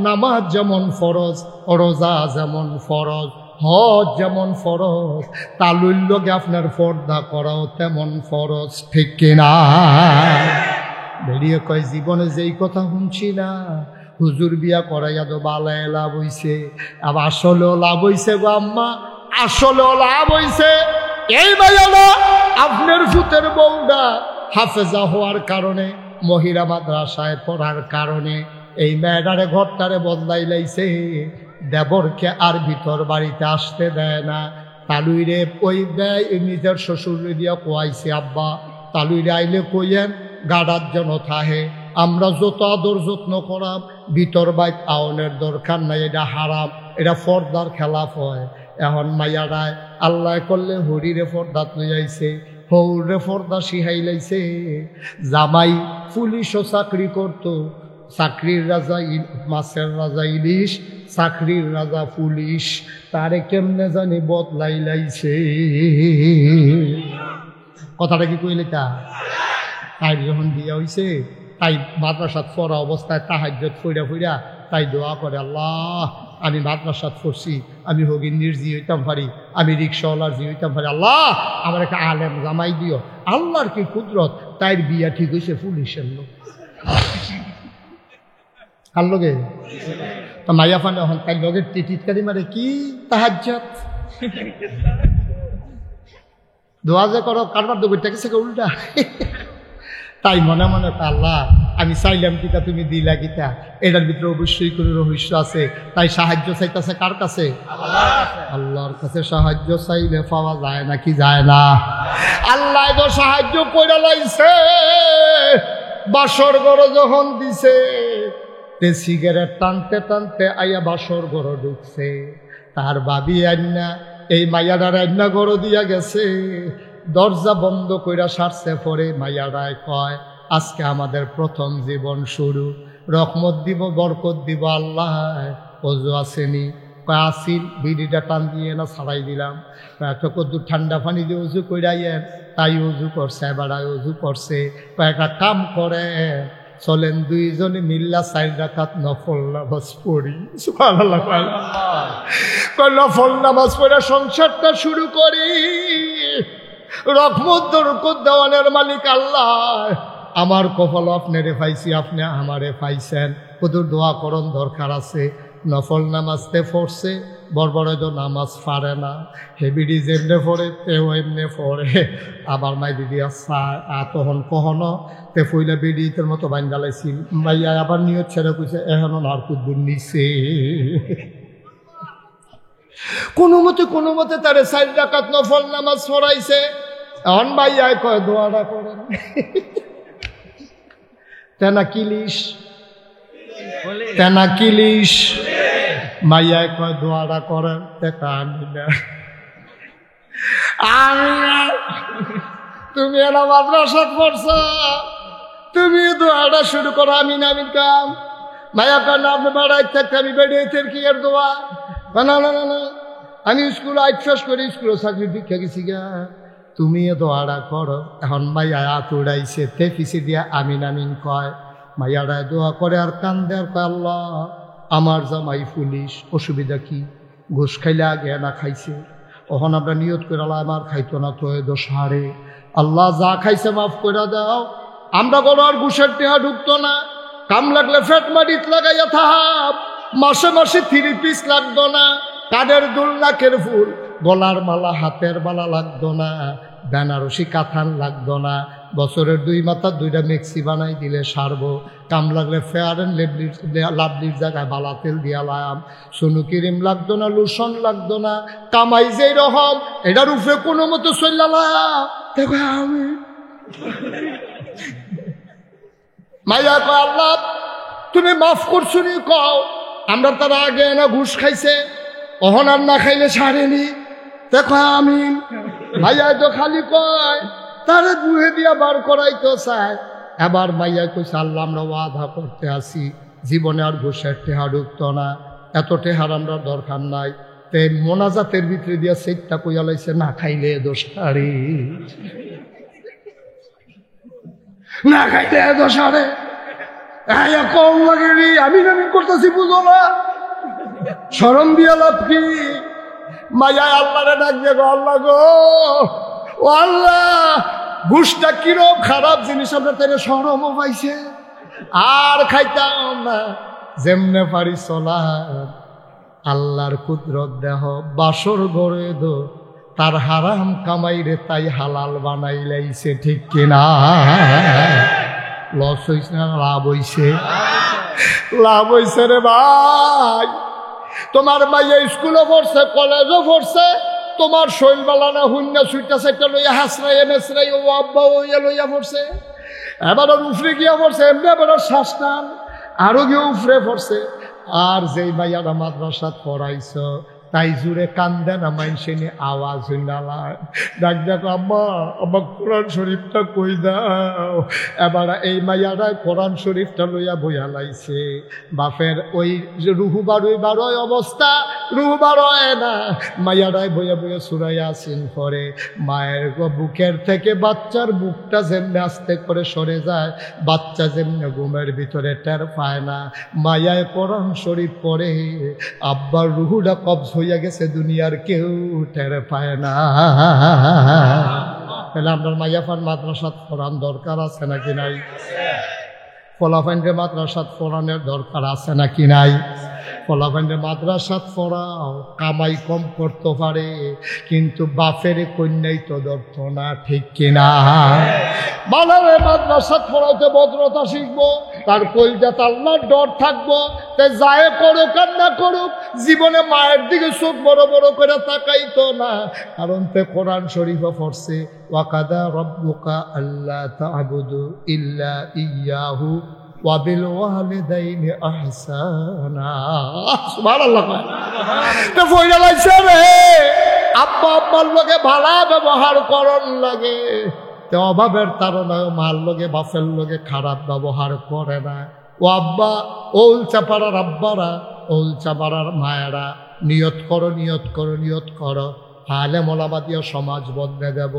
নামাজ যেমন ফরজ, রোজা যেমন ফরজ, হজ যেমন ফরজ, তালুর লগে আপনার পর্দা করাও তেমন ফরজ, ঠিক কিনা? বেরিয়ে কয় জীবনে যেই কথা শুনছি না, হুজুর বিয়া করাইয়া তো বালায় লাভ হইছে, আবার আসলেও লাভ হইছে গো আম্মা, আসলেও লাভ হইছে। এই ভাইয়ালা আপনার ফুতের বউডা হাফেজা হওয়ার কারণে, মহিলা মাদ্রাসায় পড়ার কারণে এই মেয়েটারে ঘরটারে বদলাই লাইছে, দেবরকে আর ভিতর বাড়িতে আসতে দেয় না। তালুইরে ওই দেয় নিজের শ্বশুর দিয়া কোয়াইছে আব্বা তালুইরে আইলে কইয়েন গাডার যেন থাহে, আমরা যত আদর যত্ন করাম ভিতর বাইত আওনের দরকার নাই, এটা হারাম, এটা ফর্দার খেলাফ হয়। এখন মাইয়ারায় আল্লাহ করলে হরিরে ফর্দাত লই আইছে, হৌরে ফর্দা শিহাই লাইছে। জামাই পুলিশও চাকরি করত, চাকরির রাজা মাছের রাজা ইলিশ, চাকরির রাজা পুলিশ, তারে কেমনে জানি বদলাই লাইছে। কথাটা কি কইলে তা? তাই যখন বিয়ে হইছে তাই মাদ্রাসাত পড়া অবস্থায় তাহাজ্জুদ ফইরা ফইরা তাই দোয়া করে, আল্লাহ আমি মাদ্রাসাত পড়ছি, আমি হগিন্নির জি হইতাম পারি, আমি রিক্সাওয়ালার জি হইতাম পারি, আল্লাহ আমার একটা আলেম জামাই দিও। আল্লাহর কি কুদরত, তাই বিয়া ঠিক হয়েছে পুলিশের লোক। কার লগে? তো মাইয়া ফান এখন তাই লগের টিটকারি মারে কি তাহাজ্জুদ দোয়া যে করো, কারবার তো করতে গেছে উল্টা। তাই মনে মনে আল্লাহ আমি চাইলাম কিতা, তুমি দিলা কিতা, এটার ভিতরে অবশ্যই কোনো রহস্য আছে। তাই সাহায্য চাইতেছে কার কাছে? আল্লাহর কাছে। সাহায্য চাইলে পাওয়া যায় নাকি যায় না? আল্লাহ তো সাহায্য করে লাইছে। বাসর ঘর যখন দিছে, সিগারেট টানতে টানতে আইয়া বাসর ঘর ঢুকছে, তার ভাবি আইনা এই মাইয়াডার আইনা ঘর দিয়া গেছে, দরজা বন্ধ কইরা সারছে। পরে মাইয়ারায় কয় আজকে আমাদের প্রথম জীবন শুরু, রহমত দিব বরকত দিব আল্লাহ। অজু আসেনি, আসিল বিড়িটা টান দিয়ে না ছাড়াই দিলাম। একটা কদ্দুর ঠান্ডা পানি দিয়ে উজু কইরাইয়েন, তাই উজু করছে, বেড়ায় উজু করছে। একটা কাম করে চলেন দুইজনে মিল্লা 4 রাকাত নফল নামাজ পড়ি। সুবহানাল্লাহ। নফল নামাজ পড়ে সংসারটা শুরু করি। রহমত বরকত দেওয়ানের মালিক আল্লাহ। আমার কপাল আপনারে পাইছি, আপনি আমারে পাইছেন। কদুর দোয়া করণ দরকার আছে। নফল নামাজতে পড়ছে, বড় তো নামাজ পারে না। হেবিডি যেমনে পড়ে তেও এমনে পড়ে। আবার মাই দিদি তখন কখনো তে ফইলা বিডিতের মতো বাইন জ্বালাইছিল। মাইয়া আবার নিয়ত ছেড়ে কইছে এখনো নারকুদ্দুর নিছে। কোনো মতে তারে 4 রাকাত নফল নামাজ পড়াইছে। এখন ভাইয়ায় কয় দোয়াটা করেন। তেনা কিলিশ মাইয়ায় কয় দোয়াটা করেন। আমি না, তুমি এরা মাদ্রাসা পড়ছ, তুমি দোয়াটা শুরু করো। আমি না আমি কাম মাইয়া কেন আপনি বেড়াই থাকতে আমি বেড়িয়েছে কি এর দোয়া? না না না না, আমি স্কুল আইফাস করে স্কুলে চাকরি দীক্ষা গেছি গা, তুমি দোয়াটা করো। এখন মাইয়া হাত উড়াইছে, তে পিছে দিয়া আমিন আমিন কয়। মাইয়ারায় দোয়া করে আর কান্দে আর কয় আল্লাহ আমার জামাই পুলিশ, অসুবিধা কি? ঘুষ খাইলে আগে না খাইছে, ওখানে আমরা নিয়ত করে আল্লাহ আমার খাইতো না তো দোষ হারে, আল্লাহ যা খাইছে মাফ করে দাও। আমরা কোনো আর ঘুষের টেহা ঢুকতো না। কাম লাগলে ফেট মারিত লাগাইয়া থাপ, মাসে মাসে 3 পিস লাগতো না, কানের দুল নাকের ফুল, গলার মালা হাতের মালা লাগতো না, বেনারসি কাথান লাগতো না, বছরের 2 মাথা 2টা মেক্সি বানাই দিলে সারবো। কাম লাগলে ফেয়ার অ্যান্ড লাভলির জায়গায় বালা তেল দিয়ালাম, সোনু ক্রিম লাগতো না, লোশন লাগতো না। কামাই যেই রকম এটার উপরে কোনো মতো চললাম। দেখো আমি মাইয়া কয় আল্লাহ তুমি মাফ করছো নি কও। আমরা তার আগে না ঘুষ খাইছে, অহন আর না খাইলে ছাড়েনি। দেখো আমি মাইয়া তো খালি কয় তারে দুহে দিয়া বার করাইতো চায়। এবার মাইয়া কইছে আল্লাহ আমরা ওয়াদা করতে আসি জীবনে আর ঘুষের টেহা ঢুকতো না, এত টেহার আমরা দরকার নাই। তে মোনাজাতের ভিতরে দিয়া সেটটা কইয়া লাইছে না খাইলে দোষারে, না খাইলে দোষারে। কম লাগে রে, আমি করতেছি বুঝো না, শরম দিয়া লাভ কি? মাইয়া আল্লাহরে ডাক দিয়ে গো আল্লাহ গো, ও আল্লাহ ঘুষটা কিরম খারাপ জিনিস, আমরা তাই শরমও পাইছে আর খাইতাম না। যেমনে পারি চলা আল্লাহর কুদরত দেহ, বাসর গড়ে দো তার হারাম কামাইরে তাই হালাল বানাই লাইছে। ঠিক কিনা? লস হইছে না লাভ হইছে? লাভ হইছে রে ভাই। তোমার মাইয়া স্কুলও পড়ছে, কলেজও পড়ছে, তোমার শৈলবালা না হুন্না সুইটা সাইটা লইয়া হাসরাইয়া মেসরাই ও আব্বা ওইয়া লইয়া পড়ছে। এবার উফরে গিয়া পড়ছে, এমনি এবার শ্বাসটান আরো গিয়ে উফরে পড়ছে। আর যেই মাইয়ারা মাদ্রাসাত পড়াইছ তাই জুড়ে কান্দে না মাইনসে নিয়ে আওয়াজ হইনালায় ডাক দেখো আম্মা আমার কোরআন শরীফটা কই দাও। এবার এই মাইয়ারায় কোরআন শরীফটা লইয়া বইয়া লাইছে। বাপের ওই রুহু বারোই অবস্থা, রুহু বারোয় না, মাইয়ারায় বইয়া বইয়া সূরা ইয়াসিন পড়ে। মায়ের বুকের থেকে বাচ্চার বুকটা যেমনি আস্তে করে সরে যায়, বাচ্চা যেমনি ঘুমের ভিতরে টের পায় না, মায়ায় কোরআন শরীফ পড়ে। আব্বার রুহুটা কবজ হইয়া গেছে, দুনিয়ার কেউ টের পায় না। তাহলে আপনার মাইয়াফান মাদ্রাসাত পড়ান দরকার আছে নাকি নাই? ফলাফাইনকে মাদ্রাসাত পড়ানোর দরকার আছে নাকি নাই? ফলাফাইনকে মাদ্রাসাত পড়াও, কামাই কম করতে পারে কিন্তু বাপের কন্যাই তো দর্থ না। ঠিক কিনা? বালারে মাদ্রাসাত পড়াইতে ভদ্রতা শিখবো, তার কলজাত আল্লাহর ডর থাকবো। তে যায় করুক আর না করুক, জীবনে মায়ের দিকে চোখ বড় বড় করে তাকাইতো না, কারণ তে কোরআন শরীফে পড়ছে ওয়াকাদা রব্বুকা আল্লা তা'বুদু ইল্লা ইয়াহু ওয়া বিল ওয়ালিদাইনি ইহসানা। সুবহানাল্লাহ। তে ফয়লা লাইছে রে আব্বা আব্বার লগে ভালো ব্যবহার করন লাগে। তে অভাবের তারনায় মার লগে বাপের লগে খারাপ ব্যবহার করে না। ও আব্বা ওল চাপাড়ার আব্বারা, ওল চাপাড়ার মায়েরা নিয়ত করো, নিয়ত করো, নিয়ত করো, আলেম ওলামা দিয়ে সমাজ বদলে দেব।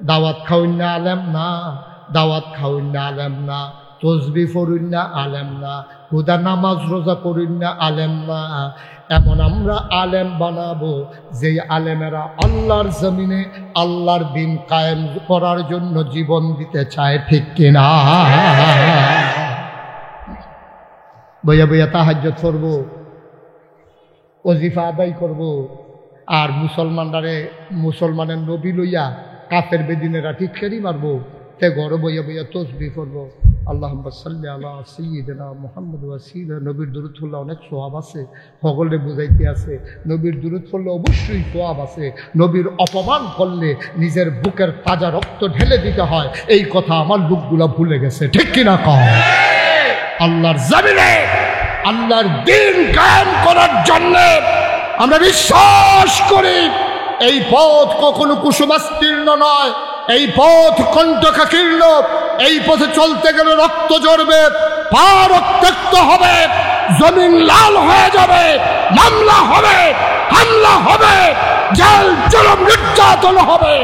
দাওয়াত খাওয়িন না আলেম না, দাওয়াত খাওয়িন না আলেম না, তসবি পড়ুন না আলেম না, হুদা নামাজ রোজা করুন না আলেম না। এমন আমরা আলেম বানাবো যেই আলেমেরা আল্লাহর জমিনে আল্লাহর দিন কায়েম করার জন্য জীবন দিতে চায়, ঠিক কিনা? বইয়া বইয়া তাহাজ্জুদ করব, ওজিফা আদায় করব, আর মুসলমানের নবী লইয়া কাফের বেদিনেরা টিটকারি মারবো, তে ঘরে বইয়া বইয়া তসবি করবো। আল্লাহুম্মা সাল্লি আলা সাইয়্যিদিনা মুহাম্মদ ওয়াসিলা। নবীর দুরূদ পড়লে অনেক সওয়াব আছে, সকলে বুঝাইতে আছে। নবীর দুরূদ পড়লে অবশ্যই সওয়াব আছে। নবীর অপমান করলে নিজের বুকের তাজা রক্ত ঢেলে দিতে হয়, এই কথা আমার লোকগুলা ভুলে গেছে, ঠিক কিনা কও? আল্লাহর জমিনে আল্লাহর দিন কায়েম করার জন্য আমরা বিশ্বাস করি এই পথ কখনো কুসুমাস্তীর্ণ নয়, এই পথ কণ্টকাকীর্ণ। এই পথে চলতে গেলে রক্ত ঝরবে, পা রক্তাক্ত হবে, জমিন লাল হয়ে যাবে, মামলা হবে, হামলা হবে, জেল জুলুম নির্যাতন হবে,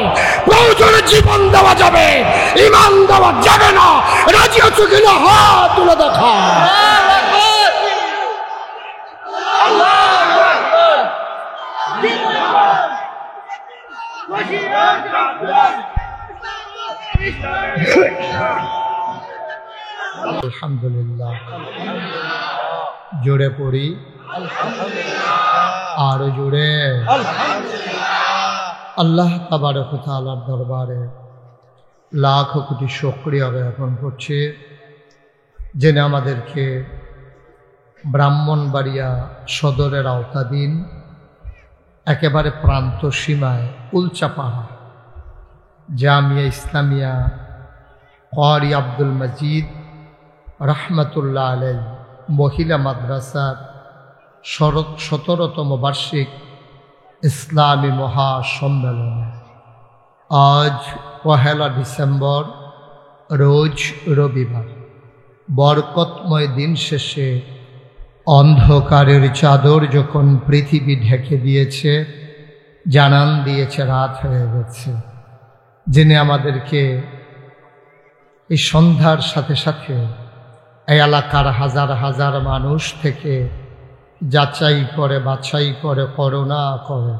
প্রয়োজনে জীবন দেওয়া যাবে, ঈমান দেওয়া যাবে না। রাজি আছো কিনা? হাত তুলে দেখা। আলহামদুলিল্লাহ, জোরে পড়ি আরো জোরে। আল্লাহ তাবারক ওয়া তাআলার দরবারে লাখ কোটি শুকরিয়া জ্ঞাপন করছি, যিনি আমাদেরকে ব্রাহ্মণবাড়িয়া সদরের আওতাধীন একেবারে প্রান্ত সীমায় উলচাপাড়া জামিয়া ইসলামিয়া ক্বারি আব্দুল মজিদ রহমতুল্লাহ আলাইহি মহিলা মাদ্রাসার 17তম বার্ষিক ইসলামী মহাসম্মেলনে আজ 1 ডিসেম্বর রোজ রবিবার বরকতময় দিন শেষে অন্ধকারের চাদর যখন পৃথিবী ঢেকে দিয়েছে, জানান দিয়েছে রাত হয়ে গেছে, যিনি আমাদেরকে এই সন্ধ্যার সাথে সাথে এই এলাকার হাজার হাজার মানুষ থেকে যাচাই করে, বাছাই করে, করুণা করে,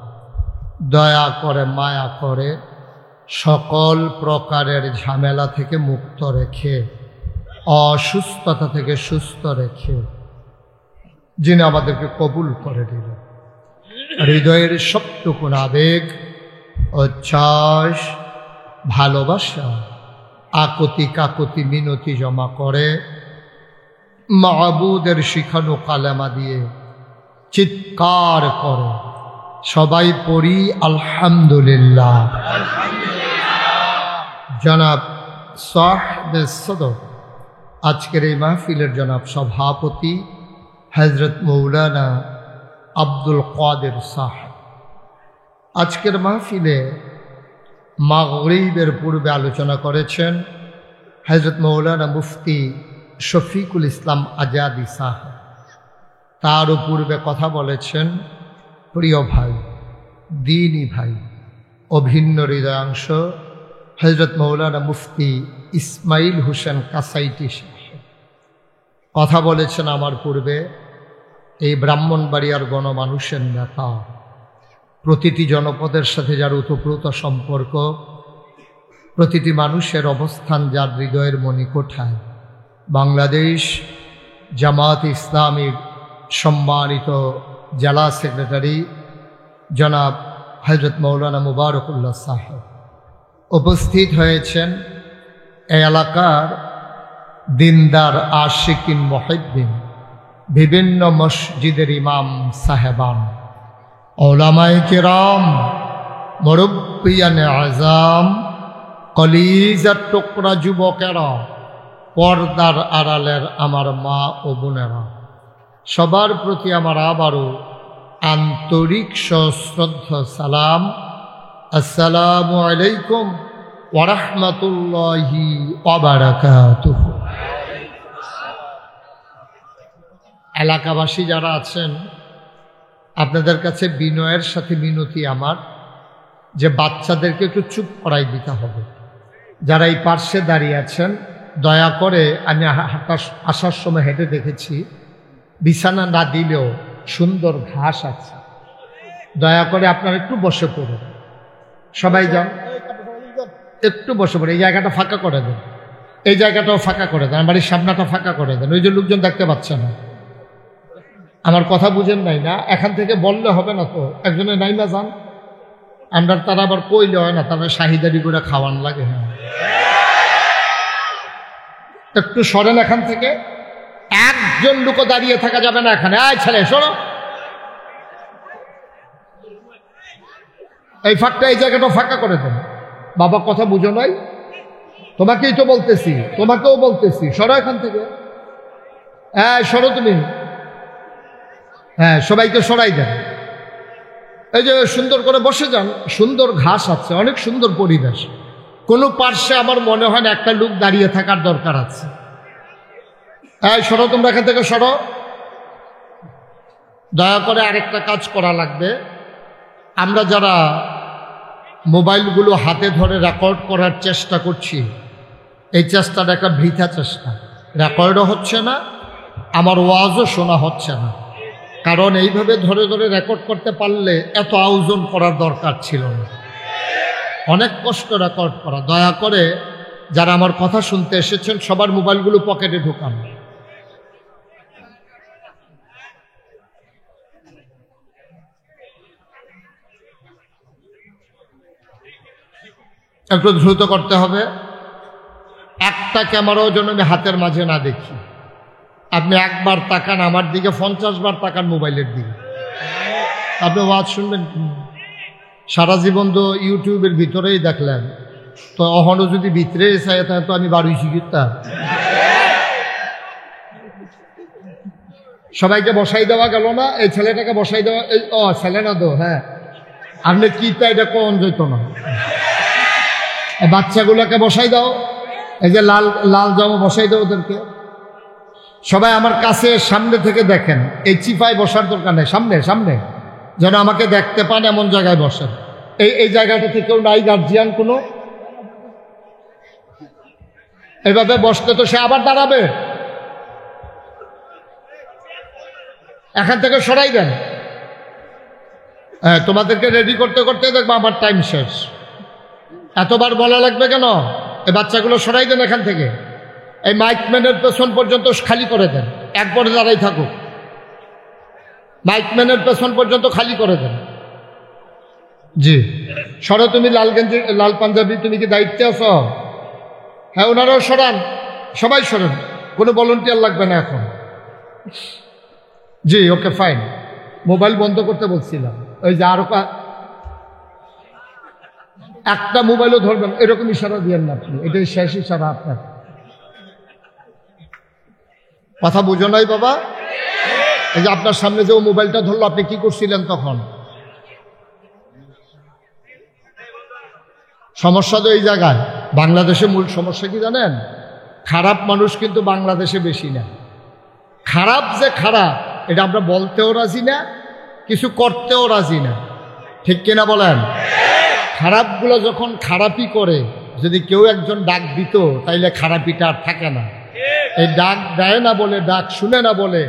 দয়া করে, মায়া করে, সকল প্রকারের ঝামেলা থেকে মুক্ত রেখে, অসুস্থতা থেকে সুস্থ রেখে যিনি আমাদেরকে কবুল করে দিলেন। হৃদয়ের সবটুকু আবেগ, উচ্ছ্বাস, ভালোবাসা, আকুতি কাকুতি মিনতি জমা করে মাহবুদের শিখানো কালেমা দিয়ে চিৎকার করে সবাই পড়ি আলহামদুলিল্লাহ। জনাব সাহেবে সদর, আজকের এই মাহফিলের জনাব সভাপতি হযরত মৌলানা আব্দুল কাদের সাহেব, আজকের মাহফিলে মাগরিবের পূর্বে আলোচনা করেছেন হযরত মৌলানা মুফতি শফিকুল ইসলাম আজাদি সাহেব, তারও পূর্বে কথা বলেছেন প্রিয় ভাই, দ্বীনি ভাই, অভিন্ন হৃদয়াংশ হযরত মৌলানা মুফতি ইসমাইল হোসেন কাসাইটি সাহেব, কথা বলেছেন আমার পূর্বে এই ব্রাহ্মণবাড়িয়ার গণমানুষের নেতা, প্রতিটি জনপদের সাথে যার ওতপ্রোত সম্পর্ক, প্রতিটি মানুষের অবস্থান যার হৃদয়ের মণিকোঠায়, বাংলাদেশ জামাত ইসলামীর সম্মানিত জেলা সেক্রেটারি জনাব হযরত মৌলানা মুবারকুল্লাহ সাহেব উপস্থিত হয়েছেন। এই এলাকার দিনদার আশিকিন মুহিব্বিন, বিভিন্ন মসজিদের ইমাম সাহেবান, উলামায়ে কেরাম, মুরব্বিয়ানে আযাম, কলিজার টুকরা যুবকেরা, পর্দার আড়ালের আমার মা ও বোনেরা, সবার প্রতি আমার আবারও আন্তরিক সশ্রদ্ধ সালাম। আসসালামু আলাইকুম ওয়া রাহমাতুল্লাহি ওয়া বারাকাতুহু। এলাকাবাসী যারা আছেন, আপনাদের কাছে বিনয়ের সাথে মিনতি আমার যে বাচ্চাদেরকে একটু চুপ করাই দিতে হবে। যারা এই পার্শ্বে দাঁড়িয়ে আছেন দয়া করে, আমি আসার সময় হেঁটে দেখেছি বিছানা না দিলেও সুন্দর ঘাস আছে, দয়া করে আপনারা একটু বসে পড়ুন। সবাই যান, একটু বসে পড়ে। এই জায়গাটা ফাঁকা করে দেন, এই জায়গাটাও ফাঁকা করে দেন, বাড়ির সামনাটা ফাঁকা করে দেন। ওই যে লোকজন দেখতে পাচ্ছে না। আমার কথা বুঝেন নাই না? এখান থেকে বললে হবে না তো, একজনে নাইমা যান। আমরা তারা আবার কইলে হয় না, তারা শাহিদারি করে খাওয়ান লাগে। হ্যাঁ, একটু সরেন এখান থেকে। একজন লোকও দাঁড়িয়ে থাকা যাবে না এখানে। আয় ছেলে সরো, এই ফাঁকটা, এই জায়গাটা ফাঁকা করে দেন। বাবা কথা বুঝো নাই? তোমাকেই তো বলতেছি, তোমাকেও বলতেছি, সরো এখান থেকে। হ্যাঁ সরো তুমি। হ্যাঁ, সবাইকে সরাই দেন। এই যে সুন্দর করে বসে যান, সুন্দর ঘাস আছে, অনেক সুন্দর পরিবেশ। কোনো পার্শ্বে আমার মনে হয় না একটা লোক দাঁড়িয়ে থাকার দরকার আছে। হ্যাঁ সরো তোমরা এখান থেকে সরো। দয়া করে আরেকটা কাজ করা লাগবে। আমরা যারা মোবাইলগুলো হাতে ধরে রেকর্ড করার চেষ্টা করছি, এই চেষ্টাটা একটা বৃথা চেষ্টা। রেকর্ডও হচ্ছে না, আমার ওয়াজও শোনা হচ্ছে না। কারণ এইভাবে ধরে ধরে রেকর্ড করতে পারলে এত আয়োজন করার দরকার ছিল না। অনেক কষ্ট রেকর্ড করা। দয়া করে যারা আমার কথা শুনতে এসেছেন সবার মোবাইলগুলো পকেটে ঢোকান। একটু দ্রুত করতে হবে। একটা ক্যামেরাও যেন আমি হাতের মাঝে না দেখি। আপনি একবার তাকান আমার দিকে, 50 বার তাকান মোবাইলের দিকে। আপনি ওয়াজ শুনবেন সারা জীবন তো ইউটিউবের ভিতরেই দেখলেন, তো অহনও যদি ভিতরে চাই তাহলে তো আমি বাড়ি শিখিতাম। সবাইকে বসাই দেওয়া গেল না? এই ছেলেটাকে বসাই দেওয়া, এই ছেলে না তো, হ্যাঁ আপনি কি তা এটা কোন যেত না। বাচ্চাগুলোকে বসাই দাও, এই যে লাল লাল জামা বসাই দাও ওদেরকে। সবাই আমার কাছে সামনে থেকে দেখেন, এই চিপায় বসার দরকার নেই, সামনে সামনে যেন আমাকে দেখতে পান এমন জায়গায় বসেন। এই জায়গাটা থেকেও নাই গার্জিয়ান কোনো। এইভাবে বসতে তো সে আবার দাঁড়াবে। এখান থেকে সরাই দেন। হ্যাঁ, তোমাদেরকে রেডি করতে করতে দেখবো আমার টাইম শেষ। এতবার বলা লাগবে কেন? এই বাচ্চাগুলো সরাই দেন এখান থেকে। এই মাইকম্যানের পেছন পর্যন্ত খালি করে দেন, একবারে দাঁড়াই থাকুক। মাইকম্যানের পেছন পর্যন্ত খালি করে দেন। জি সরো তুমি, লাল গেঞ্জি লাল পাঞ্জাবি, তুমি কি দায়িত্বে আছো? হ্যাঁ ওনারাও সরান, সবাই সরেন, কোনো ভলান্টিয়ার লাগবে না এখন। জি ওকে ফাইন। মোবাইল বন্ধ করতে বলছিলাম। ওই যে আরো একটা মোবাইলও ধরবেন, এরকম ইশারা দিয়েন না আপনি, এটাই শেষ ইশারা আপনার। কথা বুঝো নাই বাবা? এই যে আপনার সামনে যে ও মোবাইলটা ধরলো, আপনি কি করছিলেন তখন? সমস্যা তো এই জায়গায়। বাংলাদেশে মূল সমস্যা কি জানেন? খারাপ মানুষ কিন্তু বাংলাদেশে বেশি না। খারাপ যে খারাপ এটা আমরা বলতেও রাজি না, কিছু করতেও রাজি না। ঠিক কিনা বলেন? খারাপগুলো যখন খারাপই করে, যদি কেউ একজন ডাক দিত তাইলে খারাপিটা আর থাকে না। এই ডাক দেয় না বলে, ডাক শুনে না বলে